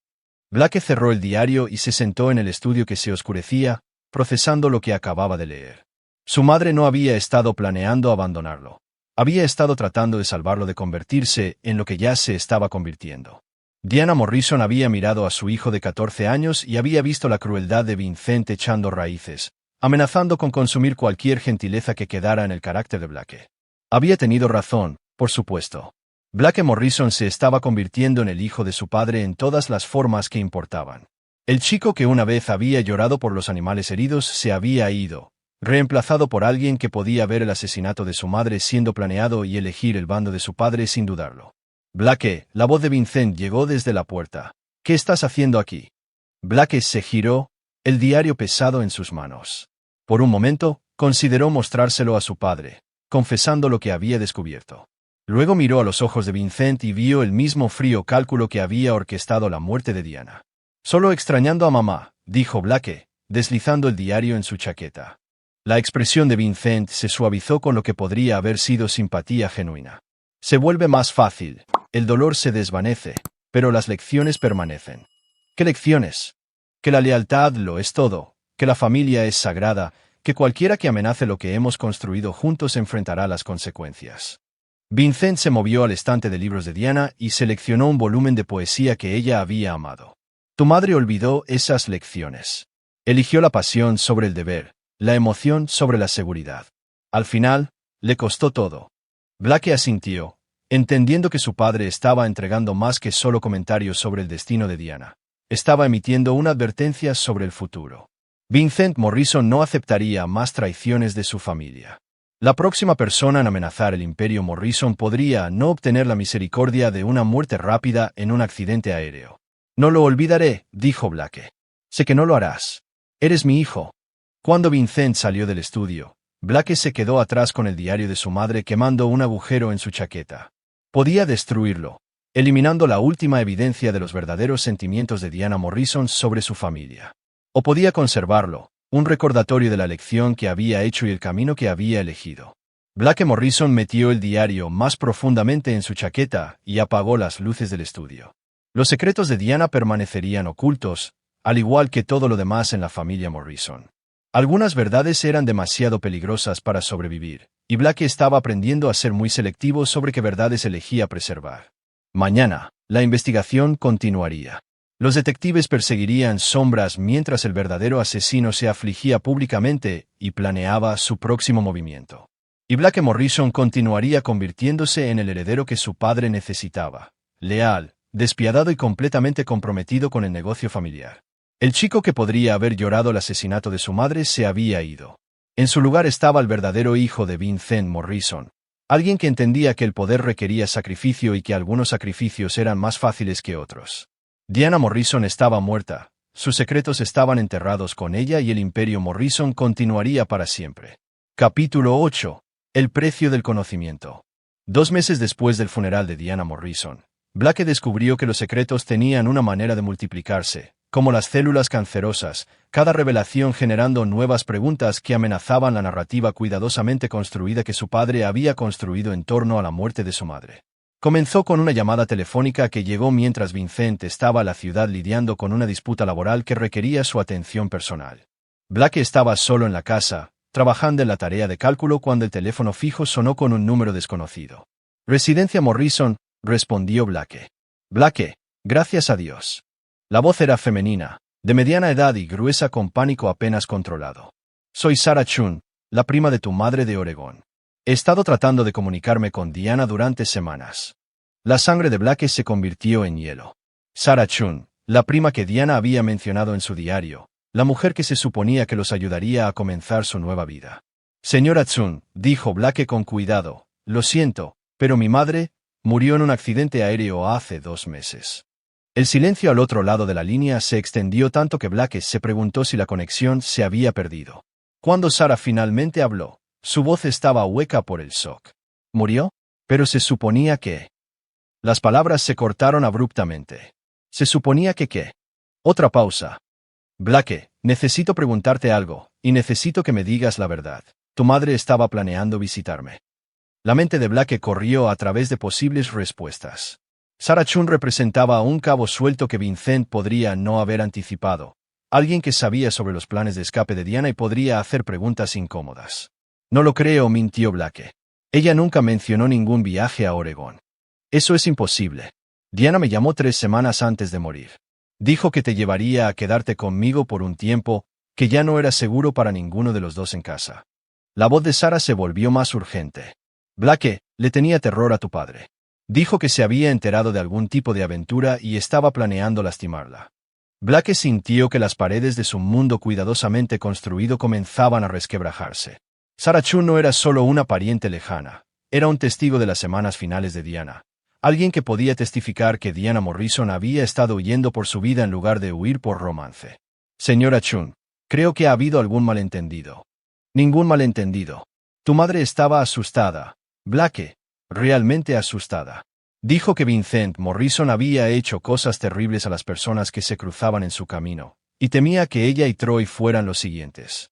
Blake cerró el diario y se sentó en el estudio que se oscurecía, procesando lo que acababa de leer. Su madre no había estado planeando abandonarlo. Había estado tratando de salvarlo de convertirse en lo que ya se estaba convirtiendo. Diana Morrison había mirado a su hijo de 14 años y había visto la crueldad de Vincent echando raíces, amenazando con consumir cualquier gentileza que quedara en el carácter de Blake. Había tenido razón, por supuesto. Blake Morrison se estaba convirtiendo en el hijo de su padre en todas las formas que importaban. El chico que una vez había llorado por los animales heridos se había ido, reemplazado por alguien que podía ver el asesinato de su madre siendo planeado y elegir el bando de su padre sin dudarlo. Blake, la voz de Vincent llegó desde la puerta. ¿Qué estás haciendo aquí? Blake se giró, el diario pesado en sus manos. Por un momento, consideró mostrárselo a su padre, confesando lo que había descubierto. Luego miró a los ojos de Vincent y vio el mismo frío cálculo que había orquestado la muerte de Diana. Solo extrañando a mamá, dijo Blake, deslizando el diario en su chaqueta. La expresión de Vincent se suavizó con lo que podría haber sido simpatía genuina. Se vuelve más fácil. El dolor se desvanece, pero las lecciones permanecen. ¿Qué lecciones? Que la lealtad lo es todo, que la familia es sagrada, que cualquiera que amenace lo que hemos construido juntos enfrentará las consecuencias. Vincent se movió al estante de libros de Diana y seleccionó un volumen de poesía que ella había amado. Tu madre olvidó esas lecciones. Eligió la pasión sobre el deber, la emoción sobre la seguridad. Al final, le costó todo. Blake asintió, entendiendo que su padre estaba entregando más que solo comentarios sobre el destino de Diana. Estaba emitiendo una advertencia sobre el futuro. Vincent Morrison no aceptaría más traiciones de su familia. La próxima persona en amenazar el imperio Morrison podría no obtener la misericordia de una muerte rápida en un accidente aéreo. No lo olvidaré, dijo Blake. Sé que no lo harás. Eres mi hijo. Cuando Vincent salió del estudio, Blake se quedó atrás con el diario de su madre quemando un agujero en su chaqueta. Podía destruirlo, eliminando la última evidencia de los verdaderos sentimientos de Diana Morrison sobre su familia. O podía conservarlo, un recordatorio de la lección que había hecho y el camino que había elegido. Blake Morrison metió el diario más profundamente en su chaqueta y apagó las luces del estudio. Los secretos de Diana permanecerían ocultos, al igual que todo lo demás en la familia Morrison. Algunas verdades eran demasiado peligrosas para sobrevivir, y Blake estaba aprendiendo a ser muy selectivo sobre qué verdades elegía preservar. Mañana, la investigación continuaría. Los detectives perseguirían sombras mientras el verdadero asesino se afligía públicamente y planeaba su próximo movimiento. Y Blake Morrison continuaría convirtiéndose en el heredero que su padre necesitaba, leal, despiadado y completamente comprometido con el negocio familiar. El chico que podría haber llorado el asesinato de su madre se había ido. En su lugar estaba el verdadero hijo de Vincent Morrison, alguien que entendía que el poder requería sacrificio y que algunos sacrificios eran más fáciles que otros. Diana Morrison estaba muerta, sus secretos estaban enterrados con ella y el imperio Morrison continuaría para siempre. Capítulo 8. El precio del conocimiento. 2 meses después del funeral de Diana Morrison, Blake descubrió que los secretos tenían una manera de multiplicarse, como las células cancerosas, cada revelación generando nuevas preguntas que amenazaban la narrativa cuidadosamente construida que su padre había construido en torno a la muerte de su madre. Comenzó con una llamada telefónica que llegó mientras Vincent estaba en la ciudad lidiando con una disputa laboral que requería su atención personal. Blake estaba solo en la casa, trabajando en la tarea de cálculo cuando el teléfono fijo sonó con un número desconocido. Residencia Morrison, respondió Blake. Blake, gracias a Dios. La voz era femenina, de mediana edad y gruesa con pánico apenas controlado. Soy Sarah Chun, la prima de tu madre de Oregón. He estado tratando de comunicarme con Diana durante semanas. La sangre de Blake se convirtió en hielo. Sarah Chun, la prima que Diana había mencionado en su diario, la mujer que se suponía que los ayudaría a comenzar su nueva vida. Señora Chun, dijo Blake con cuidado, lo siento, pero mi madre murió en un accidente aéreo hace 2 meses. El silencio al otro lado de la línea se extendió tanto que Blake se preguntó si la conexión se había perdido. Cuando Sarah finalmente habló, su voz estaba hueca por el shock. ¿Murió? Pero se suponía que... Las palabras se cortaron abruptamente. ¿Se suponía que qué? Otra pausa. Blake, necesito preguntarte algo, y necesito que me digas la verdad. Tu madre estaba planeando visitarme. La mente de Blake corrió a través de posibles respuestas. Sarah Chun representaba un cabo suelto que Vincent podría no haber anticipado, alguien que sabía sobre los planes de escape de Diana y podría hacer preguntas incómodas. No lo creo, mintió Blake. Ella nunca mencionó ningún viaje a Oregón. Eso es imposible. Diana me llamó 3 semanas antes de morir. Dijo que te llevaría a quedarte conmigo por un tiempo, que ya no era seguro para ninguno de los dos en casa. La voz de Sarah se volvió más urgente. Blake, le tenía terror a tu padre. Dijo que se había enterado de algún tipo de aventura y estaba planeando lastimarla. Blake sintió que las paredes de su mundo cuidadosamente construido comenzaban a resquebrajarse. Sarah Chun no era solo una pariente lejana, era un testigo de las semanas finales de Diana. Alguien que podía testificar que Diana Morrison había estado huyendo por su vida en lugar de huir por romance. Señora Chun, creo que ha habido algún malentendido. Ningún malentendido. Tu madre estaba asustada. Blake, realmente asustada. Dijo que Vincent Morrison había hecho cosas terribles a las personas que se cruzaban en su camino, y temía que ella y Troy fueran los siguientes.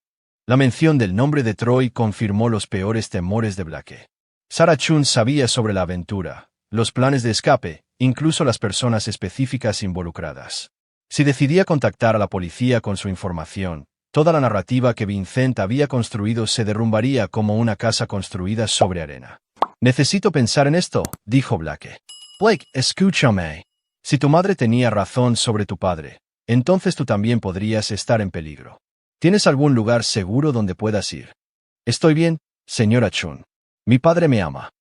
La mención del nombre de Troy confirmó los peores temores de Blake. Sarah Chun sabía sobre la aventura, los planes de escape, incluso las personas específicas involucradas. Si decidía contactar a la policía con su información, toda la narrativa que Vincent había construido se derrumbaría como una casa construida sobre arena. «Necesito pensar en esto», dijo Blake. «Blake, escúchame. Si tu madre tenía razón sobre tu padre, entonces tú también podrías estar en peligro. ¿Tienes algún lugar seguro donde puedas ir?» «Estoy bien, señora Chun. Mi padre me ama».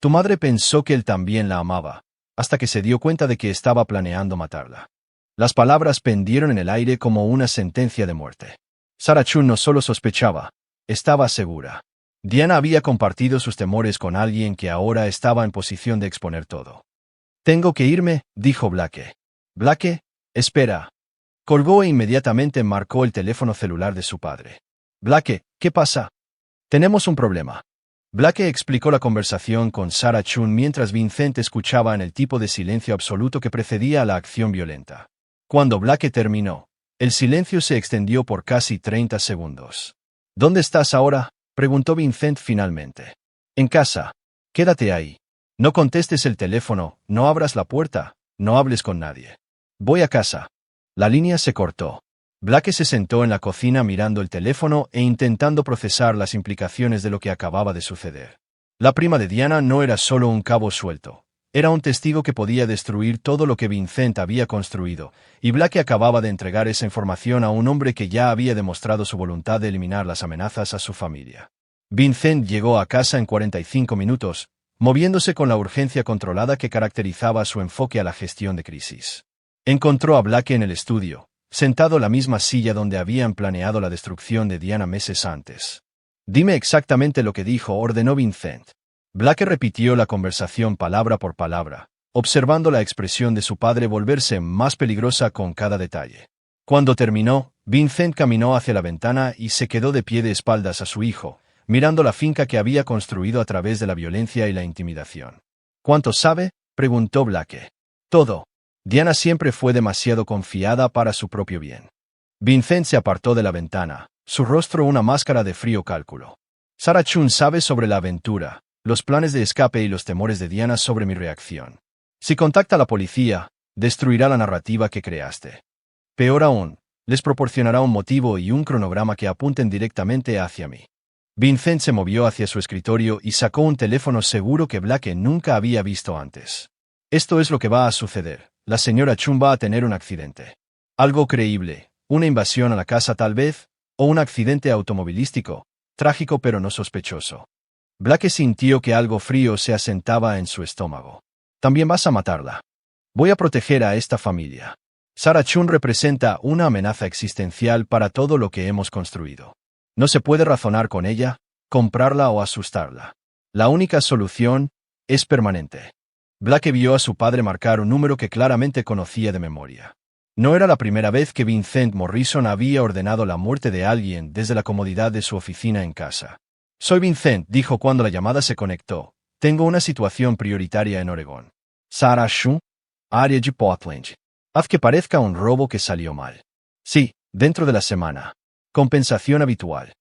Tu madre pensó que él también la amaba, hasta que se dio cuenta de que estaba planeando matarla. Las palabras pendieron en el aire como una sentencia de muerte. Sarah Chun no solo sospechaba, estaba segura. Diana había compartido sus temores con alguien que ahora estaba en posición de exponer todo. «Tengo que irme», dijo Blake. «Blake, espera». Colgó e inmediatamente marcó el teléfono celular de su padre. «Blake, ¿qué pasa?» «Tenemos un problema». Blake explicó la conversación con Sarah Chun mientras Vincent escuchaba en el tipo de silencio absoluto que precedía a la acción violenta. Cuando Blake terminó, el silencio se extendió por casi 30 segundos. «¿Dónde estás ahora?», preguntó Vincent finalmente. «En casa. Quédate ahí. No contestes el teléfono, no abras la puerta, no hables con nadie. Voy a casa». La línea se cortó. Blake se sentó en la cocina mirando el teléfono e intentando procesar las implicaciones de lo que acababa de suceder. La prima de Diana no era solo un cabo suelto. Era un testigo que podía destruir todo lo que Vincent había construido, y Blake acababa de entregar esa información a un hombre que ya había demostrado su voluntad de eliminar las amenazas a su familia. Vincent llegó a casa en 45 minutos, moviéndose con la urgencia controlada que caracterizaba su enfoque a la gestión de crisis. Encontró a Blake en el estudio, sentado en la misma silla donde habían planeado la destrucción de Diana meses antes. «Dime exactamente lo que dijo», ordenó Vincent. Blake repitió la conversación palabra por palabra, observando la expresión de su padre volverse más peligrosa con cada detalle. Cuando terminó, Vincent caminó hacia la ventana y se quedó de pie de espaldas a su hijo, mirando la finca que había construido a través de la violencia y la intimidación. «¿Cuánto sabe?», preguntó Blake. «Todo. Diana siempre fue demasiado confiada para su propio bien». Vincent se apartó de la ventana, su rostro una máscara de frío cálculo. «Sarah Chun sabe sobre la aventura, los planes de escape y los temores de Diana sobre mi reacción. Si contacta a la policía, destruirá la narrativa que creaste. Peor aún, les proporcionará un motivo y un cronograma que apunten directamente hacia mí». Vincent se movió hacia su escritorio y sacó un teléfono seguro que Blake nunca había visto antes. «Esto es lo que va a suceder. La señora Chun va a tener un accidente. Algo creíble, una invasión a la casa tal vez, o un accidente automovilístico, trágico pero no sospechoso». Blake sintió que algo frío se asentaba en su estómago. «También vas a matarla. Voy a proteger a esta familia. Sarah Chun representa una amenaza existencial para todo lo que hemos construido. No se puede razonar con ella, comprarla o asustarla. La única solución es permanente». Blake vio a su padre marcar un número que claramente conocía de memoria. No era la primera vez que Vincent Morrison había ordenado la muerte de alguien desde la comodidad de su oficina en casa. «Soy Vincent», dijo cuando la llamada se conectó. «Tengo una situación prioritaria en Oregón». «Sarah Chun, área de Portland. Haz que parezca un robo que salió mal». «Sí, dentro de la semana. Compensación habitual».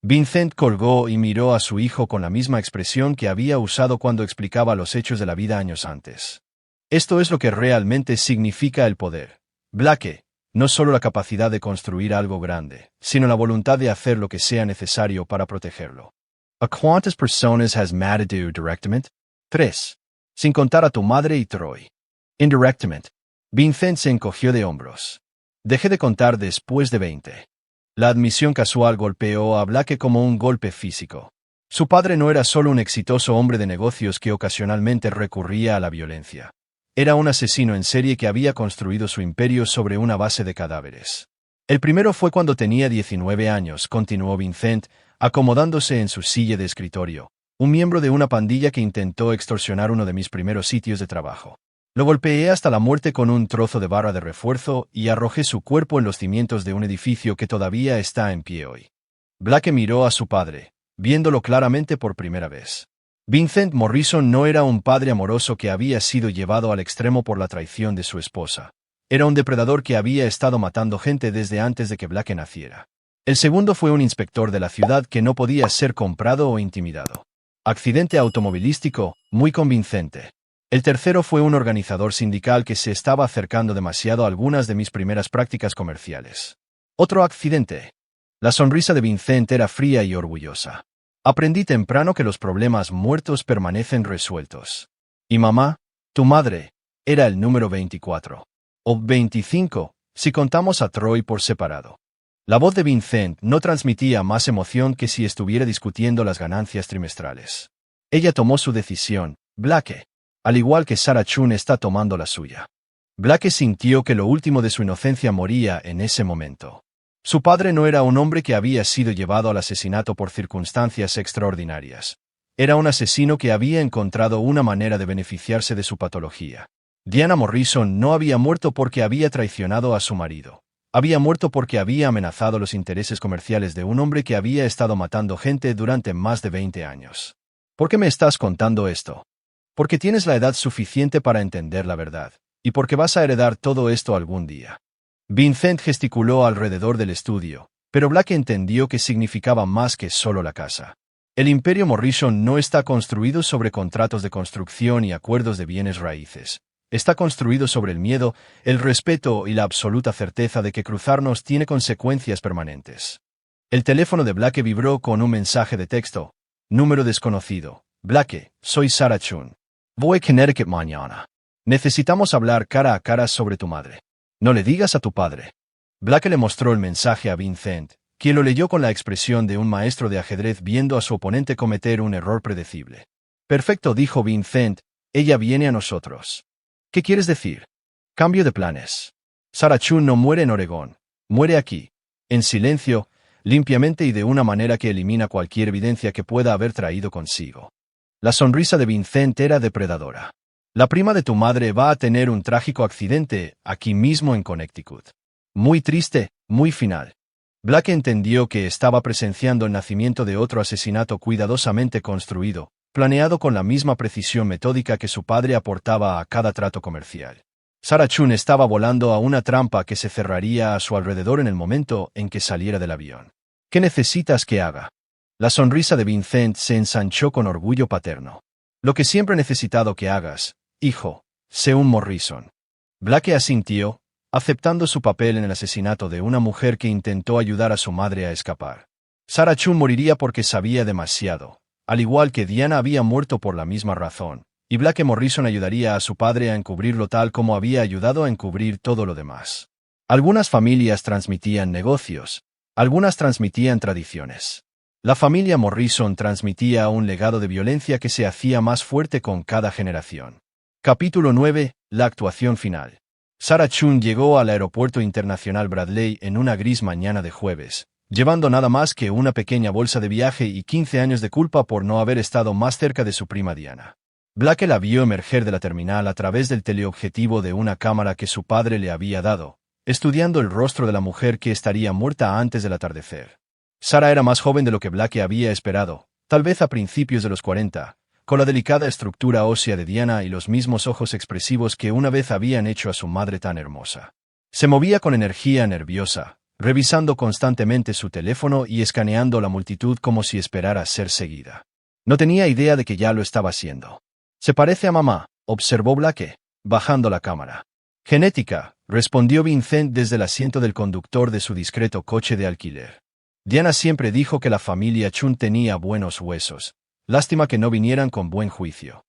Vincent colgó y miró a su hijo con la misma expresión que había usado cuando explicaba los hechos de la vida años antes. «Esto es lo que realmente significa el poder, Blake, no solo la capacidad de construir algo grande, sino la voluntad de hacer lo que sea necesario para protegerlo». «¿A cuántas personas has matado directamente?» «3. Sin contar a tu madre y Troy». «Indirectamente». Vincent se encogió de hombros. «Dejé de contar después de 20». La admisión casual golpeó a Blake como un golpe físico. Su padre no era solo un exitoso hombre de negocios que ocasionalmente recurría a la violencia. Era un asesino en serie que había construido su imperio sobre una base de cadáveres. «El primero fue cuando tenía 19 años», continuó Vincent, acomodándose en su silla de escritorio. «Un miembro de una pandilla que intentó extorsionar uno de mis primeros sitios de trabajo. Lo golpeé hasta la muerte con un trozo de barra de refuerzo y arrojé su cuerpo en los cimientos de un edificio que todavía está en pie hoy». Blake miró a su padre, viéndolo claramente por primera vez. Vincent Morrison no era un padre amoroso que había sido llevado al extremo por la traición de su esposa. Era un depredador que había estado matando gente desde antes de que Blake naciera. El segundo fue un inspector de la ciudad que no podía ser comprado o intimidado. Accidente automovilístico, muy convincente. El tercero fue un organizador sindical que se estaba acercando demasiado a algunas de mis primeras prácticas comerciales. Otro accidente. La sonrisa de Vincent era fría y orgullosa. Aprendí temprano que los problemas muertos permanecen resueltos. Y mamá, tu madre, era el número 24. O 25, si contamos a Troy por separado. La voz de Vincent no transmitía más emoción que si estuviera discutiendo las ganancias trimestrales. Ella tomó su decisión, Blake, al igual que Sarah Chun está tomando la suya. Blake sintió que lo último de su inocencia moría en ese momento. Su padre no era un hombre que había sido llevado al asesinato por circunstancias extraordinarias. Era un asesino que había encontrado una manera de beneficiarse de su patología. Diana Morrison no había muerto porque había traicionado a su marido. Había muerto porque había amenazado los intereses comerciales de un hombre que había estado matando gente durante más de 20 años. ¿Por qué me estás contando esto? Porque tienes la edad suficiente para entender la verdad, y porque vas a heredar todo esto algún día. Vincent gesticuló alrededor del estudio, pero Blake entendió que significaba más que solo la casa. El Imperio Morrison no está construido sobre contratos de construcción y acuerdos de bienes raíces. Está construido sobre el miedo, el respeto y la absoluta certeza de que cruzarnos tiene consecuencias permanentes. El teléfono de Blake vibró con un mensaje de texto. Número desconocido. Blake, soy Sarah Chun. Voy a Connecticut mañana. Necesitamos hablar cara a cara sobre tu madre. No le digas a tu padre. Blake le mostró el mensaje a Vincent, quien lo leyó con la expresión de un maestro de ajedrez viendo a su oponente cometer un error predecible. Perfecto, dijo Vincent, ella viene a nosotros. ¿Qué quieres decir? Cambio de planes. Sarah Chun no muere en Oregón, muere aquí, en silencio, limpiamente y de una manera que elimina cualquier evidencia que pueda haber traído consigo. La sonrisa de Vincent era depredadora. La prima de tu madre va a tener un trágico accidente aquí mismo en Connecticut. Muy triste, muy final. Blake entendió que estaba presenciando el nacimiento de otro asesinato cuidadosamente construido, planeado con la misma precisión metódica que su padre aportaba a cada trato comercial. Sarah Chun estaba volando a una trampa que se cerraría a su alrededor en el momento en que saliera del avión. ¿Qué necesitas que haga? La sonrisa de Vincent se ensanchó con orgullo paterno. Lo que siempre he necesitado que hagas, hijo, sé un Morrison. Blake asintió, aceptando su papel en el asesinato de una mujer que intentó ayudar a su madre a escapar. Sarah Chun moriría porque sabía demasiado. Al igual que Diana había muerto por la misma razón, y Blake Morrison ayudaría a su padre a encubrirlo tal como había ayudado a encubrir todo lo demás. Algunas familias transmitían negocios, algunas transmitían tradiciones. La familia Morrison transmitía un legado de violencia que se hacía más fuerte con cada generación. Capítulo 9. La actuación final. Sarah Chun llegó al Aeropuerto Internacional Bradley en una gris mañana de jueves, llevando nada más que una pequeña bolsa de viaje y 15 años de culpa por no haber estado más cerca de su prima Diana. Blake la vio emerger de la terminal a través del teleobjetivo de una cámara que su padre le había dado, estudiando el rostro de la mujer que estaría muerta antes del atardecer. Sarah era más joven de lo que Blake había esperado, tal vez a principios de los 40, con la delicada estructura ósea de Diana y los mismos ojos expresivos que una vez habían hecho a su madre tan hermosa. Se movía con energía nerviosa, revisando constantemente su teléfono y escaneando la multitud como si esperara ser seguida. No tenía idea de que ya lo estaba haciendo. «Se parece a mamá», observó Blake, bajando la cámara. «Genética», respondió Vincent desde el asiento del conductor de su discreto coche de alquiler. Diana siempre dijo que la familia Chun tenía buenos huesos. Lástima que no vinieran con buen juicio.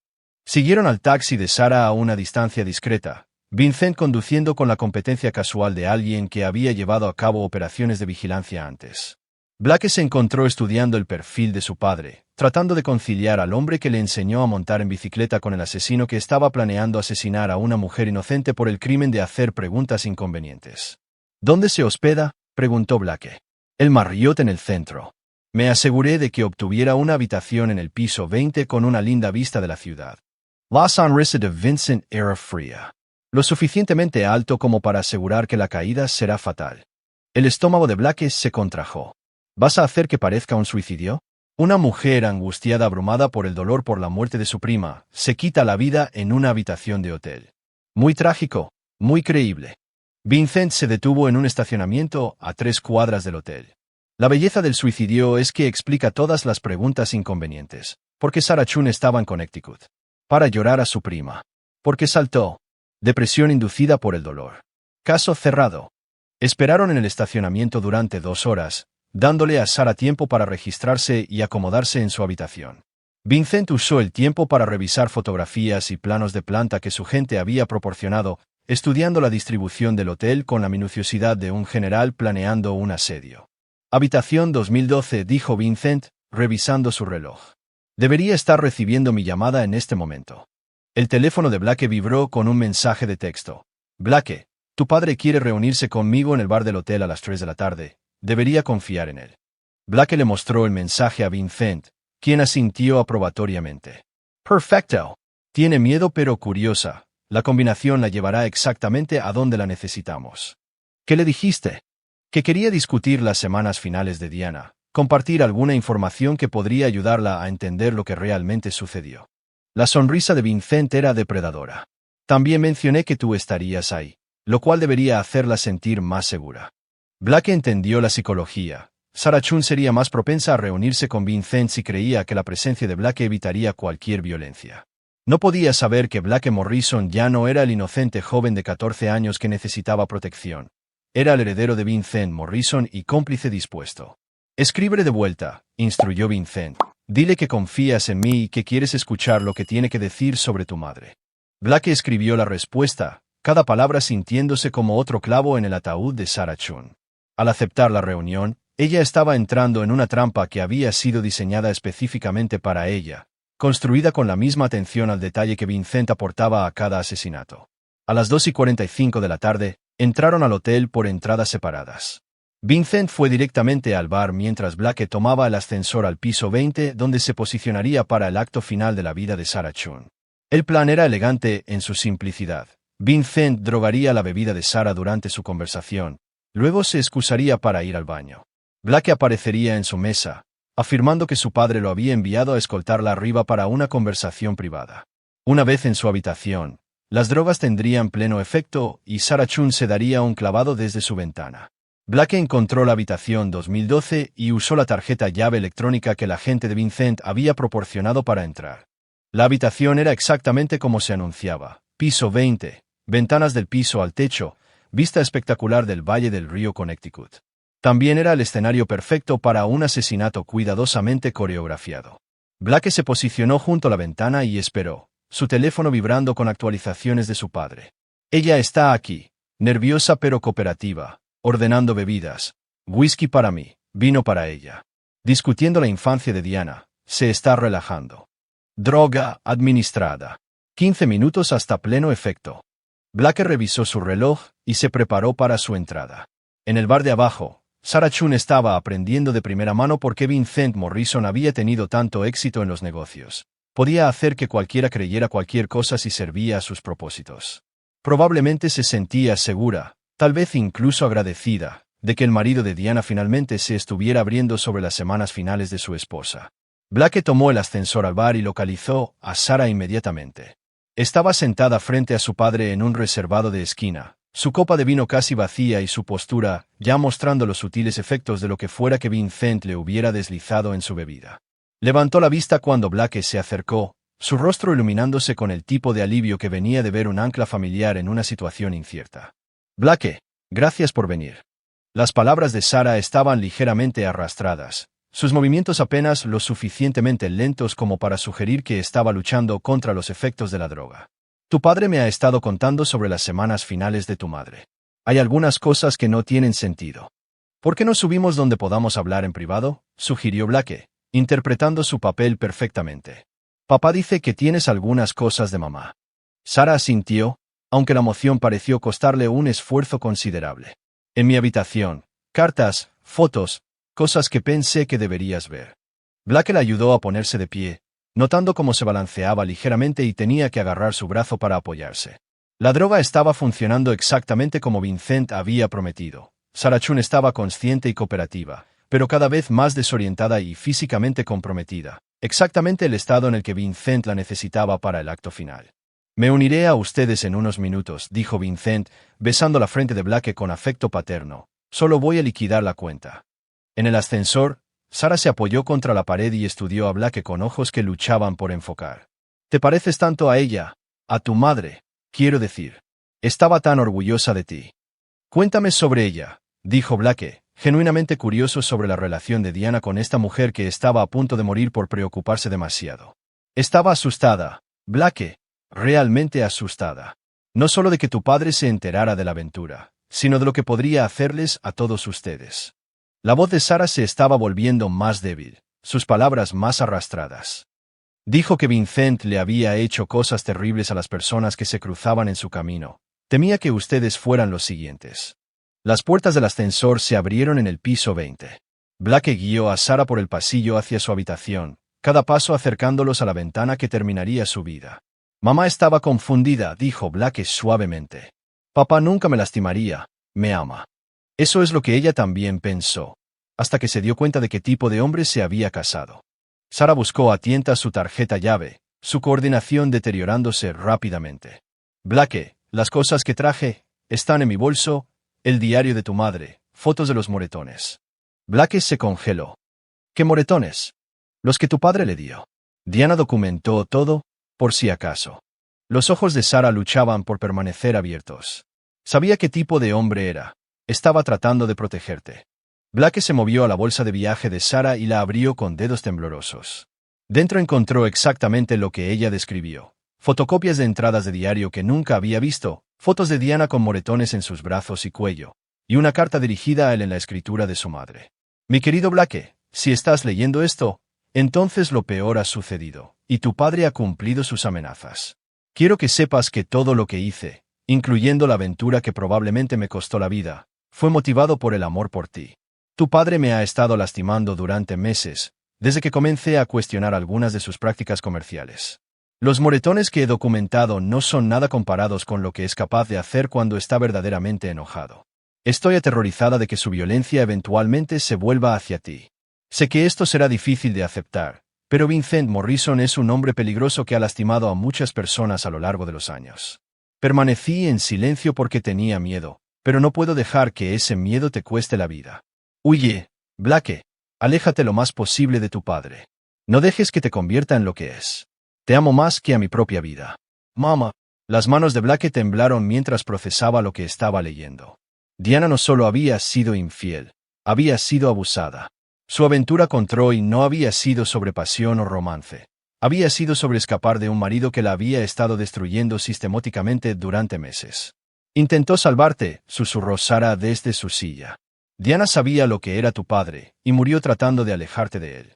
Siguieron al taxi de Sarah a una distancia discreta, Vincent conduciendo con la competencia casual de alguien que había llevado a cabo operaciones de vigilancia antes. Blake se encontró estudiando el perfil de su padre, tratando de conciliar al hombre que le enseñó a montar en bicicleta con el asesino que estaba planeando asesinar a una mujer inocente por el crimen de hacer preguntas inconvenientes. «¿Dónde se hospeda?», preguntó Blake. «El Marriott en el centro. Me aseguré de que obtuviera una habitación en el piso 20 con una linda vista de la ciudad». La sonrisa de Vincent era fría. Lo suficientemente alto como para asegurar que la caída será fatal. El estómago de Blake se contrajo. ¿Vas a hacer que parezca un suicidio? Una mujer angustiada, abrumada por el dolor por la muerte de su prima, se quita la vida en una habitación de hotel. Muy trágico, muy creíble. Vincent se detuvo en un estacionamiento a 3 cuadras del hotel. La belleza del suicidio es que explica todas las preguntas inconvenientes. ¿Por qué Sarah Chun estaba en Connecticut? para llorar a su prima. Porque saltó. Depresión inducida por el dolor. Caso cerrado. Esperaron en el estacionamiento durante 2 horas, dándole a Sarah tiempo para registrarse y acomodarse en su habitación. Vincent usó el tiempo para revisar fotografías y planos de planta que su gente había proporcionado, estudiando la distribución del hotel con la minuciosidad de un general planeando un asedio. Habitación 2012, dijo Vincent, revisando su reloj. Debería estar recibiendo mi llamada en este momento. El teléfono de Blake vibró con un mensaje de texto. Blake, tu padre quiere reunirse conmigo en el bar del hotel a las 3 de la tarde. Debería confiar en él. Blake le mostró el mensaje a Vincent, quien asintió aprobatoriamente. Perfecto. Tiene miedo pero curiosa. La combinación la llevará exactamente a donde la necesitamos. ¿Qué le dijiste? Que quería discutir las semanas finales de Diana, compartir alguna información que podría ayudarla a entender lo que realmente sucedió. La sonrisa de Vincent era depredadora. También mencioné que tú estarías ahí, lo cual debería hacerla sentir más segura. Blake entendió la psicología. Sarah Chun sería más propensa a reunirse con Vincent si creía que la presencia de Blake evitaría cualquier violencia. No podía saber que Blake Morrison ya no era el inocente joven de 14 años que necesitaba protección. Era el heredero de Vincent Morrison y cómplice dispuesto. Escríbele de vuelta, instruyó Vincent. Dile que confías en mí y que quieres escuchar lo que tiene que decir sobre tu madre. Blake escribió la respuesta, cada palabra sintiéndose como otro clavo en el ataúd de Sarah Chun. Al aceptar la reunión, ella estaba entrando en una trampa que había sido diseñada específicamente para ella, construida con la misma atención al detalle que Vincent aportaba a cada asesinato. A las 2:45 de la tarde, entraron al hotel por entradas separadas. Vincent fue directamente al bar mientras Blake tomaba el ascensor al piso 20 donde se posicionaría para el acto final de la vida de Sarah Chun. El plan era elegante en su simplicidad. Vincent drogaría la bebida de Sarah durante su conversación, luego se excusaría para ir al baño. Blake aparecería en su mesa, afirmando que su padre lo había enviado a escoltarla arriba para una conversación privada. Una vez en su habitación, las drogas tendrían pleno efecto y Sarah Chun se daría un clavado desde su ventana. Blake encontró la habitación 2012 y usó la tarjeta llave electrónica que la agente de Vincent había proporcionado para entrar. La habitación era exactamente como se anunciaba. Piso 20, ventanas del piso al techo, vista espectacular del valle del río Connecticut. También era el escenario perfecto para un asesinato cuidadosamente coreografiado. Blake se posicionó junto a la ventana y esperó, su teléfono vibrando con actualizaciones de su padre. Ella está aquí, nerviosa pero cooperativa, ordenando bebidas, whisky para mí, vino para ella. Discutiendo la infancia de Diana, se está relajando. Droga administrada. 15 minutos hasta pleno efecto. Blake revisó su reloj y se preparó para su entrada. En el bar de abajo, Sarah Chun estaba aprendiendo de primera mano por qué Vincent Morrison había tenido tanto éxito en los negocios. Podía hacer que cualquiera creyera cualquier cosa si servía a sus propósitos. Probablemente se sentía segura, tal vez incluso agradecida, de que el marido de Diana finalmente se estuviera abriendo sobre las semanas finales de su esposa. Blake tomó el ascensor al bar y localizó a Sarah inmediatamente. Estaba sentada frente a su padre en un reservado de esquina, su copa de vino casi vacía y su postura, ya mostrando los sutiles efectos de lo que fuera que Vincent le hubiera deslizado en su bebida. Levantó la vista cuando Blake se acercó, su rostro iluminándose con el tipo de alivio que venía de ver un ancla familiar en una situación incierta. Blake, gracias por venir. Las palabras de Sarah estaban ligeramente arrastradas, sus movimientos apenas lo suficientemente lentos como para sugerir que estaba luchando contra los efectos de la droga. Tu padre me ha estado contando sobre las semanas finales de tu madre. Hay algunas cosas que no tienen sentido. ¿Por qué no subimos donde podamos hablar en privado?, sugirió Blake, interpretando su papel perfectamente. Papá dice que tienes algunas cosas de mamá. Sarah asintió, aunque la moción pareció costarle un esfuerzo considerable. En mi habitación, cartas, fotos, cosas que pensé que deberías ver. Blake la ayudó a ponerse de pie, notando cómo se balanceaba ligeramente y tenía que agarrar su brazo para apoyarse. La droga estaba funcionando exactamente como Vincent había prometido. Sarah Chun estaba consciente y cooperativa, pero cada vez más desorientada y físicamente comprometida, exactamente el estado en el que Vincent la necesitaba para el acto final. Me uniré a ustedes en unos minutos, dijo Vincent, besando la frente de Blake con afecto paterno. Solo voy a liquidar la cuenta. En el ascensor, Sarah se apoyó contra la pared y estudió a Blake con ojos que luchaban por enfocar. Te pareces tanto a ella, a tu madre, quiero decir. Estaba tan orgullosa de ti. Cuéntame sobre ella, dijo Blake, genuinamente curioso sobre la relación de Diana con esta mujer que estaba a punto de morir por preocuparse demasiado. Estaba asustada, Blake, realmente asustada. No solo de que tu padre se enterara de la aventura, sino de lo que podría hacerles a todos ustedes. La voz de Sarah se estaba volviendo más débil, sus palabras más arrastradas. Dijo que Vincent le había hecho cosas terribles a las personas que se cruzaban en su camino. Temía que ustedes fueran los siguientes. Las puertas del ascensor se abrieron en el piso 20. Blake guió a Sarah por el pasillo hacia su habitación, cada paso acercándolos a la ventana que terminaría su vida. Mamá estaba confundida, dijo Blake suavemente. Papá nunca me lastimaría, me ama. Eso es lo que ella también pensó, hasta que se dio cuenta de qué tipo de hombre se había casado. Sarah buscó a tientas su tarjeta llave, su coordinación deteriorándose rápidamente. Blake, las cosas que traje, están en mi bolso, el diario de tu madre, fotos de los moretones. Blake se congeló. ¿Qué moretones? Los que tu padre le dio. Diana documentó todo, por si acaso. Los ojos de Sarah luchaban por permanecer abiertos. Sabía qué tipo de hombre era. Estaba tratando de protegerte. Blake se movió a la bolsa de viaje de Sarah y la abrió con dedos temblorosos. Dentro encontró exactamente lo que ella describió. Fotocopias de entradas de diario que nunca había visto, fotos de Diana con moretones en sus brazos y cuello, y una carta dirigida a él en la escritura de su madre. Mi querido Blake, si estás leyendo esto, entonces lo peor ha sucedido, y tu padre ha cumplido sus amenazas. Quiero que sepas que todo lo que hice, incluyendo la aventura que probablemente me costó la vida, fue motivado por el amor por ti. Tu padre me ha estado lastimando durante meses, desde que comencé a cuestionar algunas de sus prácticas comerciales. Los moretones que he documentado no son nada comparados con lo que es capaz de hacer cuando está verdaderamente enojado. Estoy aterrorizada de que su violencia eventualmente se vuelva hacia ti. Sé que esto será difícil de aceptar, pero Vincent Morrison es un hombre peligroso que ha lastimado a muchas personas a lo largo de los años. Permanecí en silencio porque tenía miedo, pero no puedo dejar que ese miedo te cueste la vida. Huye, Blake. Aléjate lo más posible de tu padre. No dejes que te convierta en lo que es. Te amo más que a mi propia vida. Mamá. Las manos de Blake temblaron mientras procesaba lo que estaba leyendo. Diana no solo había sido infiel, había sido abusada. Su aventura con Troy no había sido sobre pasión o romance. Había sido sobre escapar de un marido que la había estado destruyendo sistemáticamente durante meses. Intentó salvarte, susurró Sarah desde su silla. Diana sabía lo que era tu padre, y murió tratando de alejarte de él.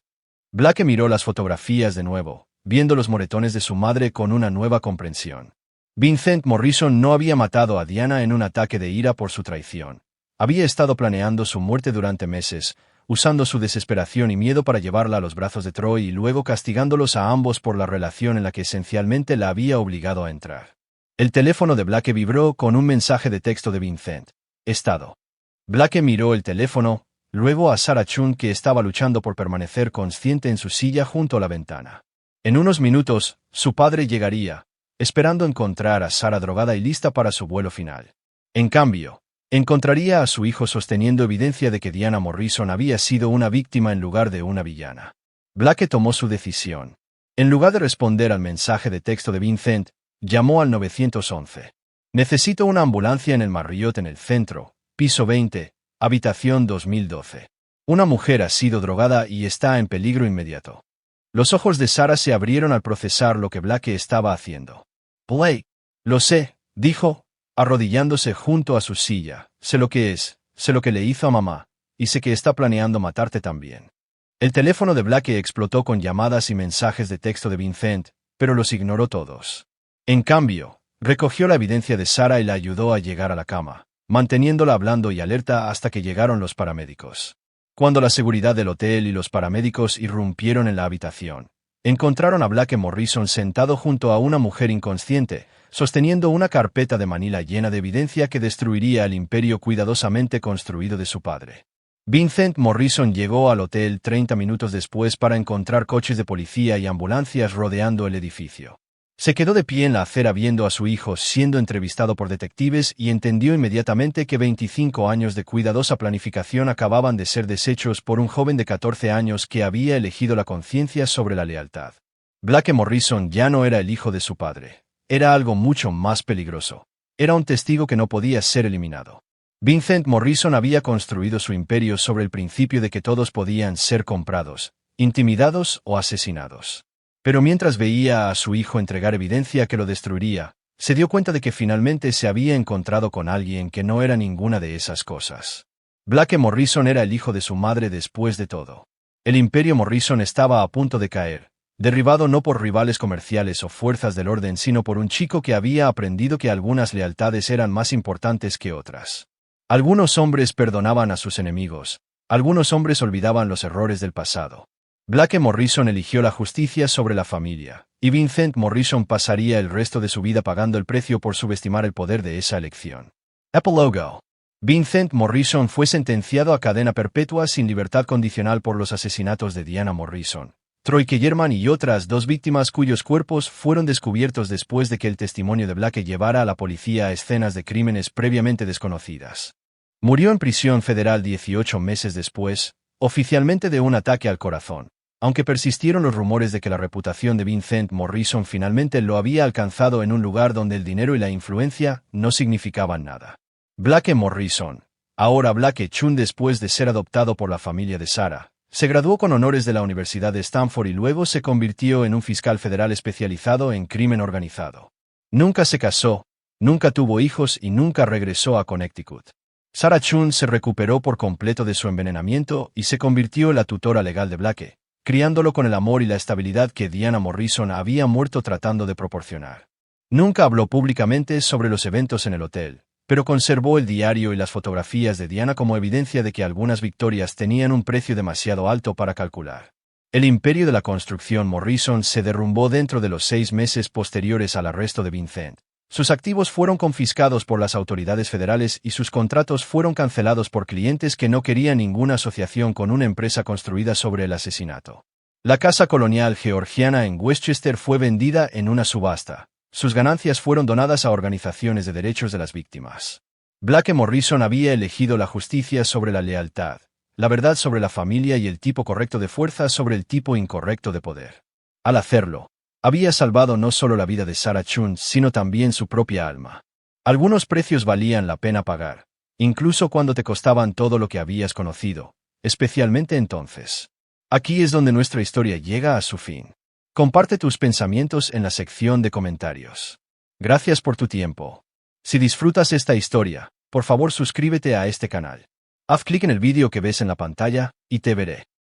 Blake miró las fotografías de nuevo, viendo los moretones de su madre con una nueva comprensión. Vincent Morrison no había matado a Diana en un ataque de ira por su traición. Había estado planeando su muerte durante meses, usando su desesperación y miedo para llevarla a los brazos de Troy y luego castigándolos a ambos por la relación en la que esencialmente la había obligado a entrar. El teléfono de Blake vibró con un mensaje de texto de Vincent. Estado. Blake miró el teléfono, luego a Sarah Chun que estaba luchando por permanecer consciente en su silla junto a la ventana. En unos minutos, su padre llegaría, esperando encontrar a Sarah drogada y lista para su vuelo final. En cambio, encontraría a su hijo sosteniendo evidencia de que Diana Morrison había sido una víctima en lugar de una villana. Blake tomó su decisión. En lugar de responder al mensaje de texto de Vincent, llamó al 911. Necesito una ambulancia en el Marriott en el centro, piso 20, habitación 2012. Una mujer ha sido drogada y está en peligro inmediato. Los ojos de Sarah se abrieron al procesar lo que Blake estaba haciendo. Blake. Lo sé, dijo, arrodillándose junto a su silla. Sé lo que es, sé lo que le hizo a mamá, y sé que está planeando matarte también. El teléfono de Blake explotó con llamadas y mensajes de texto de Vincent, pero los ignoró todos. En cambio, recogió la evidencia de Sarah y la ayudó a llegar a la cama, manteniéndola hablando y alerta hasta que llegaron los paramédicos. Cuando la seguridad del hotel y los paramédicos irrumpieron en la habitación, encontraron a Blake Morrison sentado junto a una mujer inconsciente, sosteniendo una carpeta de manila llena de evidencia que destruiría el imperio cuidadosamente construido de su padre. Vincent Morrison llegó al hotel 30 minutos después para encontrar coches de policía y ambulancias rodeando el edificio. Se quedó de pie en la acera viendo a su hijo siendo entrevistado por detectives y entendió inmediatamente que 25 años de cuidadosa planificación acababan de ser deshechos por un joven de 14 años que había elegido la conciencia sobre la lealtad. Blake Morrison ya no era el hijo de su padre. Era algo mucho más peligroso. Era un testigo que no podía ser eliminado. Vincent Morrison había construido su imperio sobre el principio de que todos podían ser comprados, intimidados o asesinados. Pero mientras veía a su hijo entregar evidencia que lo destruiría, se dio cuenta de que finalmente se había encontrado con alguien que no era ninguna de esas cosas. Blake Morrison era el hijo de su madre después de todo. El imperio Morrison estaba a punto de caer, derribado no por rivales comerciales o fuerzas del orden, sino por un chico que había aprendido que algunas lealtades eran más importantes que otras. Algunos hombres perdonaban a sus enemigos, algunos hombres olvidaban los errores del pasado. Blake Morrison eligió la justicia sobre la familia, y Vincent Morrison pasaría el resto de su vida pagando el precio por subestimar el poder de esa elección. Epílogo. Vincent Morrison fue sentenciado a cadena perpetua sin libertad condicional por los asesinatos de Diana Morrison, Troy Kellerman y otras dos víctimas cuyos cuerpos fueron descubiertos después de que el testimonio de Blake llevara a la policía a escenas de crímenes previamente desconocidas. Murió en prisión federal 18 meses después, oficialmente de un ataque al corazón, aunque persistieron los rumores de que la reputación de Vincent Morrison finalmente lo había alcanzado en un lugar donde el dinero y la influencia no significaban nada. Blake Morrison, ahora Blake Chun, después de ser adoptado por la familia de Sarah, se graduó con honores de la Universidad de Stanford y luego se convirtió en un fiscal federal especializado en crimen organizado. Nunca se casó, nunca tuvo hijos y nunca regresó a Connecticut. Sarah Chun se recuperó por completo de su envenenamiento y se convirtió en la tutora legal de Blake, criándolo con el amor y la estabilidad que Diana Morrison había muerto tratando de proporcionar. Nunca habló públicamente sobre los eventos en el hotel, pero conservó el diario y las fotografías de Diana como evidencia de que algunas victorias tenían un precio demasiado alto para calcular. El imperio de la construcción Morrison se derrumbó dentro de los 6 meses posteriores al arresto de Vincent. Sus activos fueron confiscados por las autoridades federales y sus contratos fueron cancelados por clientes que no querían ninguna asociación con una empresa construida sobre el asesinato. La casa colonial georgiana en Westchester fue vendida en una subasta. Sus ganancias fueron donadas a organizaciones de derechos de las víctimas. Blake Morrison había elegido la justicia sobre la lealtad, la verdad sobre la familia y el tipo correcto de fuerza sobre el tipo incorrecto de poder. Al hacerlo, había salvado no solo la vida de Sarah Chun, sino también su propia alma. Algunos precios valían la pena pagar, incluso cuando te costaban todo lo que habías conocido, especialmente entonces. Aquí es donde nuestra historia llega a su fin. Comparte tus pensamientos en la sección de comentarios. Gracias por tu tiempo. Si disfrutas esta historia, por favor suscríbete a este canal. Haz clic en el vídeo que ves en la pantalla, y te veré.